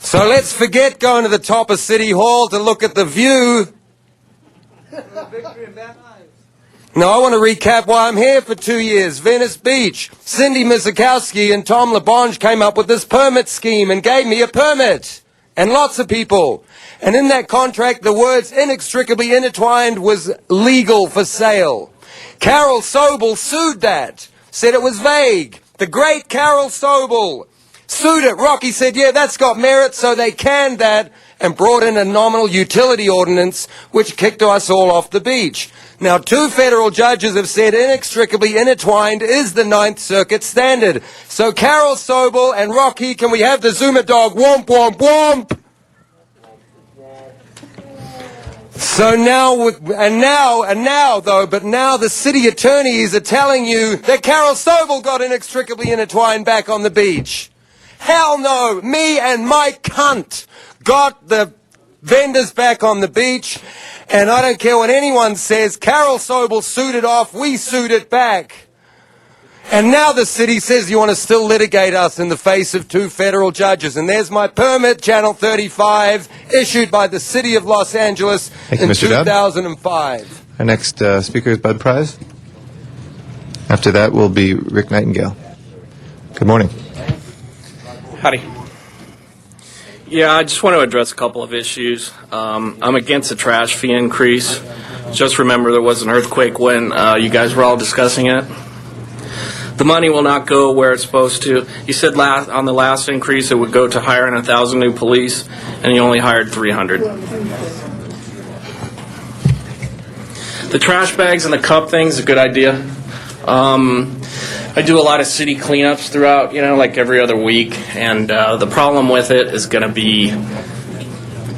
So let's forget going to the top of City Hall to look at the view. No, I want to recap why I'm here for 2 years. Venice Beach. Cindy Mizakowski and Tom LaBonge came up with this permit scheme and gave me a permit. And lots of people. And in that contract, the words inextricably intertwined was legal for sale. Carol Sobel sued that. Said it was vague. The great Carol Sobel sued it. Rocky said, yeah, that's got merit, so they canned that and brought in a nominal utility ordinance, which kicked us all off the beach. Now, 2 federal judges have said inextricably intertwined is the Ninth Circuit standard. So, Carol Sobel and Rocky, can we have the Zuma dog womp, womp, womp? So now, now the city attorneys are telling you that Carol Sobel got inextricably intertwined back on the beach. Hell no, me and Mike Cunt got the vendors back on the beach, and I don't care what anyone says, Carol Sobel sued it off, we sued it back. And now the city says you want to still litigate us in the face of 2 federal judges. And there's my permit, Channel 35, issued by the City of Los Angeles in Mr. Dubb. 2005. Our next speaker is Bud Prize. After that will be Rick Nightingale. Good morning. Howdy. Yeah, I just want to address a couple of issues. I'm against the trash fee increase. Just remember there was an earthquake when you guys were all discussing it. The money will not go where it's supposed to. You said on the last increase it would go to hiring 1,000 new police, and you only hired 300. The trash bags and the cup thing is a good idea. I do a lot of city cleanups throughout, like every other week, and the problem with it is going to be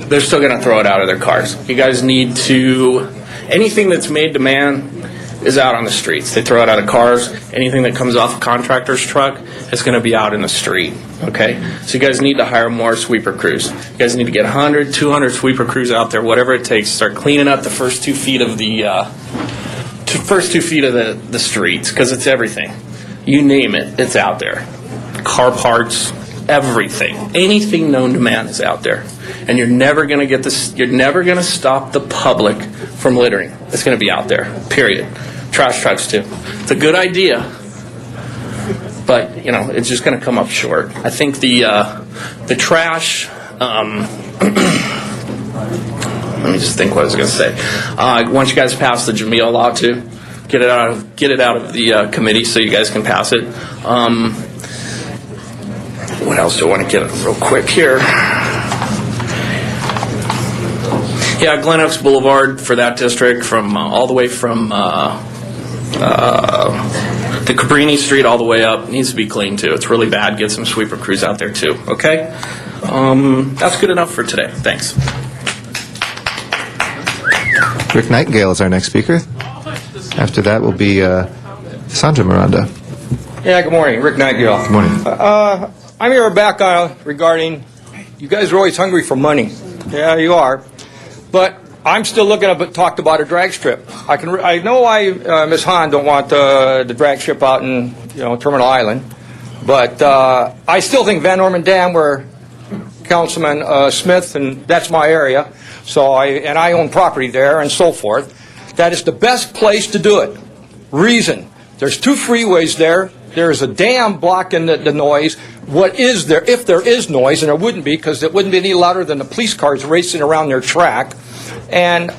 they're still going to throw it out of their cars. You guys need to, anything that's made to man is out on the streets. They throw it out of cars. Anything that comes off a contractor's truck is going to be out in the street, okay? So you guys need to hire more sweeper crews. You guys need to get 100, 200 sweeper crews out there, whatever it takes, start cleaning up the first 2 feet of the streets, because it's everything. You name it, it's out there. Car parts, everything. Anything known to man is out there. And you're never going to get this, you're never going to stop the public from littering. It's going to be out there, period. Trash trucks too. It's a good idea, but it's just going to come up short. I think the trash, let me just think what I was going to say. Once you guys pass the Jamil law too, get it out of the committee so you guys can pass it. What else do I want to get real quick here? Yeah, Glen Oaks Boulevard for that district, from all the way from the Cabrini Street all the way up, needs to be cleaned too. It's really bad. Get some sweeper crews out there too. Okay, that's good enough for today. Thanks. Rick Nightingale is our next speaker. After that will be Sandra Miranda. Yeah, good morning. Rick Nightingale. Good morning. I'm here back regarding, you guys are always hungry for money. Yeah, you are. But I'm still looking at, talked about a drag strip. I know why Ms. Hahn don't want the drag strip out in Terminal Island, but I still think Van Orman Dam, where Councilman Smith, and that's my area, so I own property there and so forth. That is the best place to do it. Reason: there's 2 freeways there. There's a dam blocking the noise. What is there, if there is noise, and there wouldn't be, because it wouldn't be any louder than the police cars racing around their track. And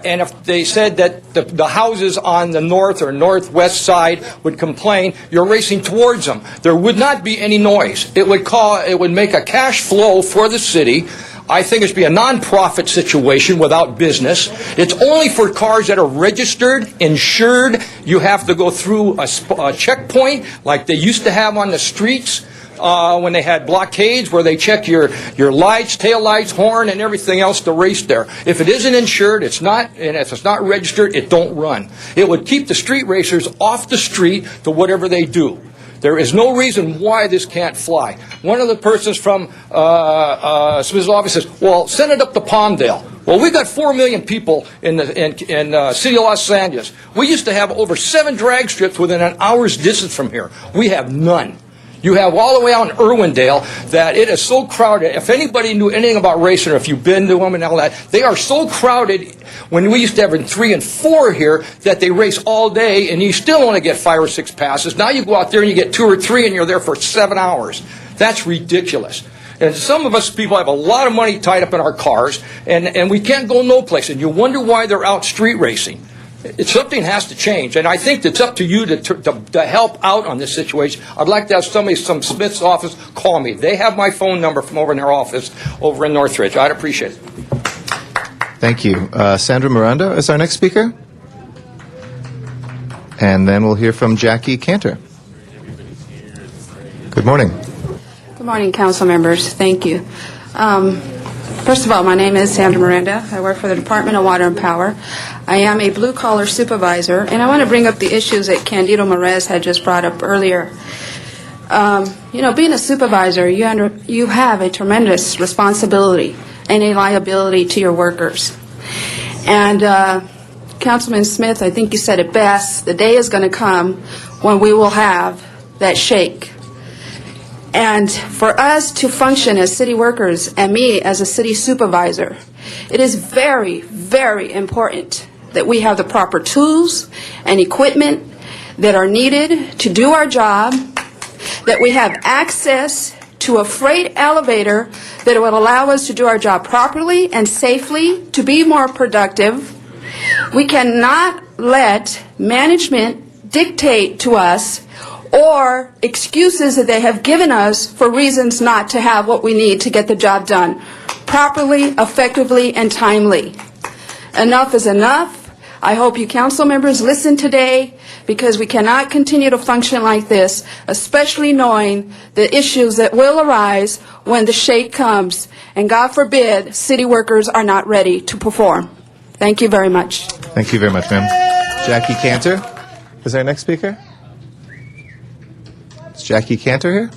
if they said that the houses on the north or northwest side would complain, you're racing towards them. There would not be any noise. It would make a cash flow for the city. I think it should be a non-profit situation without business. It's only for cars that are registered, insured. You have to go through a checkpoint like they used to have on the streets when they had blockades, where they check your lights, tail lights, horn, and everything else to race there. If it isn't insured, and if it's not registered, it don't run. It would keep the street racers off the street to whatever they do. There is no reason why this can't fly. One of the persons from Smith's office says, well, send it up to Palmdale. Well, we've got 4 million people in the city of Los Angeles. We used to have over 7 drag strips within an hour's distance from here. We have none. You have all the way out in Irwindale that it is so crowded. If anybody knew anything about racing, or if you've been to them and all that, they are so crowded. When we used to have 3 and 4 here, that they race all day, and you still only get 5 or 6 passes. Now you go out there and you get 2 or 3, and you're there for 7 hours. That's ridiculous. And some of us people have a lot of money tied up in our cars, and we can't go no place. And you wonder why they're out street racing. Something has to change, and I think it's up to you to help out on this situation. I'd like to have somebody from Smith's office call me. They have my phone number from over in their office over in Northridge. I'd appreciate it. Thank you. Sandra Miranda is our next speaker. And then we'll hear from Jackie Cantor. Good morning. Good morning, council members. Thank you. First of all, my name is Sandra Miranda. I work for the Department of Water and Power. I am a blue-collar supervisor, and I want to bring up the issues that Candido Morez had just brought up earlier. Being a supervisor, you have a tremendous responsibility and a liability to your workers. And Councilman Smith, I think you said it best, the day is going to come when we will have that shake. And for us to function as city workers, and me as a city supervisor, it is very, very important that we have the proper tools and equipment that are needed to do our job, that we have access to a freight elevator that will allow us to do our job properly and safely, to be more productive. We cannot let management dictate to us or excuses that they have given us for reasons not to have what we need to get the job done properly, effectively, and timely. Enough is enough. I hope you council members listen today, because we cannot continue to function like this, especially knowing the issues that will arise when the shake comes, and God forbid city workers are not ready to perform. Thank you very much. Thank you very much, ma'am. Jackie Cantor is our next speaker. Is Jackie Cantor here?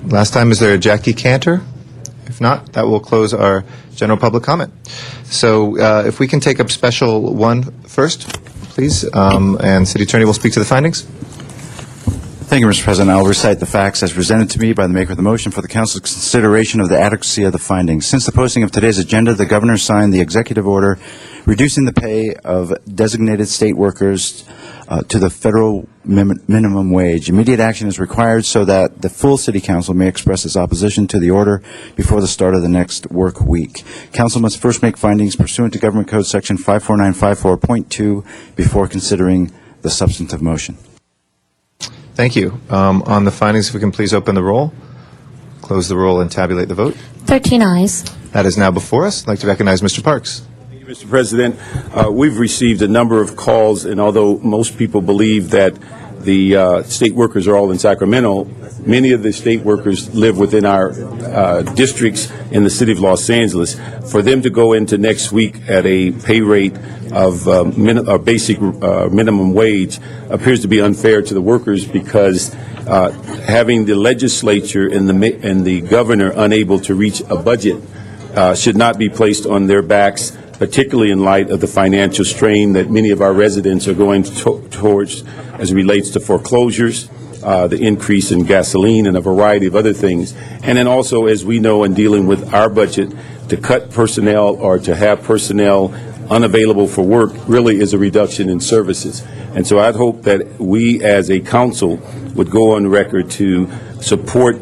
Last time, is there a Jackie Cantor? If not, that will close our general public comment. So if we can take up special 1 first, please, and City Attorney will speak to the findings. Thank you, Mr. President. I'll recite the facts as presented to me by the maker of the motion for the Council's consideration of the adequacy of the findings. Since the posting of today's agenda, the Governor signed the executive order reducing the pay of designated state workers to the federal minimum wage. Immediate action is required so that the full City Council may express its opposition to the order before the start of the next work week. Council must first make findings pursuant to Government Code Section 54954.2 before considering the substantive motion. Thank you. On the findings, if we can please open the roll, close the roll, and tabulate the vote. 13 ayes. That is now before us. I'd like to recognize Mr. Parks. Thank you, Mr. President. We've received a number of calls, and although most people believe that the state workers are all in Sacramento, many of the state workers live within our districts in the city of Los Angeles. For them to go into next week at a pay rate of basic minimum wage appears to be unfair to the workers, because having the legislature and the governor unable to reach a budget should not be placed on their backs, particularly in light of the financial strain that many of our residents are going towards as it relates to foreclosures, the increase in gasoline, and a variety of other things. And then also, as we know, in dealing with our budget, to cut personnel or to have personnel unavailable for work really is a reduction in services. And so I'd hope that we as a council would go on record to support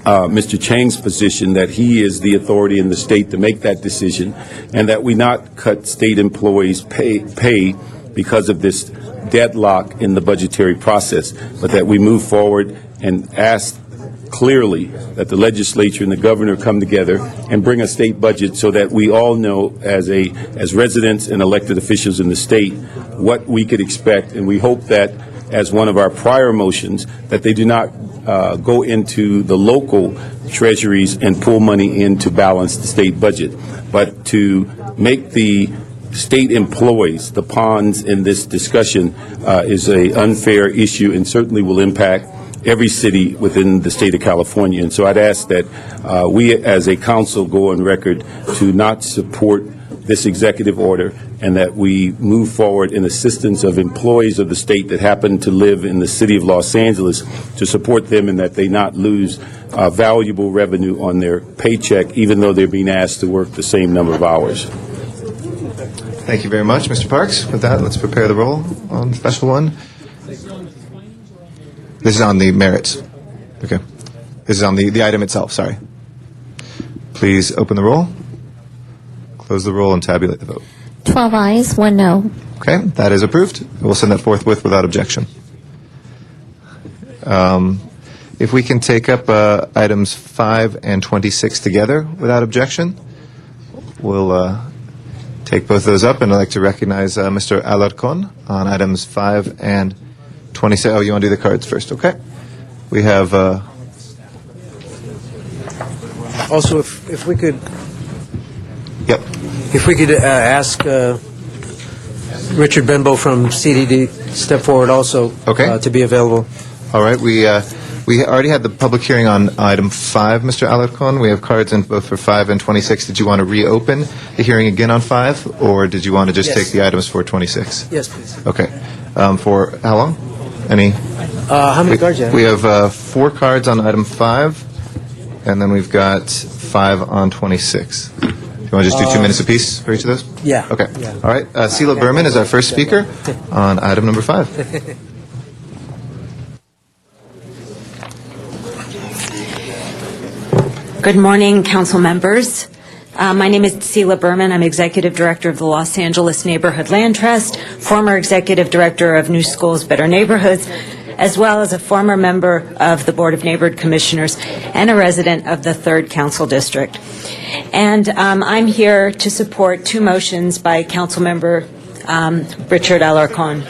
Mr. Chang's position that he is the authority in the state to make that decision, and that we not cut state employees' pay because of this deadlock in the budgetary process, but that we move forward and ask clearly that the legislature and the governor come together and bring a state budget so that we all know as residents and elected officials in the state what we could expect. And we hope that, as one of our prior motions, that they do not go into the local treasuries and pull money in to balance the state budget, but to make the state employees the pawns in this discussion is an unfair issue, and certainly will impact every city within the state of California. And so I'd ask that we as a council go on record to not support this executive order and that we move forward in assistance of employees of the state that happen to live in the city of Los Angeles, to support them and that they not lose valuable revenue on their paycheck, even though they're being asked to work the same number of hours. Thank you very much, Mr. Parks. With that, let's prepare the roll on the special one. This is on the merits. Okay. This is on the item itself, sorry. Please open the roll, close the roll, and tabulate the vote. 12 ayes, 1 no. Okay, that is approved. We'll send that forthwith without objection. If we can take up items 5 and 26 together without objection, we'll take both of those up, and I'd like to recognize Mr. Alarcon on items 5 and 26. Oh, you want to do the cards first? Okay. We have... Also, if we could... Yep. If we could ask Richard Benbow from CDD step forward also to be available. All right. We already had the public hearing on item 5, Mr. Alarcon. We have cards in both for 5 and 26. Did you want to reopen the hearing again on 5, or did you want to just take the items for 26? Yes, please. Okay. For how long? Any? How many cards do you have? We have 4 cards on item 5, and then we've got 5 on 26. Do you want to just do 2 minutes apiece for each of those? Yeah. Okay. Yeah. All right. Sela Berman is our first speaker on item number 5. Good morning, council members. My name is Sela Berman. I'm Executive Director of the Los Angeles Neighborhood Land Trust, former Executive Director of New Schools, Better Neighborhoods, as well as a former member of the Board of Neighborhood Commissioners and a resident of the 3rd Council District. And I'm here to support 2 motions by Councilmember Richard Alarcon.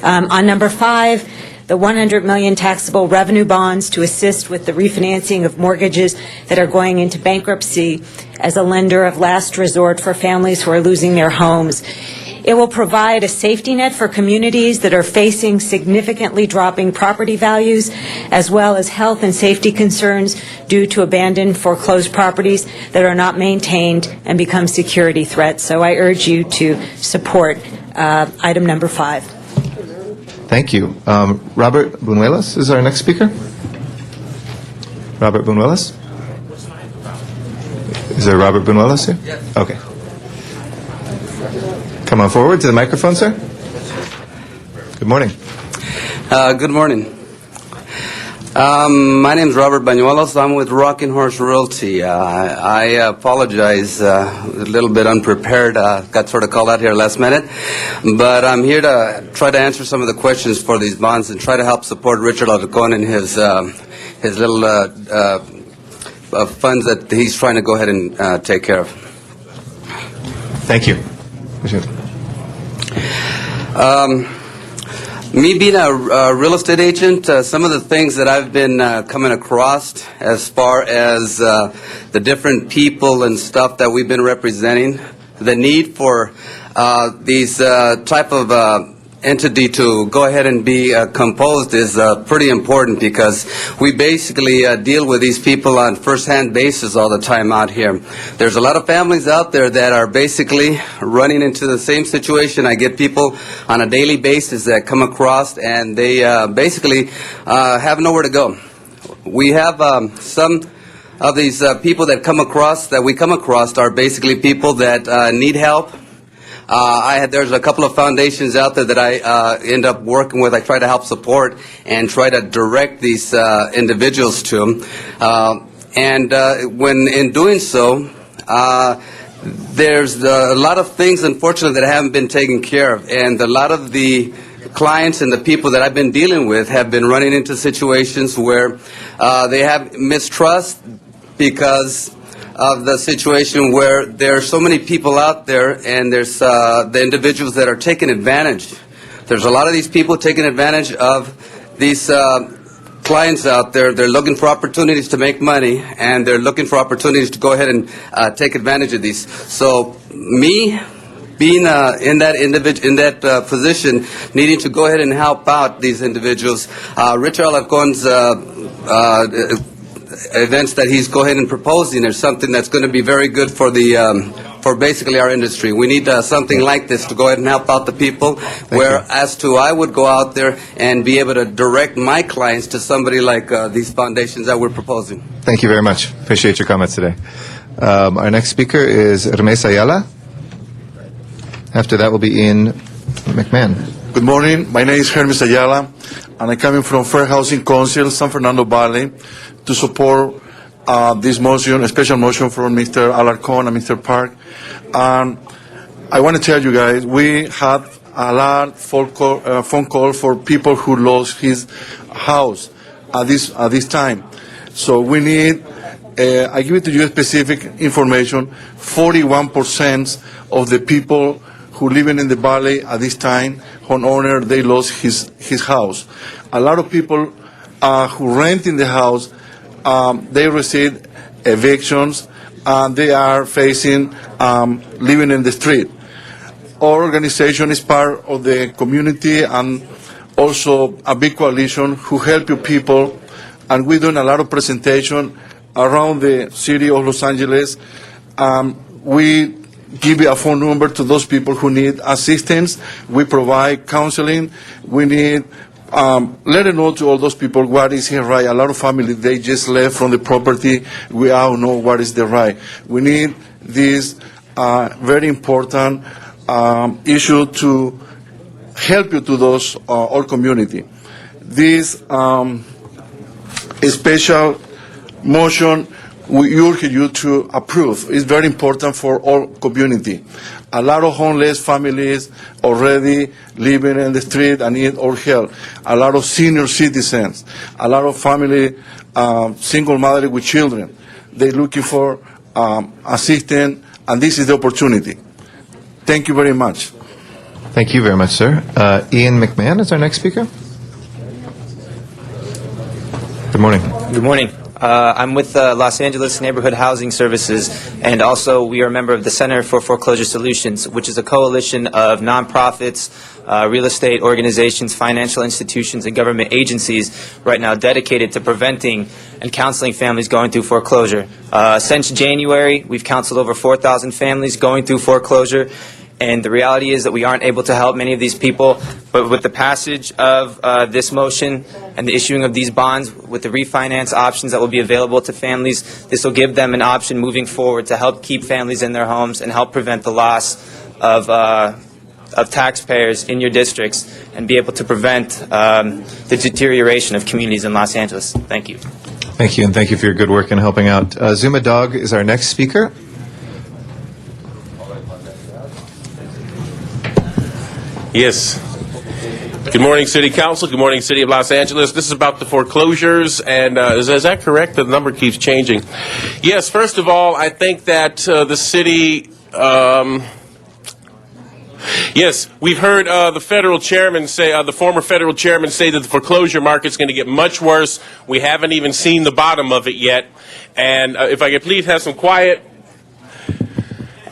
On number 5, the $100 million taxable revenue bonds to assist with the refinancing of mortgages that are going into bankruptcy as a lender of last resort for families who are losing their homes. It will provide a safety net for communities that are facing significantly dropping property values, as well as health and safety concerns due to abandoned foreclosed properties that are not maintained and become security threats. So I urge you to support item number 5. Thank you. Robert Buñuelos is our next speaker. Robert Buñuelos? Is there Robert Buñuelos here? Yes. Okay. Come on forward to the microphone, sir. Good morning. Good morning. My name is Robert Bañuelos. I'm with Rocking Horse Realty. I apologize, a little bit unprepared. Got sort of called out here last minute. But I'm here to try to answer some of the questions for these bonds and try to help support Richard Alarcon and his little funds that he's trying to go ahead and take care of. Thank you. Me being a real estate agent, some of the things that I've been coming across as far as the different people and stuff that we've been representing, the need for these type of entity to go ahead and be composed is pretty important, because we basically deal with these people on first-hand basis all the time out here. There's a lot of families out there that are basically running into the same situation. I get people on a daily basis that come across, and they basically have nowhere to go. We have some of these people that we come across are basically people that need help. There's a couple of foundations out there that I end up working with. I try to help support and try to direct these individuals to. When in doing so, there's a lot of things, unfortunately, that haven't been taken care of. And a lot of the clients and the people that I've been dealing with have been running into situations where they have mistrust because of the situation where there are so many people out there, and there's the individuals that are taking advantage. There's a lot of these people taking advantage of these clients out there. They're looking for opportunities to make money, and they're looking for opportunities to go ahead and take advantage of these. So me being in that position, needing to go ahead and help out these individuals, Richard Alarcon's events that he's go ahead and proposing are something that's going to be very good for the for basically our industry. We need something like this to go ahead and help out the people, whereas to I would go out there and be able to direct my clients to somebody like these foundations that we're proposing. Thank you very much. Appreciate your comments today. Our next speaker is Hermes Ayala. After that will be Ian McMahon. Good morning. My name is Hermes Ayala, and I'm coming from Fair Housing Council, San Fernando Valley, to support this motion, a special motion from Mr. Alarcon and Mr. Park. And I want to tell you guys, we had a lot phone call for people who lost his house at this time. So we need, I give it to you specific information, 41% of the people who living in the valley at this time, homeowner, they lost his house. A lot of people who rent in the house, they receive evictions, and they are facing living in the street. Our organization is part of the community and also a big coalition who help you people, and we're doing a lot of presentation around the city of Los Angeles. We give you a phone number to those people who need assistance. We provide counseling. We need let it know to all those people what is here right. A lot of families, they just left from the property. We all know what is the right. We need this very important issue to help you to those our community. This special motion we urge you to approve. It's very important for all community. A lot of homeless families already living in the street and need our help. A lot of senior citizens, a lot of family, single mother with children. They're looking for assistance, and this is the opportunity. Thank you very much. Thank you very much, sir. Ian McMahon is our next speaker. Good morning. Good morning. I'm with Los Angeles Neighborhood Housing Services, and also we are a member of the Center for Foreclosure Solutions, which is a coalition of nonprofits, real estate organizations, financial institutions, and government agencies right now dedicated to preventing and counseling families going through foreclosure. Since January, we've counseled over 4,000 families going through foreclosure. And the reality is that we aren't able to help many of these people. But with the passage of this motion and the issuing of these bonds, with the refinance options that will be available to families, this will give them an option moving forward to help keep families in their homes and help prevent the loss of taxpayers in your districts and be able to prevent the deterioration of communities in Los Angeles. Thank you. Thank you, and thank you for your good work in helping out. Zuma Dog is our next speaker. Yes. Good morning, City Council. Good morning, City of Los Angeles. This is about the foreclosures, and is that correct? The number keeps changing. Yes, first of all, I think that the city... Yes, we've heard the federal chairman say, the former federal chairman say that the foreclosure market's going to get much worse. We haven't even seen the bottom of it yet. And if I could please have some quiet.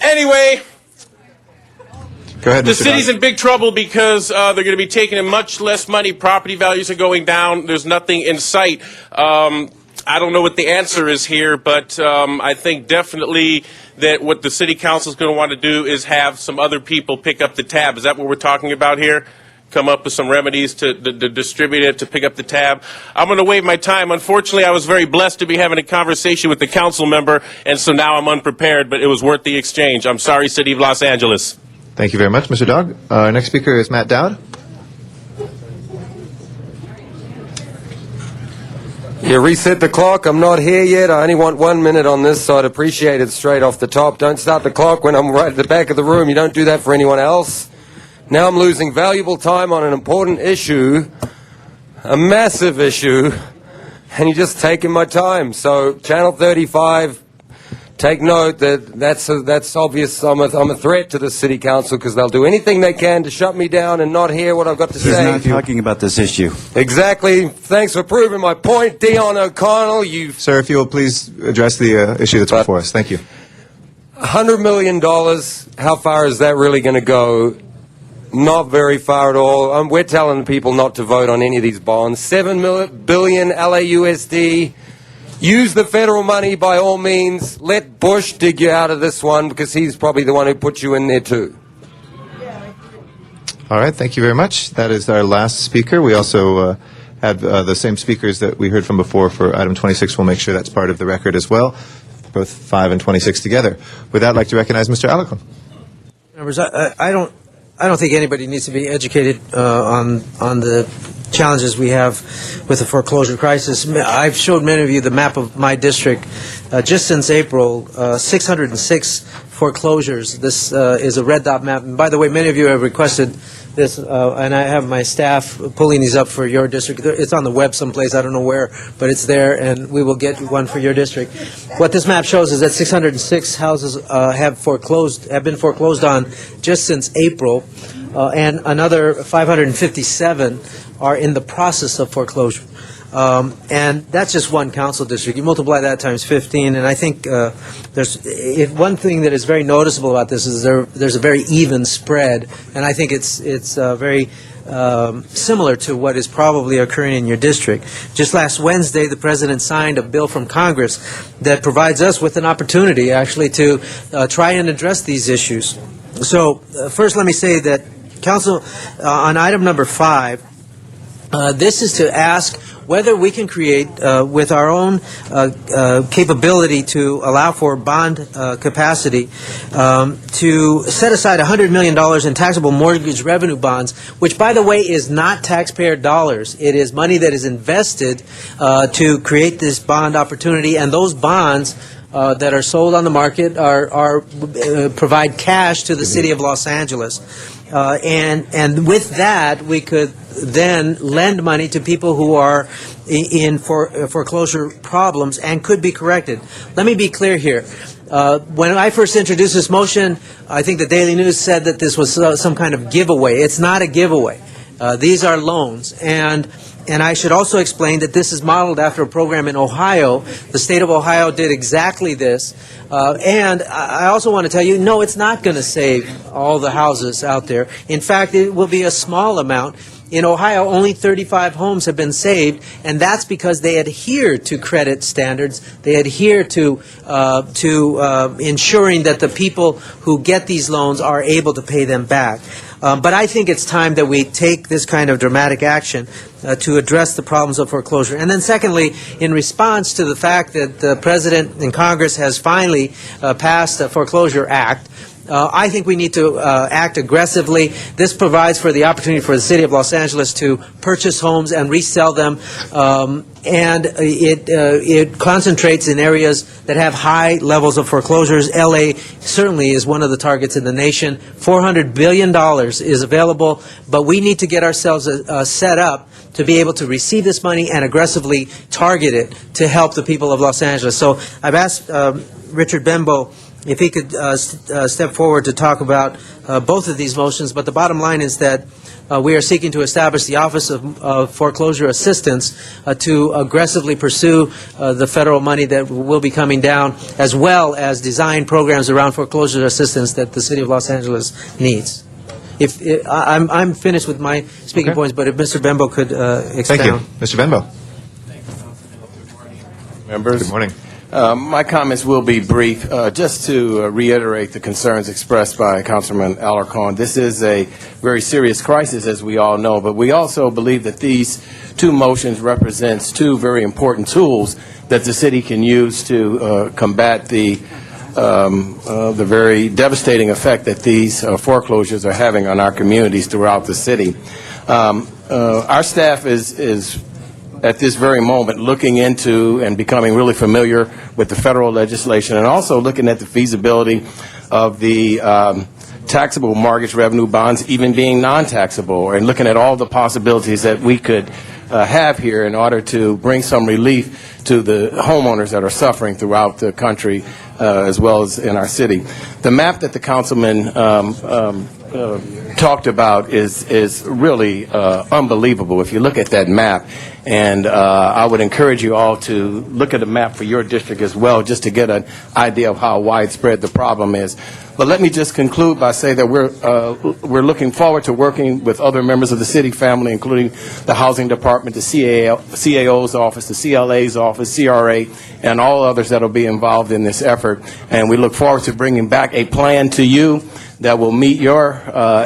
Anyway... Go ahead, the Mr. city's Dog. in big trouble because they're going to be taking in much less money. Property values are going down. There's nothing in sight. I don't know what the answer is here, but I think definitely that what the city council is going to want to do is have some other people pick up the tab. Is that what we're talking about here? Come up with some remedies to distribute it, to pick up the tab. I'm going to waive my time. Unfortunately, I was very blessed to be having a conversation with the council member, and so now I'm unprepared, but it was worth the exchange. I'm sorry, City of Los Angeles. Thank you very much, Mr. Dog. Our next speaker is Matt Dowd. Yeah, reset the clock. I'm not here yet. I only want 1 minute on this, so I'd appreciate it straight off the top. Don't start the clock when I'm right at the back of the room. You don't do that for anyone else. Now I'm losing valuable time on an important issue, a massive issue, and you're just taking my time. So, Channel 35, take note that that's obvious. I'm a threat to the city council because they'll do anything they can to shut me down and not hear what I've got to say. He's not talking about this issue. Exactly. Thanks for proving my point, Dion O'Connell. Sir, if you will please address the issue that's before us. Thank you. $100 million, how far is that really going to go? Not very far at all. We're telling people not to vote on any of these bonds. $7 billion LAUSD. use the federal money by all means. Let Bush dig you out of this one because he's probably the one who put you in there too. All right, thank you very much. That is our last speaker. We also had the same speakers that we heard from before for item 26. We'll make sure that's part of the record as well, both 5 and 26 together. With that, I'd like to recognize Mr. Alarcon. Members, I don't think anybody needs to be educated on the challenges we have with the foreclosure crisis. I've showed many of you the map of my district. Just since April, 606 foreclosures. This is a red dot map. And by the way, many of you have requested this, and I have my staff pulling these up for your district. It's on the web someplace, I don't know where, but it's there, and we will get one for your district. What this map shows is that 606 houses have been foreclosed on just since April, and another 557 are in the process of foreclosure. And that's just one council district. You multiply that times 15, and I think one thing that is very noticeable about this is there's a very even spread, and I think it's very similar to what is probably occurring in your district. Just last Wednesday, the President signed a bill from Congress that provides us with an opportunity, actually, to try and address these issues. So, first let me say that Council, on item number 5, this is to ask whether we can create, with our own capability to allow for bond capacity, to set aside $100 million in taxable mortgage revenue bonds, which, by the way, is not taxpayer dollars. It is money that is invested to create this bond opportunity, and those bonds that are sold on the market provide cash to the city of Los Angeles. And with that, we could then lend money to people who are in foreclosure problems and could be corrected. Let me be clear here. When I first introduced this motion, I think the Daily News said that this was some kind of giveaway. It's not a giveaway. These are loans. And I should also explain that this is modeled after a program in Ohio. The state of Ohio did exactly this. And I also want to tell you, no, it's not going to save all the houses out there. In fact, it will be a small amount. In Ohio, only 35 homes have been saved, and that's because they adhere to credit standards. They adhere to ensuring that the people who get these loans are able to pay them back. But I think it's time that we take this kind of dramatic action to address the problems of foreclosure. And then secondly, in response to the fact that the President and Congress has finally passed a Foreclosure Act, I think we need to act aggressively. This provides for the opportunity for the city of Los Angeles to purchase homes and resell them, and it concentrates in areas that have high levels of foreclosures. L.A. certainly is one of the targets in the nation. $400 billion is available, but we need to get ourselves set up to be able to receive this money and aggressively target it to help the people of Los Angeles. So I've asked Richard Bembo if he could step forward to talk about both of these motions, but the bottom line is that we are seeking to establish the Office of Foreclosure Assistance to aggressively pursue the federal money that will be coming down, as well as design programs around foreclosure assistance that the city of Los Angeles needs. I'm finished with my speaking points, but if Mr. Bembo could expound. Thank you. Mr. Bembo. Members. Good morning. My comments will be brief. Just to reiterate the concerns expressed by Councilman Alarcon, this is a very serious crisis, as we all know, but we also believe that these two motions represents two very important tools that the city can use to combat the very devastating effect that these foreclosures are having on our communities throughout the city. Our staff is at this very moment looking into and becoming really familiar with the federal legislation, and also looking at the feasibility of the taxable mortgage revenue bonds even being non-taxable, and looking at all the possibilities that we could have here in order to bring some relief to the homeowners that are suffering throughout the country as well as in our city. The map that the councilman talked about is really unbelievable. If you look at that map, And I would encourage you all to look at a map for your district as well, just to get an idea of how widespread the problem is. But let me just conclude by saying that we're looking forward to working with other members of the city family, including the Housing Department, the CAO's office, the CLA's office, CRA, and all others that will be involved in this effort. And we look forward to bringing back a plan to you that will meet your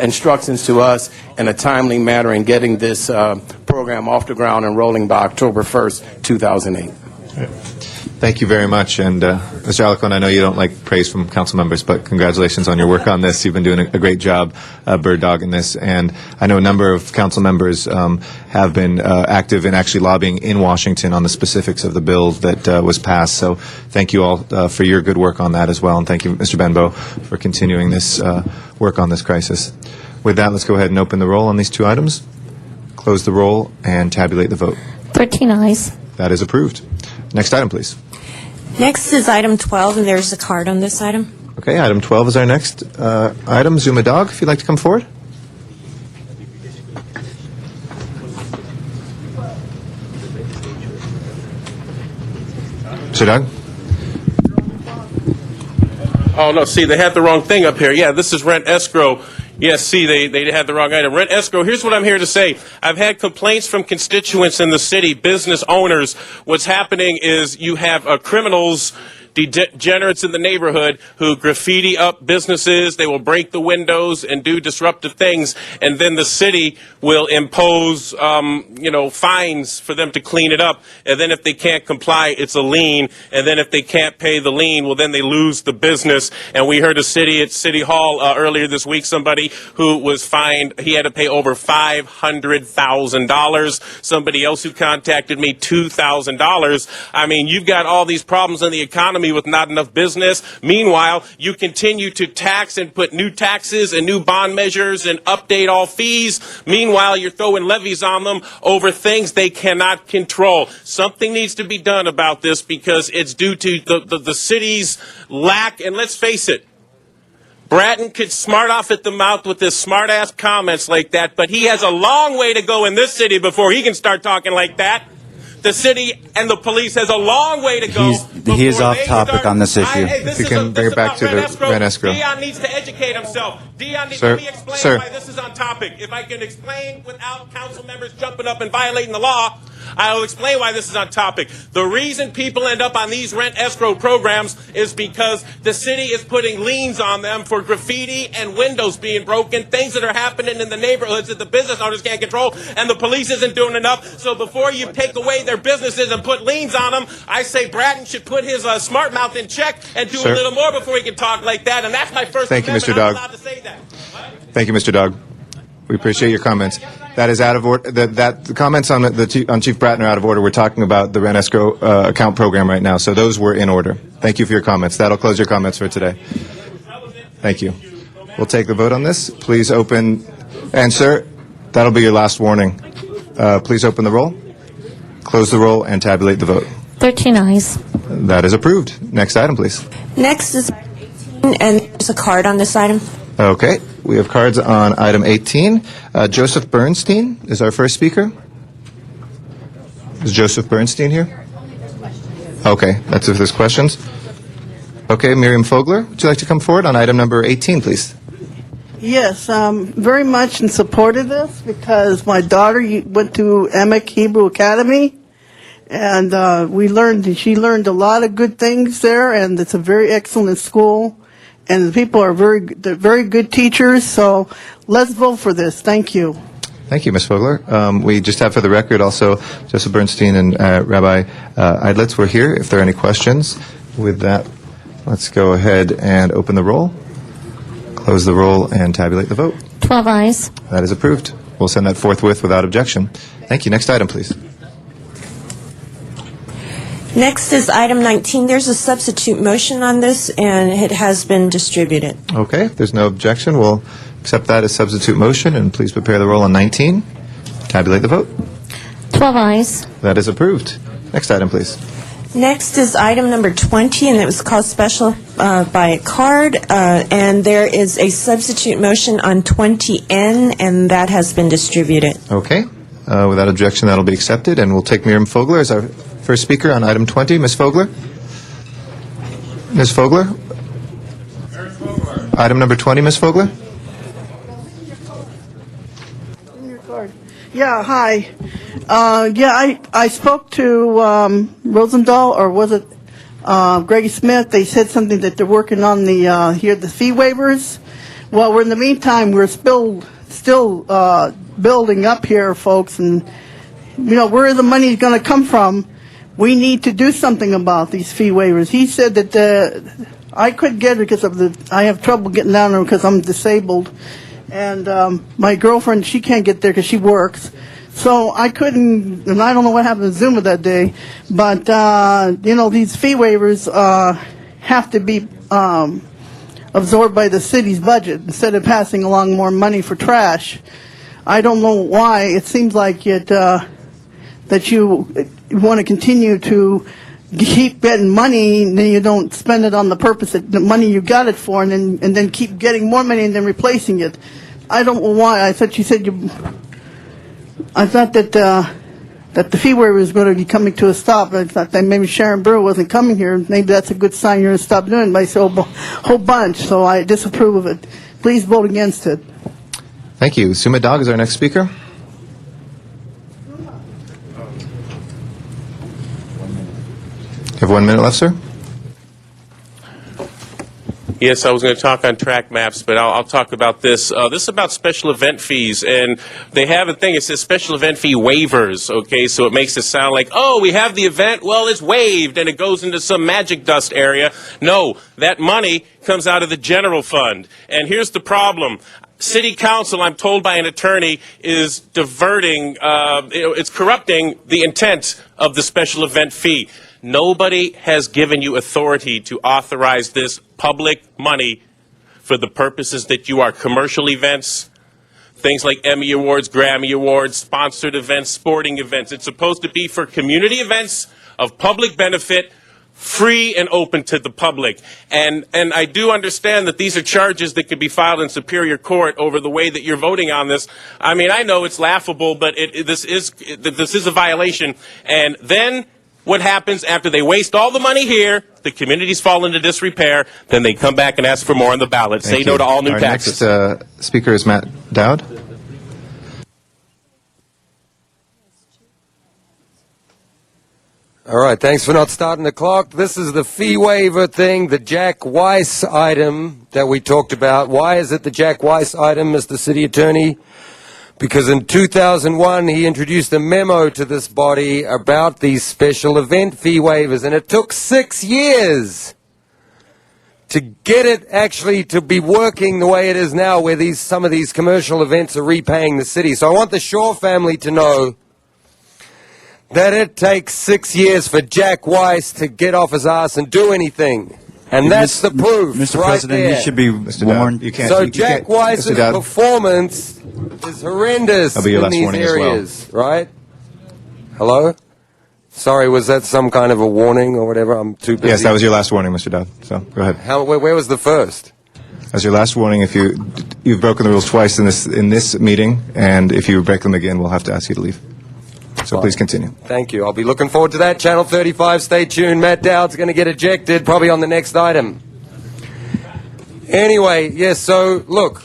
instructions to us in a timely manner in getting this program off the ground and rolling by October 1st, 2008. Thank you very much. And Mr. Alarcon, I know you don't like praise from council members, but congratulations on your work on this. You've been doing a great job bird dogging this. And I know a number of council members have been active in actually lobbying in Washington on the specifics of the bill that was passed. So thank you all for your good work on that as well. And thank you, Mr. Benbow, for continuing this work on this crisis. With that, let's go ahead and open the roll on these two items, close the roll, and tabulate the vote. 13 ayes. That is approved. Next item, please. Next is item 12, and there's a card on this item. Okay, item 12 is our next item. Zuma Dog, if you'd like to come forward. Mr. Dog? Oh, no, see, they had the wrong thing up here. Yeah, this is rent escrow. Yes, see, they had the wrong item. Rent escrow, here's what I'm here to say. I've had complaints from constituents in the city, business owners. What's happening is you have criminals, degenerates in the neighborhood who graffiti up businesses. They will break the windows and do disruptive things, and then the city will impose, fines for them to clean it up. And then if they can't comply, it's a lien. And then if they can't pay the lien, well, then they lose the business. And we heard at City Hall earlier this week, somebody who was fined, he had to pay over $500,000. Somebody else who contacted me, $2,000. I mean, you've got all these problems in the economy with not enough business. Meanwhile, you continue to tax and put new taxes and new bond measures and update all fees. Meanwhile, you're throwing levies on them over things they cannot control. Something needs to be done about this because it's due to the city's lack, and let's face it, Bratton could smart off at the mouth with his smart-ass comments like that, but he has a long way to go in this city before he can start talking like that. The city and the police has a long way to go. He is off topic on this issue. If you can bring it back to the rent escrow. Dion needs to educate himself. Dion, let me explain why this is on topic. If I can explain without council members jumping up and violating the law, I will explain why this is on topic. The reason people end up on these rent escrow programs is because the city is putting liens on them for graffiti and windows being broken, things that are happening in the neighborhoods that the business owners can't control, and the police isn't doing enough. So before you take away their businesses and put liens on them, I say Bratton should put his smart mouth in check and do a little more before he can talk like that. And that's my first amendment. Thank you, Mr. Dog. I'm allowed to say that. Thank you, Mr. Dog. We appreciate your comments. That is out of order. The comments on on Chief Bratton are out of order. We're talking about the rent escrow account program right now, so those were in order. Thank you for your comments. That'll close your comments for today. Thank you. We'll take the vote on this. Please open, and sir, that'll be your last warning. Please open the roll, close the roll, and tabulate the vote. 13 ayes. That is approved. Next item, please. Next is 18, and there's a card on this item. Okay, we have cards on item 18. Joseph Bernstein is our first speaker. Is Joseph Bernstein here? Okay, that's if there's questions. Okay, Miriam Fogler, would you like to come forward on item number 18, please? Yes, very much in support of this because my daughter went to Emick Hebrew Academy, and she learned a lot of good things there, and it's a very excellent school. And the people are they're very good teachers, so let's vote for this. Thank you. Thank you, Ms. Fogler. We just have for the record also Joseph Bernstein and Rabbi Eidlitz were here. If there are any questions with that, let's go ahead and open the roll, close the roll, and tabulate the vote. 12 ayes. That is approved. We'll send that forthwith without objection. Thank you. Next item, please. Next is item 19. There's a substitute motion on this, and it has been distributed. Okay, if there's no objection, we'll accept that as substitute motion, and please prepare the roll on 19. Tabulate the vote. 12 ayes. That is approved. Next item, please. Next is item number 20, and it was called special by card, and there is a substitute motion on 20N, and that has been distributed. Okay, Without objection, that'll be accepted, and we'll take Miriam Fogler as our first speaker on item 20. Ms. Fogler? Ms. Fogler? Item number 20, Ms. Fogler? Yeah, hi. I spoke to Rosendahl, or was it Greg Smith? They said something that they're working on the fee waivers. Well, in the meantime, we're still building up here, folks, and where the money is going to come from. We need to do something about these fee waivers. He said that I couldn't get it because I have trouble getting down there because I'm disabled, and my girlfriend, she can't get there because she works. So I couldn't, and I don't know what happened to Zuma that day, but these fee waivers have to be absorbed by the city's budget instead of passing along more money for trash. I don't know why. It seems like that you want to continue to keep getting money, and then you don't spend it on the purpose that the money you got it for, and then keep getting more money and then replacing it. I don't know why. I thought that the fee waiver was going to be coming to a stop. I thought that maybe Sharon Brewer wasn't coming here. Maybe that's a good sign you're going to stop doing it by a whole bunch. So I disapprove of it. Please vote against it. Thank you. Suma Dog is our next speaker. You have 1 minute left, sir. Yes, I was going to talk on track maps, but I'll talk about this. This is about special event fees, and they have a thing. It says special event fee waivers, okay? So it makes it sound like, oh, we have the event, well, it's waived, and it goes into some magic dust area. No, that money comes out of the general fund. And here's the problem. City Council, I'm told by an attorney, is diverting, it's corrupting the intent of the special event fee. Nobody has given you authority to authorize this public money for the purposes that you are commercial events, things like Emmy Awards, Grammy Awards, sponsored events, sporting events. It's supposed to be for community events of public benefit, free and open to the public. And I do understand that these are charges that can be filed in Superior Court over the way that you're voting on this. I mean, I know it's laughable, but this is a violation. And then what happens after they waste all the money here, the communities fall into disrepair, then they come back and ask for more on the ballot. Say no to all new taxes. Our next speaker is Matt Dowd. All right, thanks for not starting the clock. This is the fee waiver thing, the Jack Weiss item that we talked about. Why is it the Jack Weiss item, Mr. City Attorney? Because in 2001, he introduced a memo to this body about these special event fee waivers, and it took 6 years to get it actually to be working the way it is now, where some of these commercial events are repaying the city. So I want the Shaw family to know that it takes 6 years for Jack Weiss to get off his ass and do anything. And that's the proof, Mr. right President, there. he should be warned. So Jack Weiss's performance is horrendous That'll be your in last these warning as well. areas, right? Hello? Sorry, was that some kind of a warning or whatever? I'm too busy. Yes, that was your last warning, Mr. Dowd. So go ahead. Where was the first? As your last warning, if you've broken the rules twice in this meeting, and if you break them again, we'll have to ask you to leave. So please continue. Thank you. I'll be looking forward to that. Channel 35, stay tuned. Matt Dowd's going to get ejected probably on the next item. Anyway, yes, so look,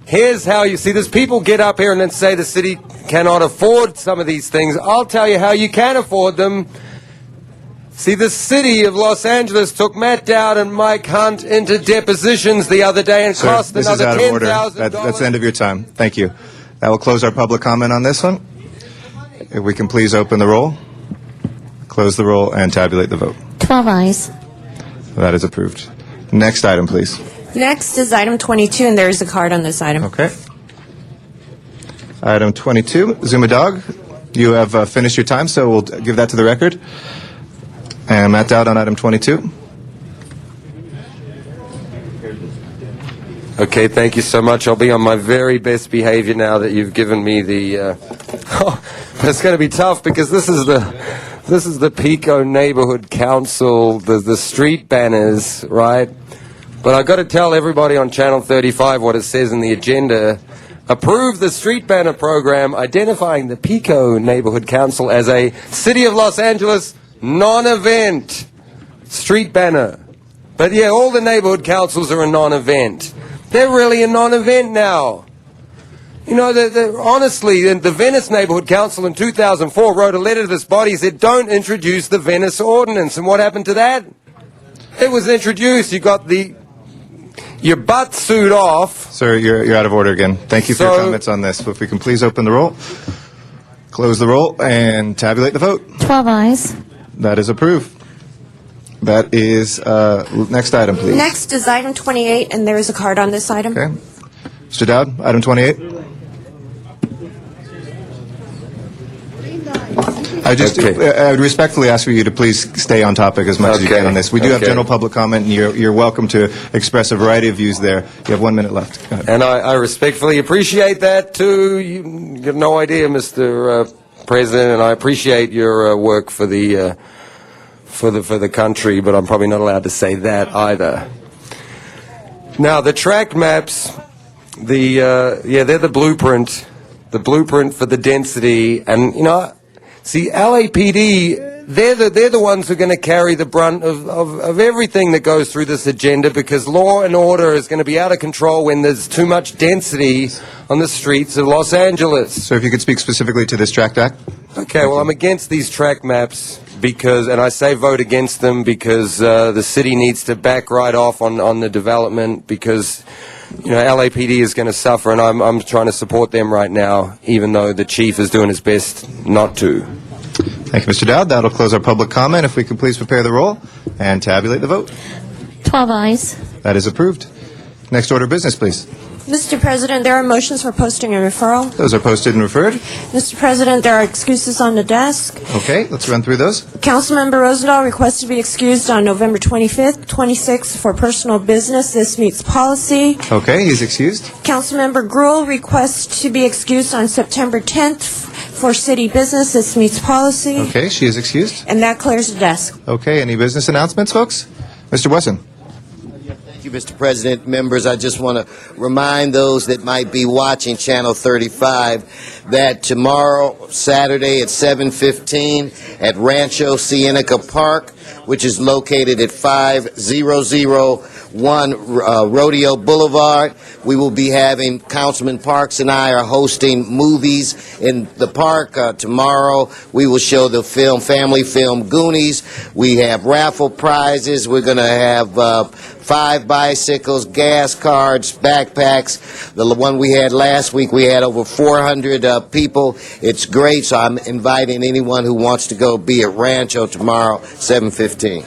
here's how you see this. People get up here and then say the city cannot afford some of these things. I'll tell you how you can afford them. See, the city of Los Angeles took Matt Dowd and Mike Hunt into depositions the other day and Sir, cost this is another out of order. $10,000. That's the end of your time. Thank you. That will close our public comment on this one. If we can please open the roll, close the roll, and tabulate the vote. 12 ayes. That is approved. Next item, please. Next is item 22, and there is a card on this item. Okay. Item 22, Zuma Dog. You have finished your time, so we'll give that to the record. And Matt Dowd on item 22. Okay, thank you so much. I'll be on my very best behavior now that you've given me the... it's going to be tough because this is the Pico Neighborhood Council, the street banners, right? But I've got to tell everybody on Channel 35 what it says in the agenda. approve the street banner program identifying the Pico Neighborhood Council as a City of Los Angeles non-event street banner. But yeah, all the neighborhood councils are a non-event. They're really a non-event now. You know, honestly, the Venice Neighborhood Council in 2004 wrote a letter to this body and said, don't introduce the Venice Ordinance. And what happened to that? It was introduced. You got your butt suit off. Sir, you're out of order again. Thank you for your comments on this. If we can please open the roll, close the roll, and tabulate the vote. 12 ayes. That is approved. That is, next item, please. Next is item 28, and there is a card on this item. Okay. Mr. Dowd, item 28. I would respectfully ask for you to please stay on topic as much as you can on this. We do have general public comment, and you're welcome to express a variety of views there. You have 1 minute left. Go ahead. And I respectfully appreciate that, too. You have no idea, Mr. President, and I appreciate your work for the country, but I'm probably not allowed to say that either. Now, the track maps, they're the blueprint for the density, and see, LAPD, they're the ones who are going to carry the brunt of everything that goes through this agenda, because law and order is going to be out of control when there's too much density on the streets of Los Angeles. So if you could speak specifically to this tract act. Okay, well, I'm against these track maps and I say vote against them because the city needs to back right off on the development, because LAPD is going to suffer, and I'm trying to support them right now, even though the chief is doing his best not to. Thank you, Mr. Dowd. That'll close our public comment. If we could please prepare the roll and tabulate the vote. 12 ayes. That is approved. Next order of business, please. Mr. President, there are motions for posting and referral. Those are posted and referred. Mr. President, there are excuses on the desk. Okay, let's run through those. Councilmember Rosendahl requests to be excused on November 25th, 26th for personal business. This meets policy. Okay, he's excused. Councilmember Gruhl requests to be excused on September 10th for city business. This meets policy. Okay, she is excused. And that clears the desk. Okay, any business announcements, folks? Mr. Wesson. Thank you, Mr. President. Members, I just want to remind those that might be watching Channel 35 that tomorrow, Saturday at 7:15 at Rancho Cienega Park, which is located at 5001 Rodeo Boulevard, we will be having, Councilman Parks and I are hosting movies in the park. Tomorrow we will show the family film Goonies. We have raffle prizes. We're going to have 5 bicycles, gas cards, backpacks. The one we had last week, we had over 400 people. It's great, so I'm inviting anyone who wants to go be at Rancho tomorrow, 7:15.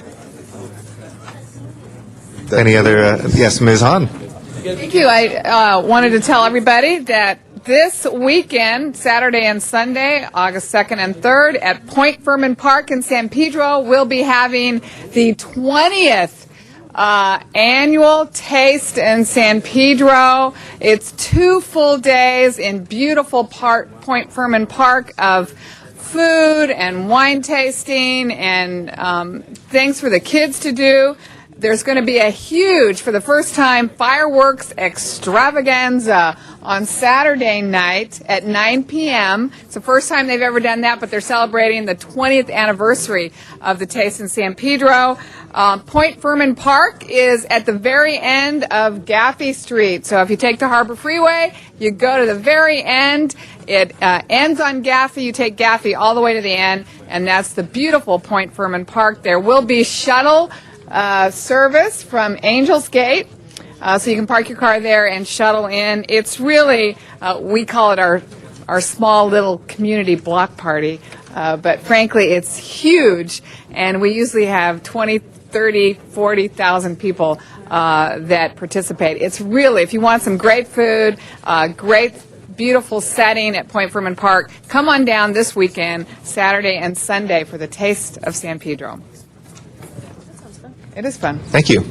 Any other? Yes, Ms. Hahn. Thank you. I wanted to tell everybody that this weekend, Saturday and Sunday, August 2nd and 3rd, at Point Furman Park in San Pedro, we'll be having the 20th annual Taste in San Pedro. It's 2 full days in beautiful Point Furman Park of food and wine tasting and things for the kids to do. There's going to be a huge, for the first time, fireworks extravaganza on Saturday night at 9 p.m. It's the first time they've ever done that, but they're celebrating the 20th anniversary of the Taste in San Pedro. Point Furman Park is at the very end of Gaffey Street. So if you take the Harbor Freeway, you go to the very end. It ends on Gaffey. You take Gaffey all the way to the end, and that's the beautiful Point Furman Park. There will be shuttle service from Angels Gate, so you can park your car there and shuttle in. It's really, we call it our small little community block party, but frankly, it's huge, and we usually have 20, 30, 40,000 people that participate. It's really, if you want some great food, great beautiful setting at Point Furman Park, come on down this weekend, Saturday and Sunday, for the Taste of San Pedro. It is fun. Thank you.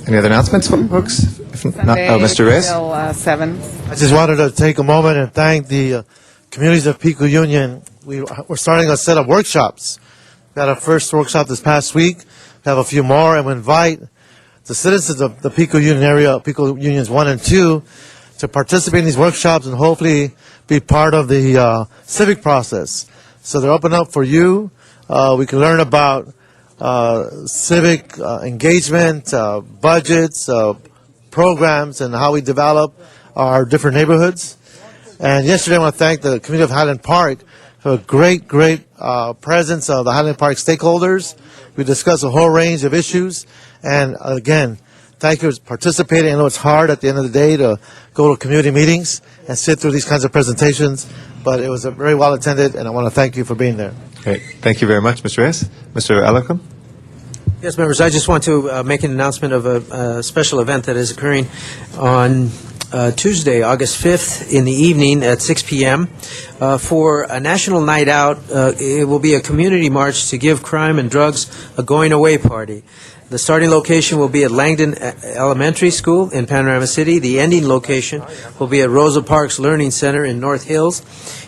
Any other announcements, folks? If not, Mr. Reyes? Till 7. I just wanted to take a moment and thank the communities of Pico Union. We're starting a set of workshops. We had our first workshop this past week. We have a few more, and we invite the citizens of the Pico Union area, Pico Unions 1 and 2, to participate in these workshops and hopefully be part of the civic process. So they're open up for you. We can learn about civic engagement, budgets, programs, and how we develop our different neighborhoods. And yesterday, I want to thank the community of Highland Park for a great presence of the Highland Park stakeholders. We discussed a whole range of issues. And again, thank you for participating. I know it's hard at the end of the day to go to community meetings and sit through these kinds of presentations, but it was very well attended, and I want to thank you for being there. Great. Thank you very much, Mr. Reyes. Mr. Alarcon? Yes, members, I just want to make an announcement of a special event that is occurring on Tuesday, August 5th in the evening at 6 p.m. For a national night out. It will be a community march to give crime and drugs a going-away party. The starting location will be at Langdon Elementary School in Panorama City. The ending location will be at Rosa Parks Learning Center in North Hills.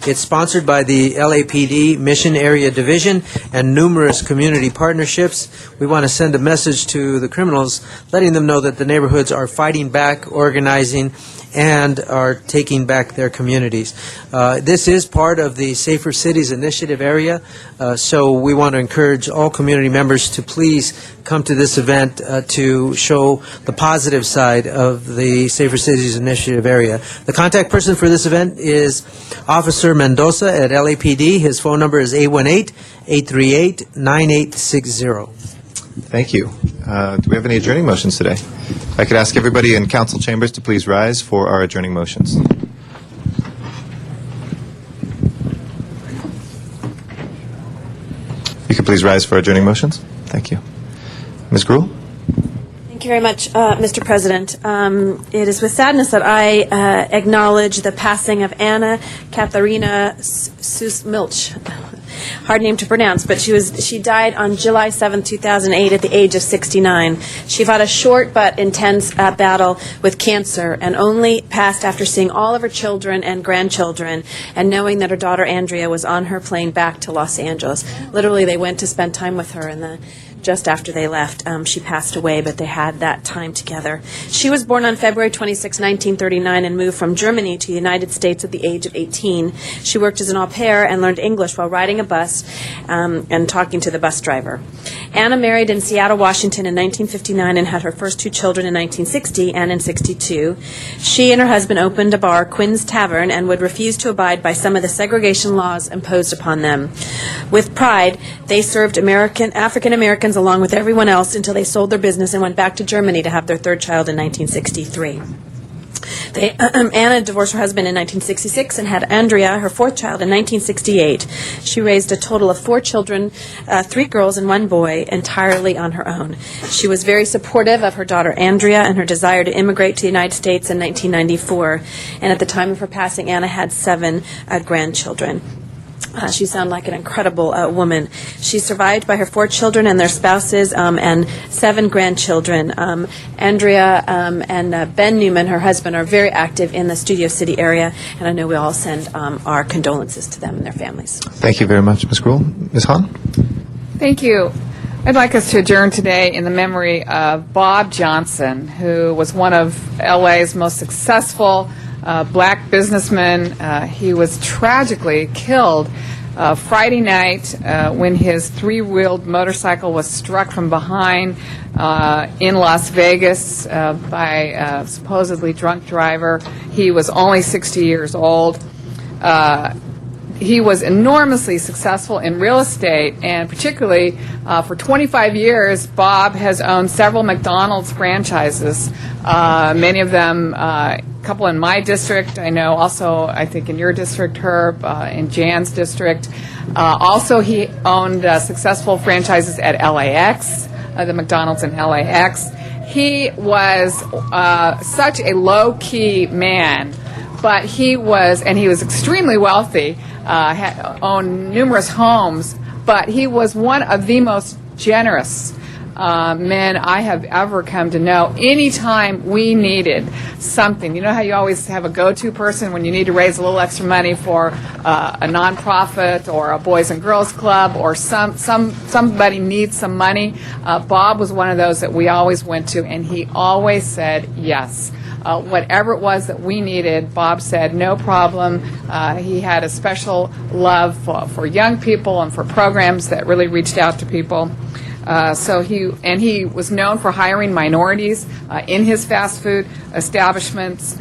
It's sponsored by the LAPD Mission Area Division and numerous community partnerships. We want to send a message to the criminals, letting them know that the neighborhoods are fighting back, organizing, and are taking back their communities. This is part of the Safer Cities Initiative area, so we want to encourage all community members to please come to this event to show the positive side of the Safer Cities Initiative area. The contact person for this event is Officer Mendoza at LAPD. His phone number is 818-838-9860. Thank you. Do we have any adjourning motions today? If I could ask everybody in council chambers to please rise for our adjourning motions. You could please rise for adjourning motions. Thank you. Ms. Gruhl? Thank you very much, Mr. President. It is with sadness that I acknowledge the passing of Anna Katharina Seuss-Milch. Hard name to pronounce, but she died on July 7, 2008 at the age of 69. She fought a short but intense battle with cancer and only passed after seeing all of her children and grandchildren and knowing that her daughter Andrea was on her plane back to Los Angeles. Literally, they went to spend time with her just after they left. She passed away, but they had that time together. She was born on February 26, 1939, and moved from Germany to the United States at the age of 18. She worked as an au pair and learned English while riding a bus and talking to the bus driver. Anna married in Seattle, Washington in 1959 and had her first two children in 1960 and in 62. She and her husband opened a bar, Quinn's Tavern, and would refuse to abide by some of the segregation laws imposed upon them. With pride, they served African Americans along with everyone else until they sold their business and went back to Germany to have their third child in 1963. Anna divorced her husband in 1966 and had Andrea, her fourth child, in 1968. She raised a total of 4 children, 3 girls and 1 boy, entirely on her own. She was very supportive of her daughter Andrea and her desire to immigrate to the United States in 1994. And at the time of her passing, Anna had 7 grandchildren. She sounded like an incredible woman. She's survived by her 4 children and their spouses and 7 grandchildren. Andrea and Ben Newman, her husband, are very active in the Studio City area, and I know we all send our condolences to them and their families. Thank you very much, Ms. Gruhl. Ms. Hahn? Thank you. I'd like us to adjourn today in the memory of Bob Johnson, who was one of LA's most successful black businessman. He was tragically killed Friday night when his 3-wheeled motorcycle was struck from behind in Las Vegas by a supposedly drunk driver. He was only 60 years old. He was enormously successful in real estate, and particularly for 25 years, Bob has owned several McDonald's franchises, many of them a couple in my district. I know also, I think in your district, Herb, in Jan's district. Also, he owned successful franchises at LAX, the McDonald's in LAX. He was such a low-key man, but he was extremely wealthy, owned numerous homes, but he was one of the most generous men I have ever come to know. Anytime we needed something, you know how you always have a go-to person when you need to raise a little extra money for a nonprofit or a Boys and Girls Club, or somebody needs some money. Bob was one of those that we always went to, and he always said yes. whatever it was that we needed, Bob said, no problem. He had a special love for young people and for programs that really reached out to people. He was known for hiring minorities in his fast food establishments.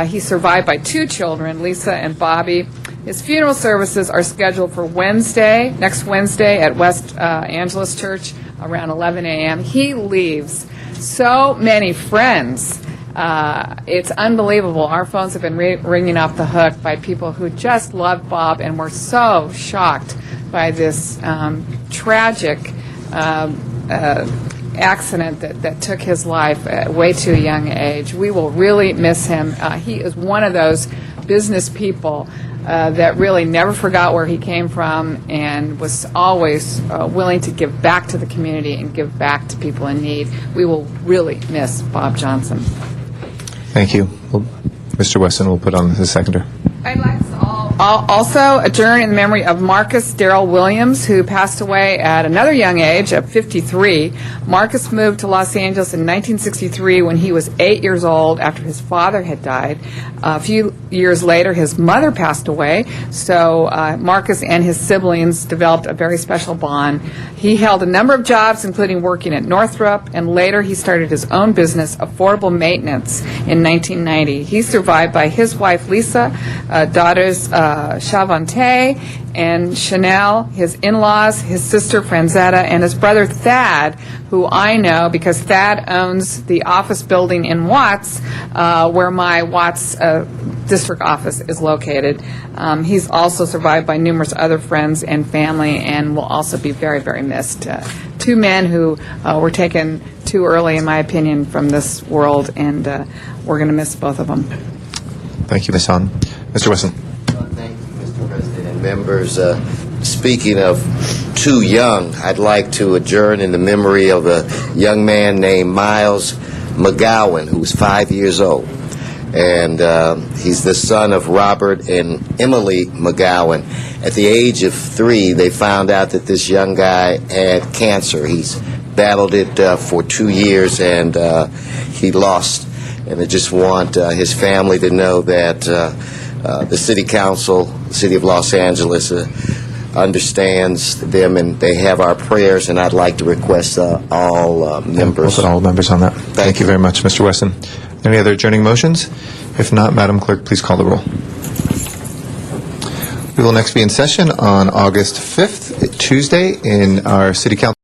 He's survived by 2 children, Lisa and Bobby. His funeral services are scheduled for next Wednesday at West Angeles Church around 11 a.m. He leaves so many friends. It's unbelievable. Our phones have been ringing off the hook by people who just loved Bob and were so shocked by this tragic accident that took his life at way too young age. We will really miss him. He is one of those business people that really never forgot where he came from and was always willing to give back to the community and give back to people in need. We will really miss Bob Johnson. Thank you. Well, Mr. Wesson will put on the seconder. I'd like to also adjourn in memory of Marcus Darrell Williams, who passed away at another young age of 53. Marcus moved to Los Angeles in 1963 when he was 8 years old after his father had died. A few years later, his mother passed away, so Marcus and his siblings developed a very special bond. He held a number of jobs, including working at Northrop, and later he started his own business, Affordable Maintenance, in 1990. He's survived by his wife, Lisa, daughters Shavante and Chanel, his in-laws, his sister Franzetta, and his brother Thad, who I know because Thad owns the office building in Watts, where my Watts district office is located. He's also survived by numerous other friends and family and will also be very, very missed. 2 men who were taken too early, in my opinion, from this world, and we're going to miss both of them. Thank you, Ms. Hahn. Mr. Wesson. Thank you, Mr. President and members. Speaking of too young, I'd like to adjourn in the memory of a young man named Miles McGowan, who was 5 years old. And he's the son of Robert and Emily McGowan. At the age of 3, they found out that this young guy had cancer. He's battled it for 2 years, and he lost. And I just want his family to know that the City Council, the City of Los Angeles, understands them, and they have our prayers, and I'd like to request all members. We'll put all members on that. Thank you very much, Mr. Wesson. Any other adjourning motions? If not, Madam Clerk, please call the roll. We will next be in session on August 5th, Tuesday, in our City Council.